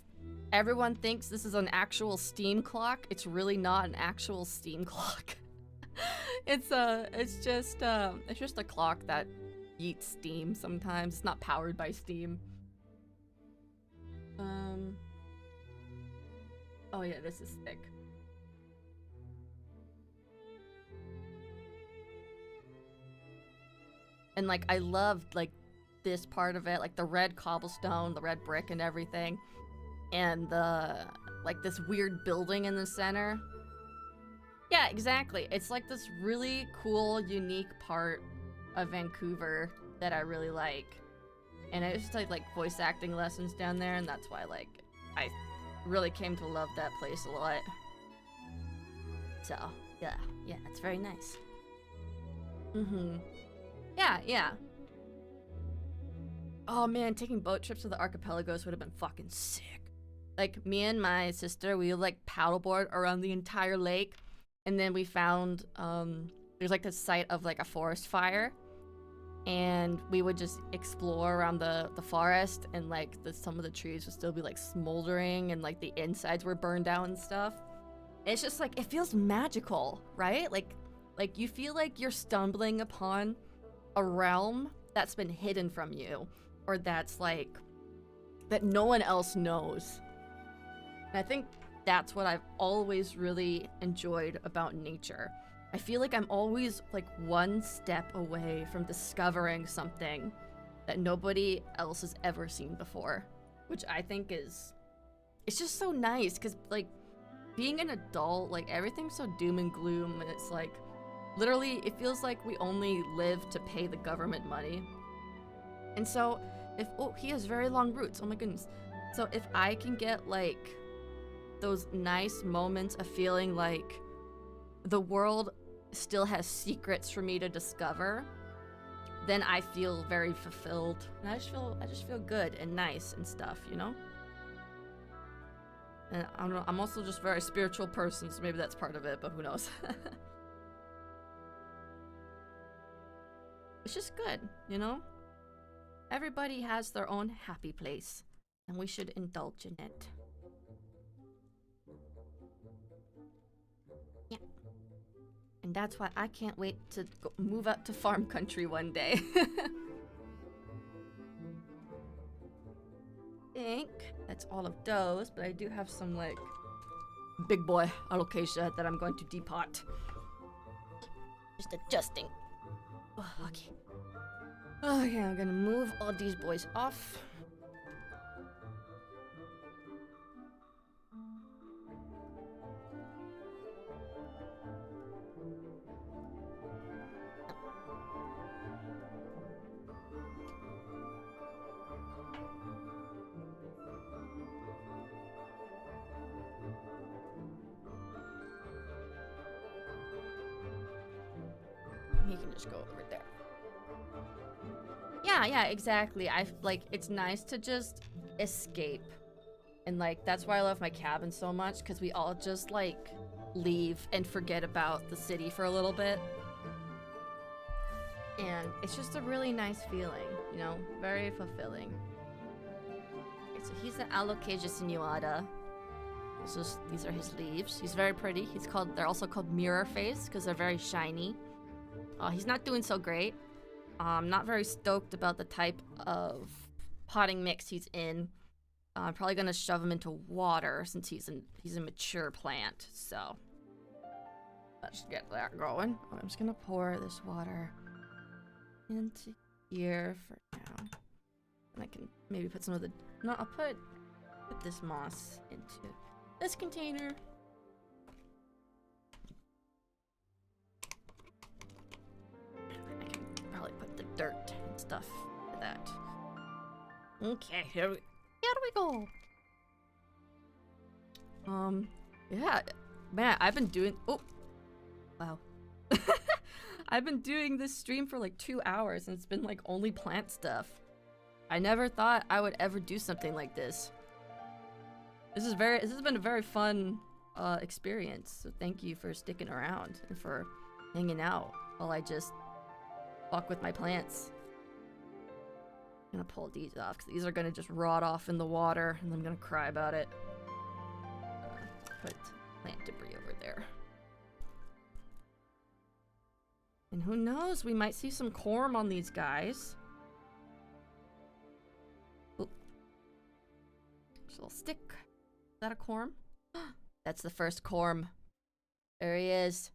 Everyone thinks this is an actual steam clock. It's really not an actual steam clock. It's just a clock that eats steam sometimes. It's not powered by steam. Oh yeah, this is thick. And like I loved like this part of it, like the red cobblestone, the red brick and everything, and the like this weird building in the center. Yeah, exactly. It's like this really cool, unique part of Vancouver that I really like. And I used to take like voice acting lessons down there, and that's why like I really came to love that place a lot. So yeah, it's very nice. Yeah. Oh man, taking boat trips to the archipelagos would have been fucking sick. Like me and my sister, we would like paddleboard around the entire lake, and then we found there's like this site of like a forest fire, and we would just explore around the forest, and like some of the trees would still be like smoldering, and like the insides were burned out and stuff. It's just like it feels magical, right? Like you feel like you're stumbling upon a realm that's been hidden from you, or that's like that no one else knows. And I think that's what I've always really enjoyed about nature. I feel like I'm always like one step away from discovering something that nobody else has ever seen before, which I think is, it's just so nice, because like being an adult, like everything's so doom and gloom, and it's like literally it feels like we only live to pay the government money. And so if, oh, he has very long roots, oh my goodness. So if I can get like those nice moments of feeling like the world still has secrets for me to discover, then I feel very fulfilled, and I just feel good and nice and stuff, you know. And I don't know, I'm also just a very spiritual person, so maybe that's part of it, but who knows. It's just good, you know. Everybody has their own happy place, and we should indulge in it. Yeah. And that's why I can't wait to move out to farm country one day. I think that's all of those, but I do have some like big boy alocasia that I'm going to depot. Just adjusting. Oh, okay. Okay, I'm gonna move all these boys off. He can just go over there. Yeah, exactly. I like, it's nice to just escape. And like that's why I love my cabin so much, because we all just like leave and forget about the city for a little bit. And it's just a really nice feeling, you know, very fulfilling. Okay, so he's an Alocasia sinuata. These are his leaves. He's very pretty. They're also called mirror face because they're very shiny. He's not doing so great. I'm not very stoked about the type of potting mix he's in. I'm probably gonna shove him into water since he's a mature plant. So let's get that going. Okay, I'm just gonna pour this water into here for now, and I can maybe put some of the. No, I'll put this moss into this container. I can probably put the dirt and stuff for that. Okay, here we go. Yeah, man, I've been doing. Oh, wow. I've been doing this stream for like 2 hours, and it's been like only plant stuff. I never thought I would ever do something like this. This has been a very fun experience. So thank you for sticking around and for hanging out while I just fuck with my plants. I'm gonna pull these off because these are gonna just rot off in the water, and I'm gonna cry about it. Put plant debris over there. And who knows, we might see some corm on these guys. Oop. There's a little stick. Is that a corm? That's the first corm. There he is.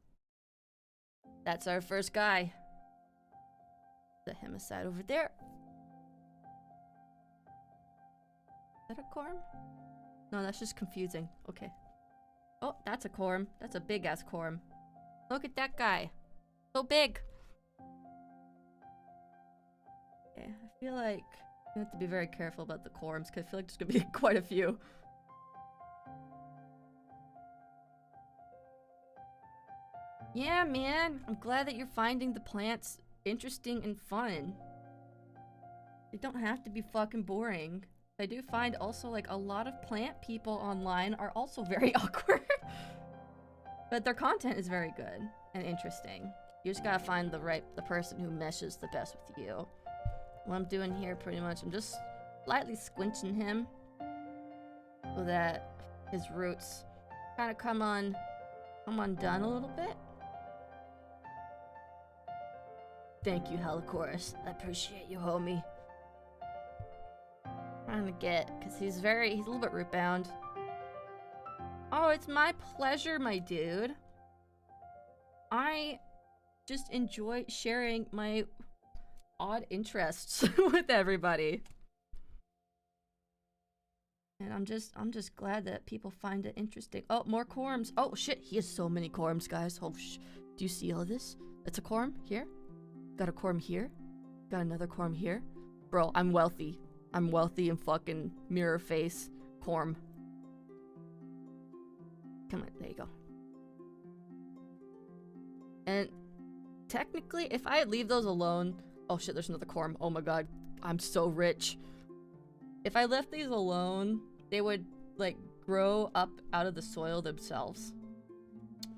That's our first guy. the him aside over there. Is that a corm? No, that's just confusing. Okay. Oh, that's a corm. That's a big ass corm. Look at that guy. So big. Okay, I feel like you have to be very careful about the corms because I feel like there's gonna be quite a few. Yeah, man. I'm glad that you're finding the plants interesting and fun. They don't have to be fucking boring. I do find also like a lot of plant people online are also very awkward. But their content is very good and interesting. You just gotta find the person who meshes the best with you. What I'm doing here pretty much, I'm just slightly squinching him so that his roots kind of come undone a little bit. Thank you, Helichorus. I appreciate you, homie. Trying to get, because he's a little bit root bound. Oh, it's my pleasure, my dude. I just enjoy sharing my odd interests with everybody. And I'm just glad that people find it interesting. Oh, more corms. Oh shit, he has so many corms, guys. Oh do you see all this? It's a corm here. Got a corm here. Got another corm here. Bro, I'm wealthy. I'm wealthy and fucking mirror face corm. Come on, there you go. And technically, if I leave those alone... Oh shit, there's another corm. Oh my god, I'm so rich. If I left these alone, they would, like, grow up out of the soil themselves.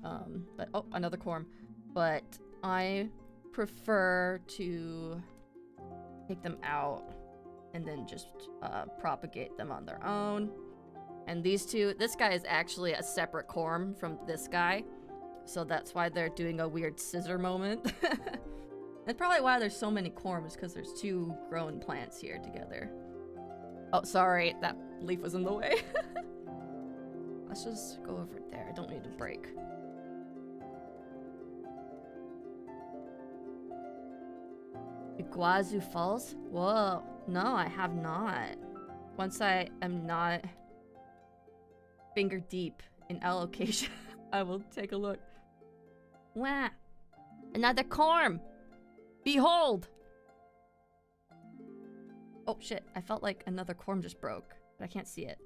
But, oh, another corm. But I prefer to take them out and then just propagate them on their own. And these two, this guy is actually a separate corm from this guy. So that's why they're doing a weird scissor moment. That's probably why there's so many corms, because there's two growing plants here together. Oh, sorry, that leaf was in the way. Let's just go over there. I don't need to break. Iguazu Falls? Whoa. No, I have not. Once I am not finger deep in alocation, I will take a look. Wow. Another corm! Behold! Oh shit, I felt like another corm just broke, but I can't see it.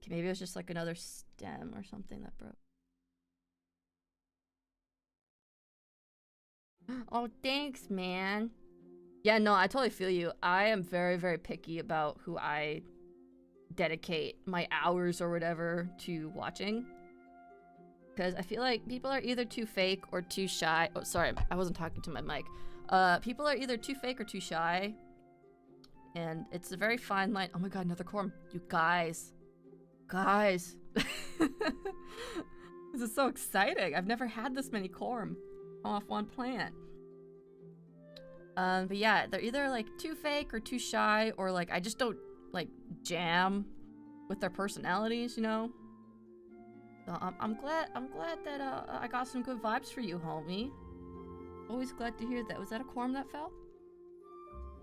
Okay, maybe it was just like another stem or something that broke. Oh, thanks, man. Yeah, no, I totally feel you. I am very, very picky about who I dedicate my hours or whatever to watching. Because I feel like people are either too fake or too shy. Oh, sorry, I wasn't talking to my mic. People are either too fake or too shy. And it's a very fine line. Oh my god, another corm. You guys. Guys. This is so exciting. I've never had this many corm off one plant. But yeah, they're either like too fake or too shy, or like I just don't like jam with their personalities, you know? So I'm glad that I got some good vibes for you, homie. Always glad to hear that. Was that a corm that fell?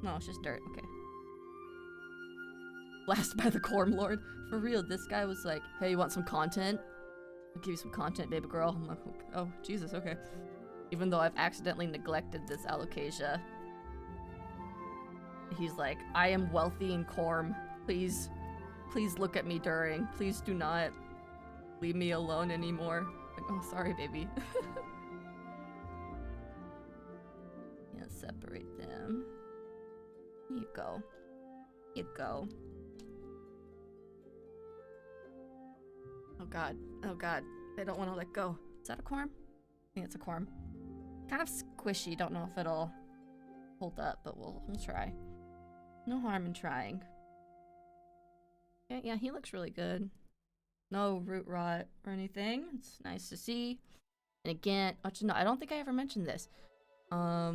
No, it's just dirt. Okay. Blasted by the corm lord. For real, this guy was like, hey, you want some content? I'll give you some content, baby girl. I'm like, oh, Jesus, okay. Even though I've accidentally neglected this alocasia. He's like, I am wealthy in corm. Please look at me during. Please do not leave me alone anymore. Like, oh, sorry, baby. Yeah, separate them. Here you go. Here you go. Oh god. Oh god. I don't want to let go. Is that a corm? I think it's a corm. Kind of squishy. Don't know if it'll hold up, but we'll try. No harm in trying. Yeah, he looks really good. No root rot or anything. It's nice to see. And again, actually, no, I don't think I ever mentioned this. I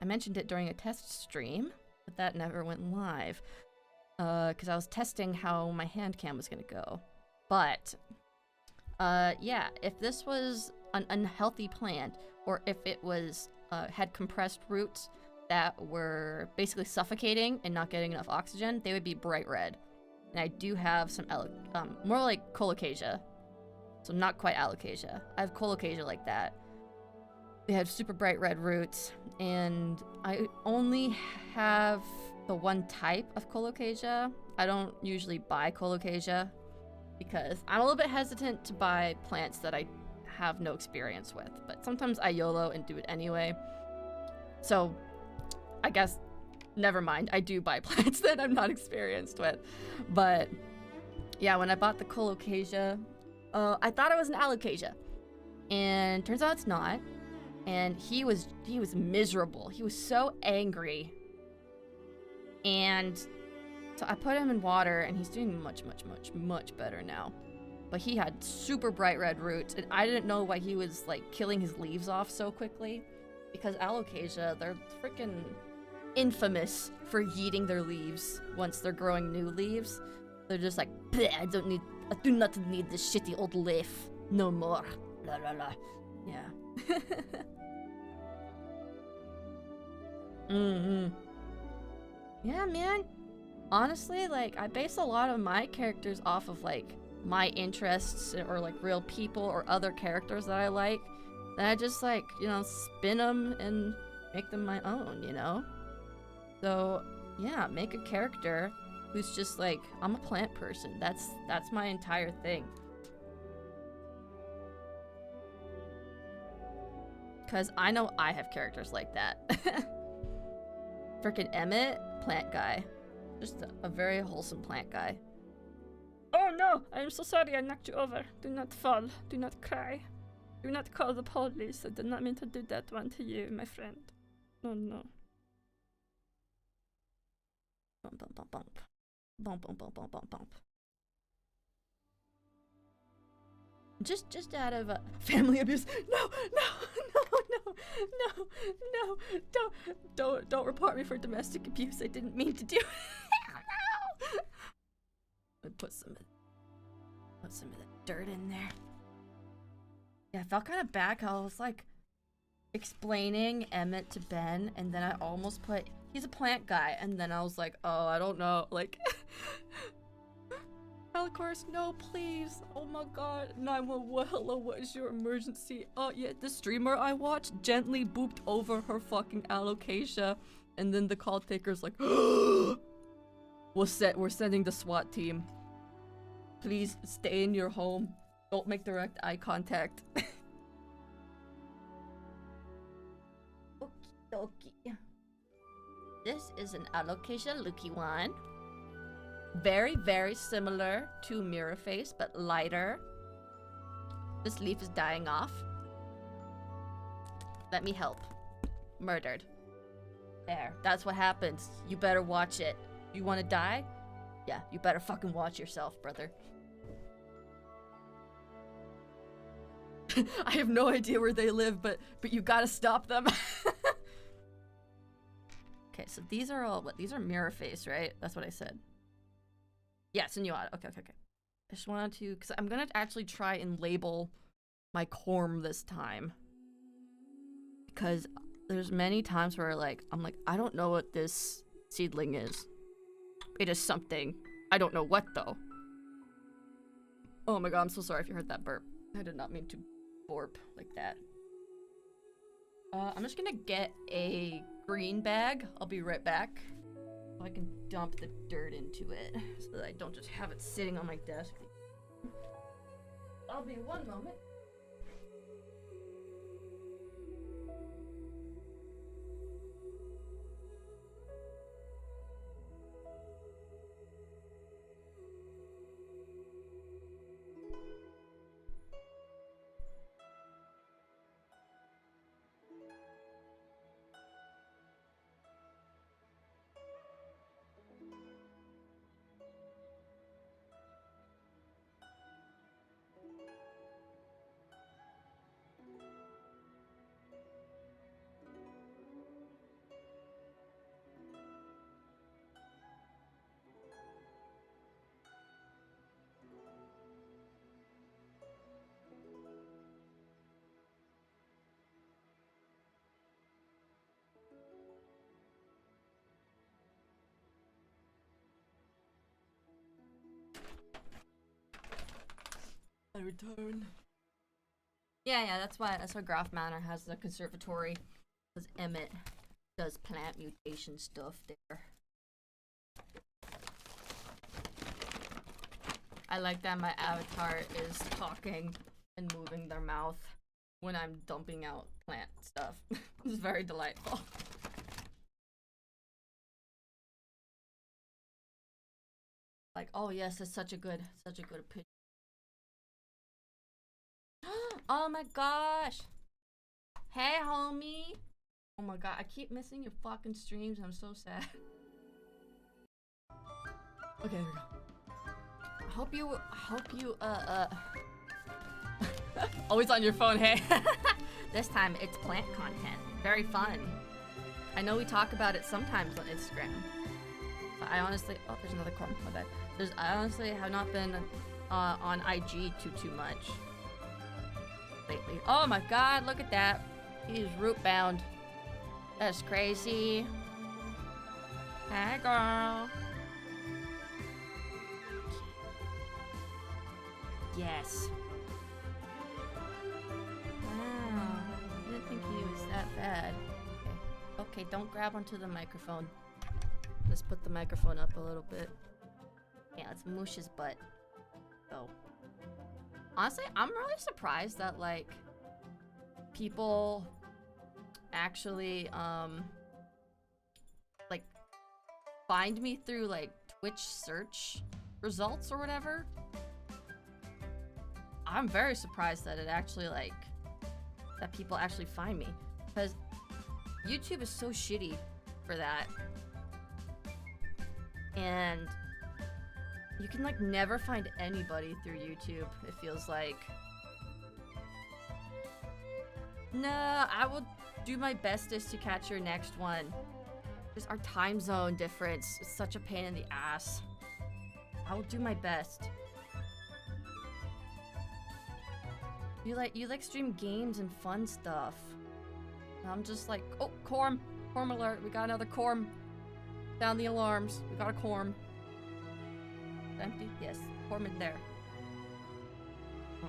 mentioned it during a test stream, but that never went live. Because I was testing how my hand cam was gonna go. But, yeah, if this was an unhealthy plant, or if it was had compressed roots that were basically suffocating and not getting enough oxygen, they would be bright red. And I do have some more like colocasia, so not quite alocasia. I have colocasia like that. They have super bright red roots, and I only have the one type of colocasia. I don't usually buy colocasia because I'm a little bit hesitant to buy plants that I have no experience with, but sometimes I YOLO and do it anyway. So I guess never mind, I do buy plants that I'm not experienced with. But yeah, when I bought the colocasia, I thought it was an alocasia, and turns out it's not. And he was miserable. He was so angry. And so I put him in water, and he's doing much better now. But he had super bright red roots, and I didn't know why he was like killing his leaves off so quickly. Because alocasia, they're freaking infamous for yeeting their leaves once they're growing new leaves. They're just like, I do not need this shitty old leaf no more. La la la. Yeah. Yeah, man. Honestly, like, I base a lot of my characters off of like my interests or like real people or other characters that I like. Then I just like, you know, spin them and make them my own, you know? So, yeah, make a character who's just like, I'm a plant person. That's my entire thing. Because I know I have characters like that. Frickin' Emmett, plant guy. Just a very wholesome plant guy. Oh no, I am so sorry I knocked you over. Do not fall. Do not cry. Do not call the police. I did not mean to do that one to you, my friend. No, no. Bump, bump, bump, bump. Bump, bump, bump, bump, bump, bump. Just out of family abuse. No, don't report me for domestic abuse. I didn't mean to do it. No. I put some of the dirt in there. Yeah, I felt kind of bad. I was like explaining Emmett to Ben, and then I almost put he's a plant guy, and then I was like, oh, I don't know, like. Of course, no, please. Oh my god. 911, hello, what is your emergency? Oh, yeah, the streamer I watched gently booped over her fucking alocasia. And then the call taker's like, we're sending the SWAT team. Please stay in your home. Don't make direct eye contact. Okie dokie. This is an alocasia looky one. Very, very similar to Mirror Face, but lighter. This leaf is dying off. Let me help. Murdered. There. That's what happens. You better watch it. You want to die? Yeah, you better fucking watch yourself, brother. I have no idea where they live, but you gotta stop them. Okay, so these are all what? These are Mirror Face, right? That's what I said. Yeah, Sinuata. Okay. I just wanted to, because I'm gonna actually try and label my corm this time. Because there's many times where I'm like, I don't know what this seedling is. It is something. I don't know what though. Oh my god, I'm so sorry if you heard that burp. I did not mean to burp like that. I'm just gonna get a green bag. I'll be right back. So I can dump the dirt into it so that I don't just have it sitting on my desk. I'll be 1 moment. return. Yeah, that's why Graf Manor has the conservatory, because Emmett does plant mutation stuff there. I like that my avatar is talking and moving their mouth when I'm dumping out plant stuff. It's very delightful. Like, oh yes, it's such a good opinion. Oh my gosh! Hey, homie! Oh my god, I keep missing your fucking streams. I'm so sad. Okay, there we go. I hope you, always on your phone, hey. This time it's plant content. Very fun. I know we talk about it sometimes on Instagram. But I honestly, oh, there's another corn, my bad. I honestly have not been on IG too much lately. Oh my god, look at that. He's root bound. That's crazy. Hey, girl. Yes. Wow. I didn't think he was that bad. Okay, don't grab onto the microphone. Let's put the microphone up a little bit. Yeah, let's moosh his butt. So, honestly, I'm really surprised that, like, people actually, like, find me through, like, Twitch search results or whatever. I'm very surprised that it actually, like, that people actually find me. Because YouTube is so shitty for that. And you can, like, never find anybody through YouTube, it feels like. No, I will do my bestest to catch your next one. Just our time zone difference is such a pain in the ass. I will do my best. You like stream games and fun stuff. And I'm just like, oh, Corm alert, we got another Corm. Down the alarms, we got a Corm. Empty? Yes, Corm in there. Oh,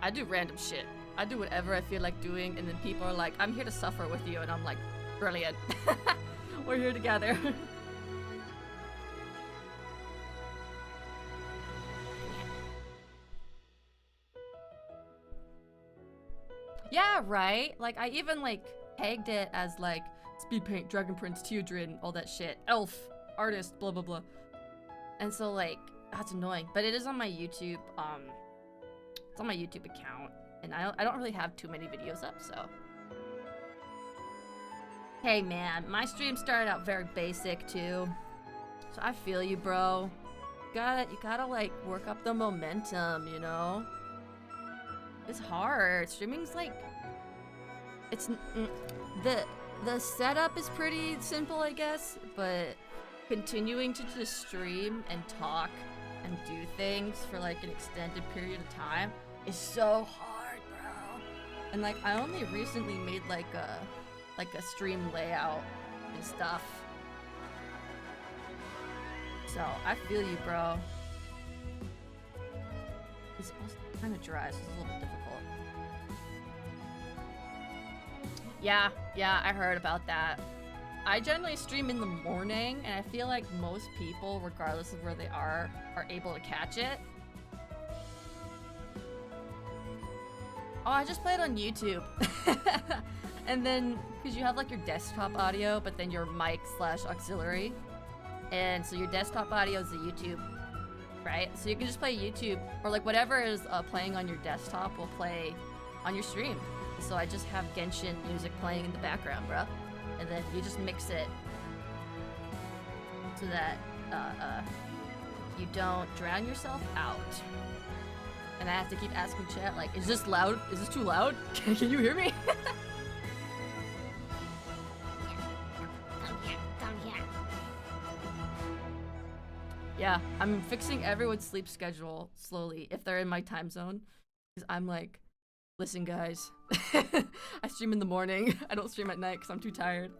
I do random shit. I do whatever I feel like doing, and then people are like, I'm here to suffer with you, and I'm like, brilliant. We're here together. Yeah, right? Like, I even, like, tagged it as, like, Speed Paint, Dragon Prince, Teodrin, all that shit. Elf, artist, blah, blah, blah. And so, like, that's annoying. But it is on my YouTube, it's on my YouTube account. And I don't really have too many videos up, so. Hey, man, my stream started out very basic, too. So I feel you, bro. You gotta, like, work up the momentum, you know? It's hard. Streaming's like, it's the setup is pretty simple, I guess, but continuing to just stream and talk and do things for like an extended period of time is so hard, bro. And like, I only recently made like a stream layout and stuff. So I feel you, bro. It's also kind of dry, so it's a little bit difficult. Yeah, I heard about that. I generally stream in the morning, and I feel like most people, regardless of where they are able to catch it. Oh, I just played on YouTube. And then, because you have like your desktop audio, but then your mic/auxiliary. And so your desktop audio is the YouTube, right? So you can just play YouTube, or like whatever is playing on your desktop will play on your stream. So I just have Genshin music playing in the background, bro. And then you just mix it so that you don't drown yourself out. And I have to keep asking chat, like, is this loud? Is this too loud? Can you hear me? Yeah, I'm fixing everyone's sleep schedule slowly if they're in my time zone. Because I'm like, listen guys, I stream in the morning. I don't stream at night because I'm too tired.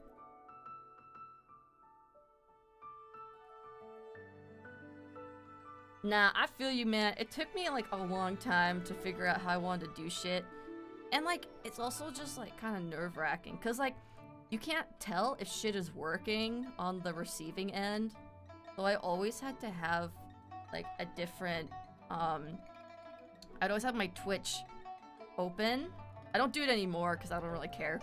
Nah, I feel you, man. It took me like a long time to figure out how I wanted to do shit. And like, it's also just like kind of nerve-wracking. Cause like, you can't tell if shit is working on the receiving end. So I always had to have like a different, I'd always have my Twitch open. I don't do it anymore because I don't really care.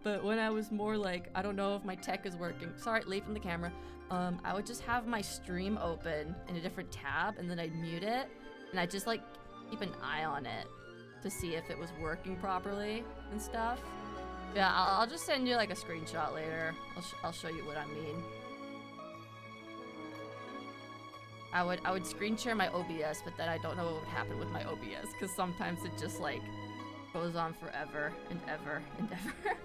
But when I was more like, I don't know if my tech is working. Sorry, late from the camera. I would just have my stream open in a different tab and then I'd mute it. And I'd just like keep an eye on it to see if it was working properly and stuff. Yeah, I'll just send you like a screenshot later. I'll show you what I mean. I would screen share my OBS, but then I don't know what would happen with my OBS because sometimes it just like goes on forever and ever and ever.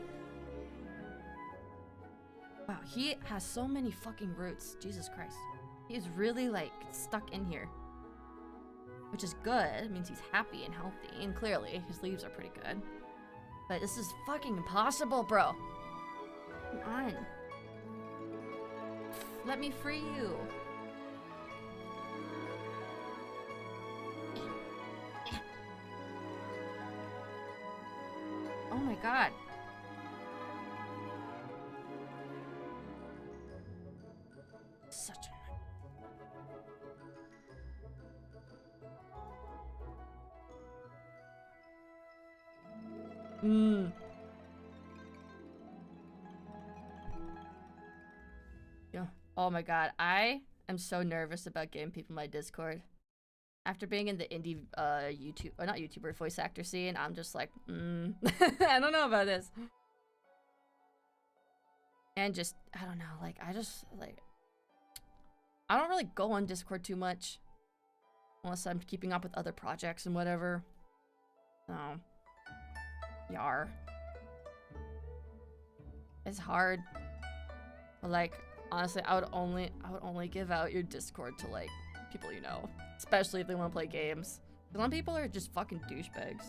Wow, he has so many fucking roots. Jesus Christ. He's really like stuck in here. Which is good. It means he's happy and healthy. And clearly, his leaves are pretty good. But this is fucking impossible, bro. Come on. Let me free you. Oh my god. Such a... Yeah. Oh my god. I am so nervous about getting people in my Discord. After being in the indie YouTube, or not YouTuber, voice actor scene, I'm just like, I don't know about this. And just, I don't know, like, I don't really go on Discord too much. Unless I'm keeping up with other projects and whatever. So, yar. It's hard. But like, honestly, I would only give out your Discord to like, people you know. Especially if they want to play games. Some people are just fucking douchebags.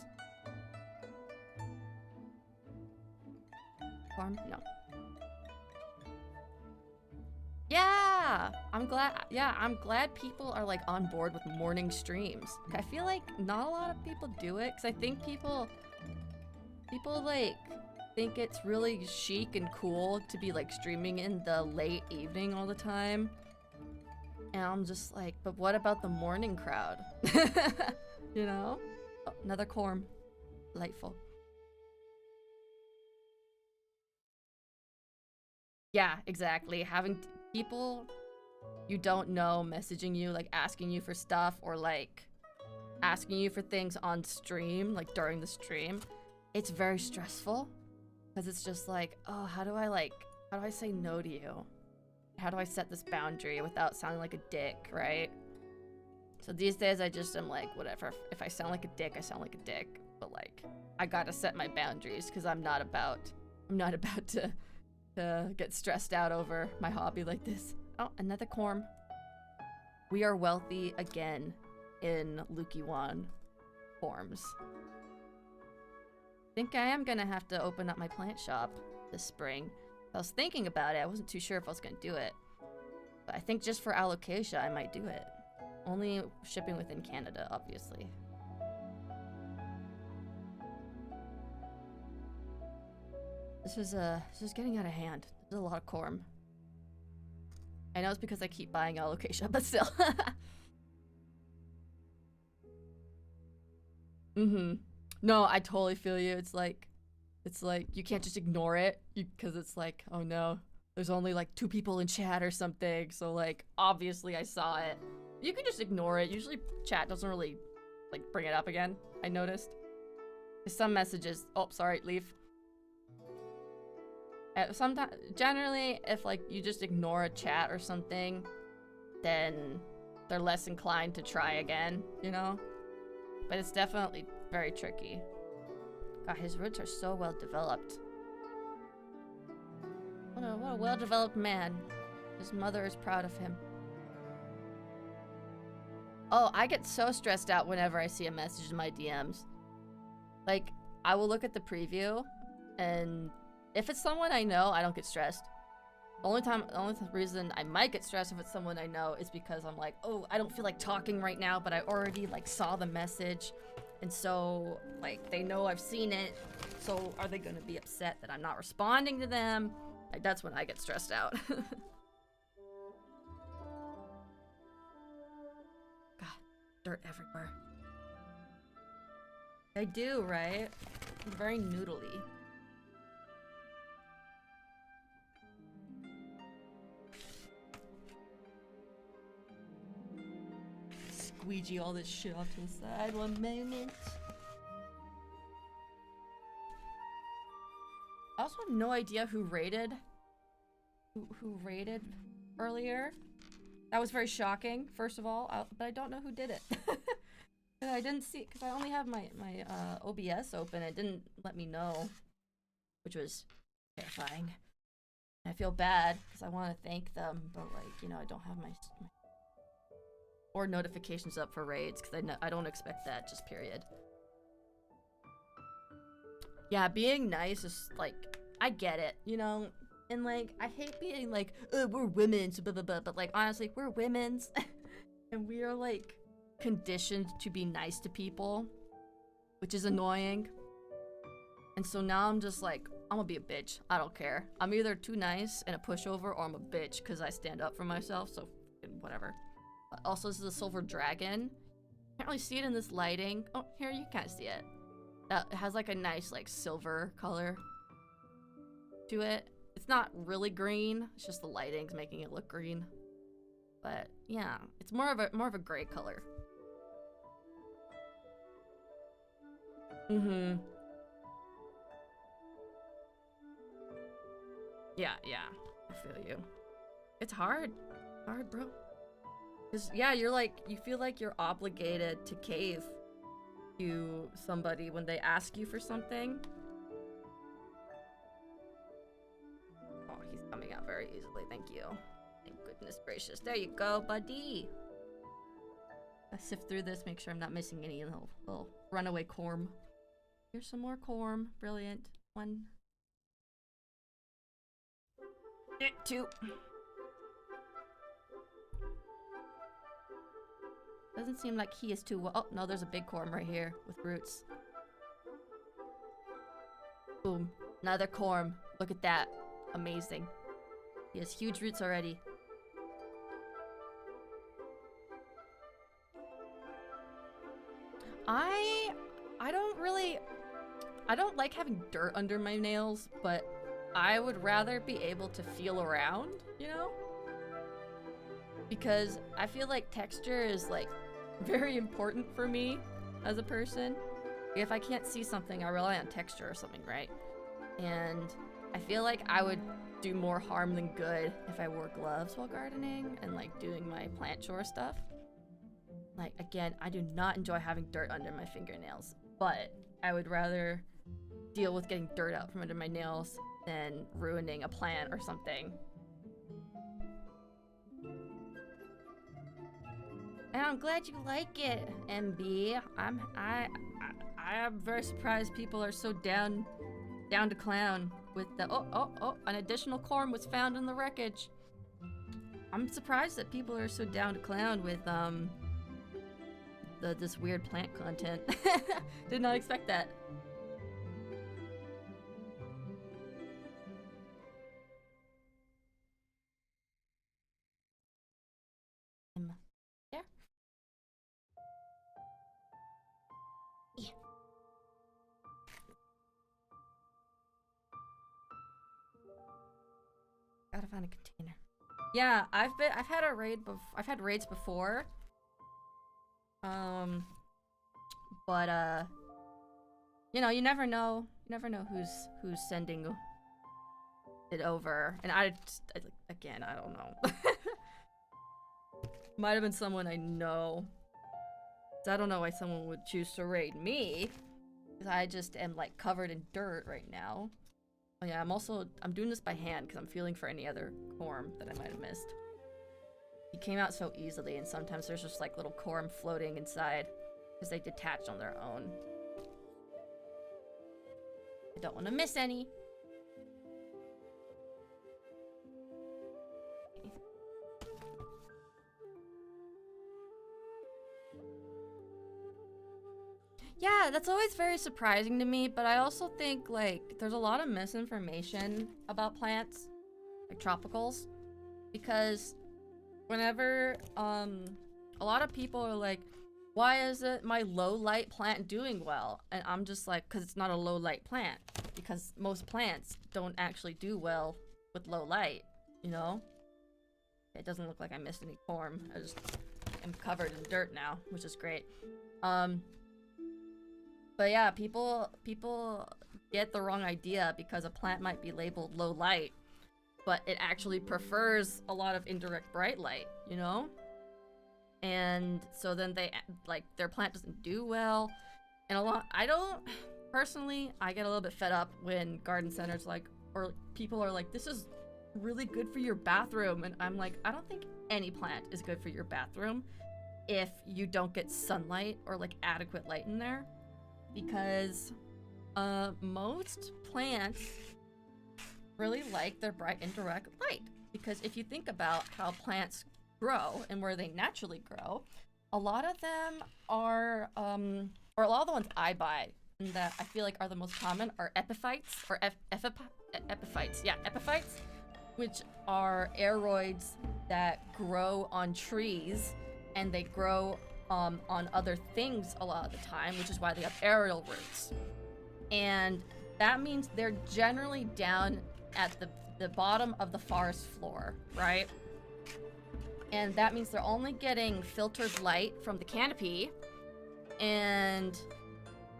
Farm? No. Yeah! I'm glad people are like on board with morning streams. I feel like not a lot of people do it, because I think people like think it's really chic and cool to be like streaming in the late evening all the time. And I'm just like, but what about the morning crowd? You know? Oh, another corm. Delightful. Yeah, exactly. Having people you don't know messaging you, like asking you for stuff or like asking you for things on stream, like during the stream. It's very stressful because it's just like, oh, how do I say no to you? How do I set this boundary without sounding like a dick, right? So these days I just am like, whatever. If I sound like a dick, I sound like a dick. But like, I gotta set my boundaries because I'm not about to get stressed out over my hobby like this. Oh, another corm. We are wealthy again in Lukiwan forms. Think I am gonna have to open up my plant shop this spring. I was thinking about it. I wasn't too sure if I was gonna do it. But I think just for alocasia, I might do it. Only shipping within Canada, obviously. This is getting out of hand. There's a lot of corm. I know it's because I keep buying alocasia, but still. No, I totally feel you. It's like you can't just ignore it because it's like, oh no, there's only like 2 people in chat or something. So like, obviously I saw it. You can just ignore it. Usually chat doesn't really like bring it up again. I noticed. Some messages, oh, sorry, leave. Sometimes, generally, if like you just ignore a chat or something, then they're less inclined to try again, you know? But it's definitely very tricky. God, his roots are so well developed. What a well-developed man. His mother is proud of him. Oh, I get so stressed out whenever I see a message in my DMs. Like, I will look at the preview, and if it's someone I know, I don't get stressed. The only reason I might get stressed if it's someone I know is because I'm like, oh, I don't feel like talking right now, but I already like saw the message, and so like they know I've seen it. So are they gonna be upset that I'm not responding to them? Like that's when I get stressed out. God, dirt everywhere. I do, right? I'm very noodly. Squeegee all this shit off to the side one moment. I also have no idea who raided. Who raided earlier. That was very shocking, first of all, but I don't know who did it. I didn't see, because I only have my OBS open. It didn't let me know, which was terrifying. I feel bad, because I want to thank them, but like, you know, I don't have my or notifications up for raids, because I don't expect that, just period. Yeah, being nice is, like, I get it, you know? And, like, I hate being like, oh, we're women, so blah, blah, blah, but, like, honestly, we're women's, and we are, like, conditioned to be nice to people, which is annoying. And so now I'm just like, I'm gonna be a bitch. I don't care. I'm either too nice and a pushover, or I'm a bitch because I stand up for myself, so whatever. Also, this is a silver dragon. Can't really see it in this lighting. Oh, here, you can see it. It has like a nice like silver color to it. It's not really green. It's just the lighting's making it look green. But yeah, it's more of a gray color. Mm-hmm. Yeah, I feel you. It's hard. Hard, bro. Cause yeah, you feel like you're obligated to cave to somebody when they ask you for something. Oh, he's coming out very easily, thank you. Thank goodness gracious. There you go, buddy. I sift through this, make sure I'm not missing any little runaway corm. Here's some more corm. Brilliant. 1. 2. Doesn't seem like he is too well. Oh, no, there's a big corm right here with roots. Boom. Another corm. Look at that. Amazing. He has huge roots already. I don't like having dirt under my nails, but I would rather be able to feel around, you know? Because I feel like texture is like very important for me as a person. If I can't see something, I rely on texture or something, right? And I feel like I would do more harm than good if I wore gloves while gardening and like doing my plant chore stuff. Like, again, I do not enjoy having dirt under my fingernails, but I would rather deal with getting dirt out from under my nails than ruining a plant or something. And I'm glad you like it, MB. I am very surprised people are so down to clown with the an additional corm was found in the wreckage. I'm surprised that people are so down to clown with this weird plant content. Did not expect that. There. Yeah. Gotta find a container. Yeah, I've had raids before. But you know, you never know who's sending it over, and again, I don't know. Might have been someone I know. So I don't know why someone would choose to raid me, because I just am like covered in dirt right now. Oh yeah, I'm doing this by hand because I'm feeling for any other corm that I might have missed. He came out so easily, and sometimes there's just like little corm floating inside because they detach on their own. I don't want to miss any. that's always very surprising to me, but I also think, like, there's a lot of misinformation about plants, like tropicals, because whenever, a lot of people are like, why is it my low light plant doing well? And I'm just like, because it's not a low light plant, because most plants don't actually do well with low light, you know? It doesn't look like I missed any form. I just am covered in dirt now, which is great. But yeah, people get the wrong idea because a plant might be labeled low light, but it actually prefers a lot of indirect bright light, you know? And so then they, like, their plant doesn't do well. And personally, I get a little bit fed up when garden centers, like, or people are like, this is really good for your bathroom. And I'm like, I don't think any plant is good for your bathroom if you don't get sunlight or, like, adequate light in there. Because most plants really like their bright indirect light. Because if you think about how plants grow and where they naturally grow, a lot of them are, or a lot of the ones I buy and that I feel like are the most common are epiphytes, or epiphytes, yeah, epiphytes, which are aeroids that grow on trees, and they grow on other things a lot of the time, which is why they have aerial roots. And that means they're generally down at the bottom of the forest floor, right? And that means they're only getting filtered light from the canopy. And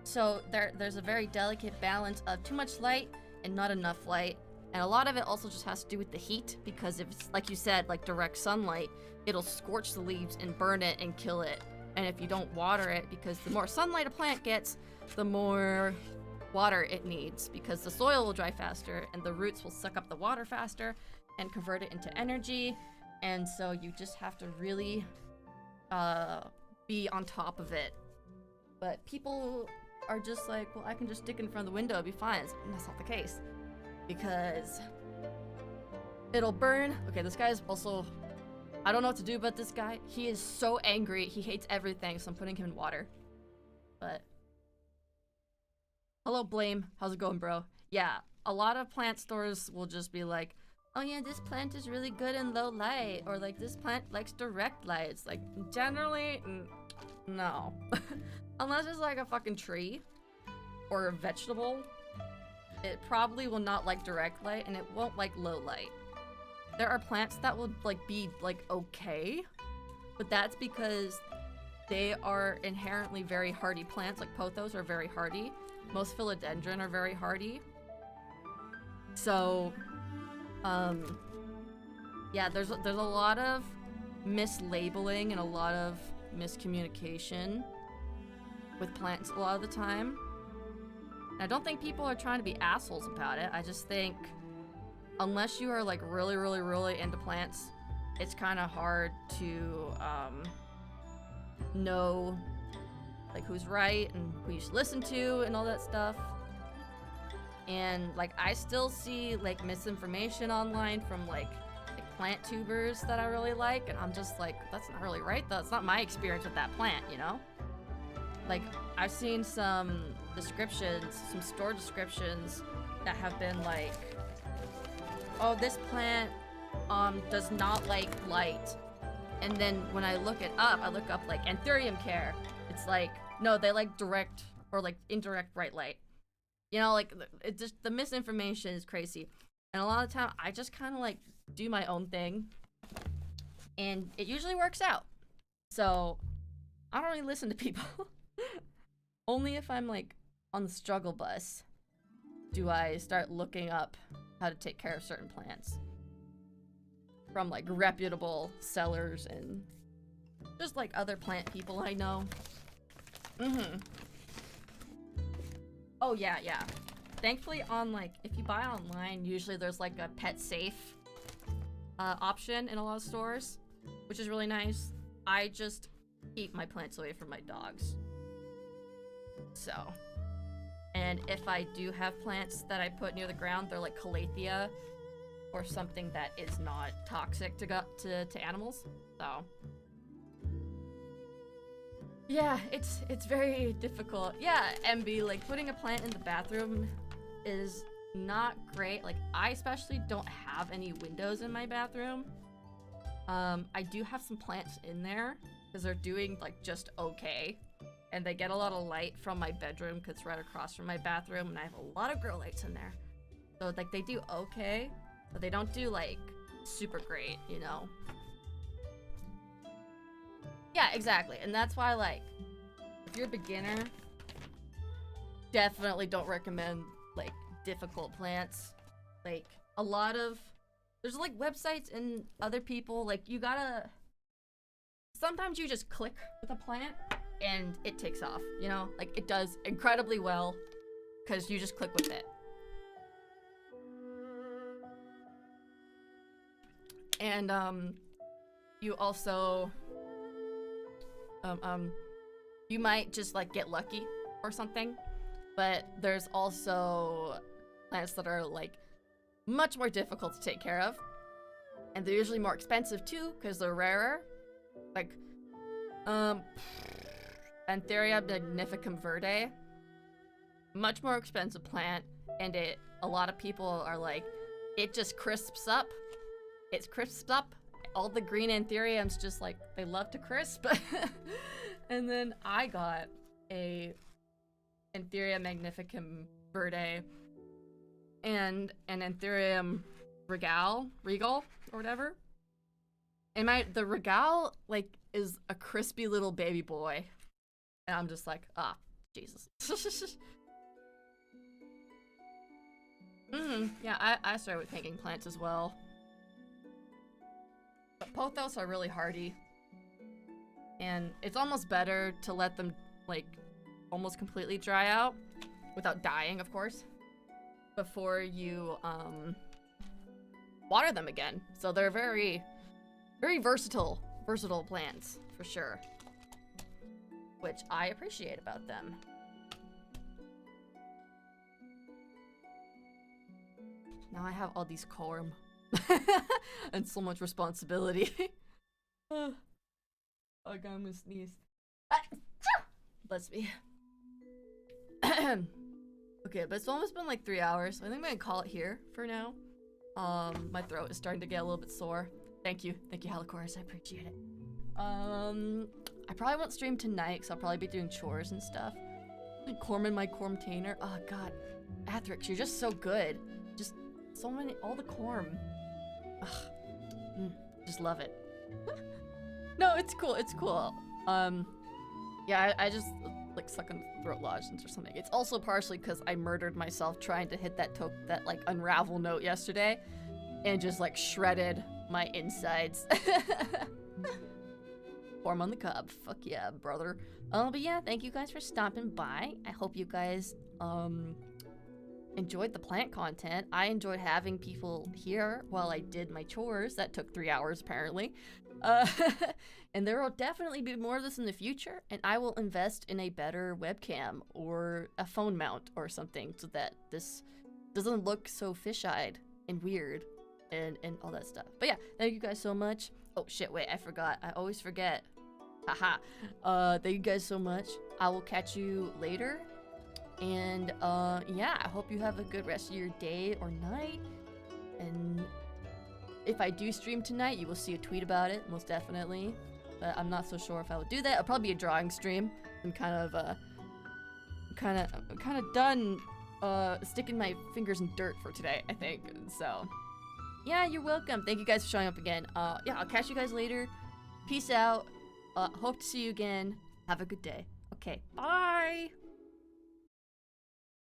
so there's a very delicate balance of too much light and not enough light. And a lot of it also just has to do with the heat, because if it's, like you said, like direct sunlight, it'll scorch the leaves and burn it and kill it. And if you don't water it, because the more sunlight a plant gets, the more water it needs, because the soil will dry faster and the roots will suck up the water faster and convert it into energy. And so you just have to really be on top of it. But people are just like, well, I can just stick it in front of the window, it'll be fine. And that's not the case, because it'll burn. Okay, this guy's also, I don't know what to do about this guy. He is so angry. He hates everything, so I'm putting him in water. But hello, Blame. How's it going, bro? Yeah, a lot of plant stores will just be like, oh yeah, this plant is really good in low light, or like this plant likes direct light. It's like, generally, no. Unless it's like a fucking tree or a vegetable, it probably will not like direct light, and it won't like low light. There are plants that will like be like okay, but that's because they are inherently very hardy plants. Like pothos are very hardy. Most philodendron are very hardy. So yeah, there's a lot of mislabeling and a lot of miscommunication with plants a lot of the time. And I don't think people are trying to be assholes about it. I just think unless you are like really, really, really into plants, it's kind of hard to know like who's right and who you should listen to and all that stuff. And like I still see like misinformation online from like plant tubers that I really like, and I'm just like, that's not really right though. It's not my experience with that plant, you know? Like I've seen some descriptions, some store descriptions that have been like, oh, this plant does not like light. And then when I look it up, I look up like anthurium care. It's like, no, they like direct or like indirect bright light. You know, like it just, the misinformation is crazy. And a lot of the time I just kind of like do my own thing, and it usually works out. So I don't really listen to people. Only if I'm like on the struggle bus do I start looking up how to take care of certain plants from like reputable sellers and just like other plant people I know. Oh yeah. Thankfully on like, if you buy online, usually there's like a pet safe option in a lot of stores, which is really nice. I just keep my plants away from my dogs. So, and if I do have plants that I put near the ground, they're like calathea or something that is not toxic to animals. So, Yeah, it's very difficult. Yeah, MB, like putting a plant in the bathroom is not great. Like I especially don't have any windows in my bathroom. I do have some plants in there because they're doing like just okay. And they get a lot of light from my bedroom because it's right across from my bathroom and I have a lot of grow lights in there. So like they do okay, but they don't do like super great, you know? Yeah, exactly. And that's why like, if you're a beginner, definitely don't recommend like difficult plants. Like a lot of, there's like websites and other people, like you gotta, sometimes you just click with a plant and it takes off, you know? Like it does incredibly well because you just click with it. And you also you might just like get lucky or something, but there's also plants that are like much more difficult to take care of, and they're usually more expensive too because they're rarer. Like Antheria magnificum verde, much more expensive plant, and a lot of people are like, it just crisps up. It crisps up. All the green anthuriums just like, they love to crisp. And then I got a Antheria magnificum verde and an Anthurium regal or whatever. And the regal like is a crispy little baby boy. And I'm just like, ah, Jesus. Yeah, I started with hanging plants as well. But pothos are really hardy. And it's almost better to let them, like, almost completely dry out, without dying, of course, before you, water them again. So they're very, very versatile plants, for sure. Which I appreciate about them. Now I have all these corm. And so much responsibility. Oh god, I'm gonna sneeze. Bless me. Okay, but it's almost been like 3 hours, so I think I'm gonna call it here for now. My throat is starting to get a little bit sore. Thank you, Helicorus, I appreciate it. I probably won't stream tonight, because I'll probably be doing chores and stuff. Like corm in my cormtainer. Oh god, Athrix, you're just so good. Just so many, all the corm. Ugh. Just love it. No, it's cool, it's cool. Yeah, I just like suck on throat lozenges or something. It's also partially because I murdered myself trying to hit that like unravel note yesterday and just like shredded my insides. Form on the cob. Fuck yeah, brother. But yeah, thank you guys for stopping by. I hope you guys enjoyed the plant content. I enjoyed having people here while I did my chores. That took 3 hours apparently. And there will definitely be more of this in the future, and I will invest in a better webcam or a phone mount or something so that this doesn't look so fish-eyed and weird and all that stuff. But yeah, thank you guys so much. Oh shit, wait, I forgot. I always forget. Haha. Thank you guys so much. I will catch you later. And yeah, I hope you have a good rest of your day or night. And if I do stream tonight, you will see a tweet about it, most definitely. But I'm not so sure if I will do that. It'll probably be a drawing stream. I'm kind of done sticking my fingers in dirt for today, I think. So yeah, you're welcome. Thank you guys for showing up again. Yeah, I'll catch you guys later. Peace out. Hope to see you again. Have a good day. Okay, bye.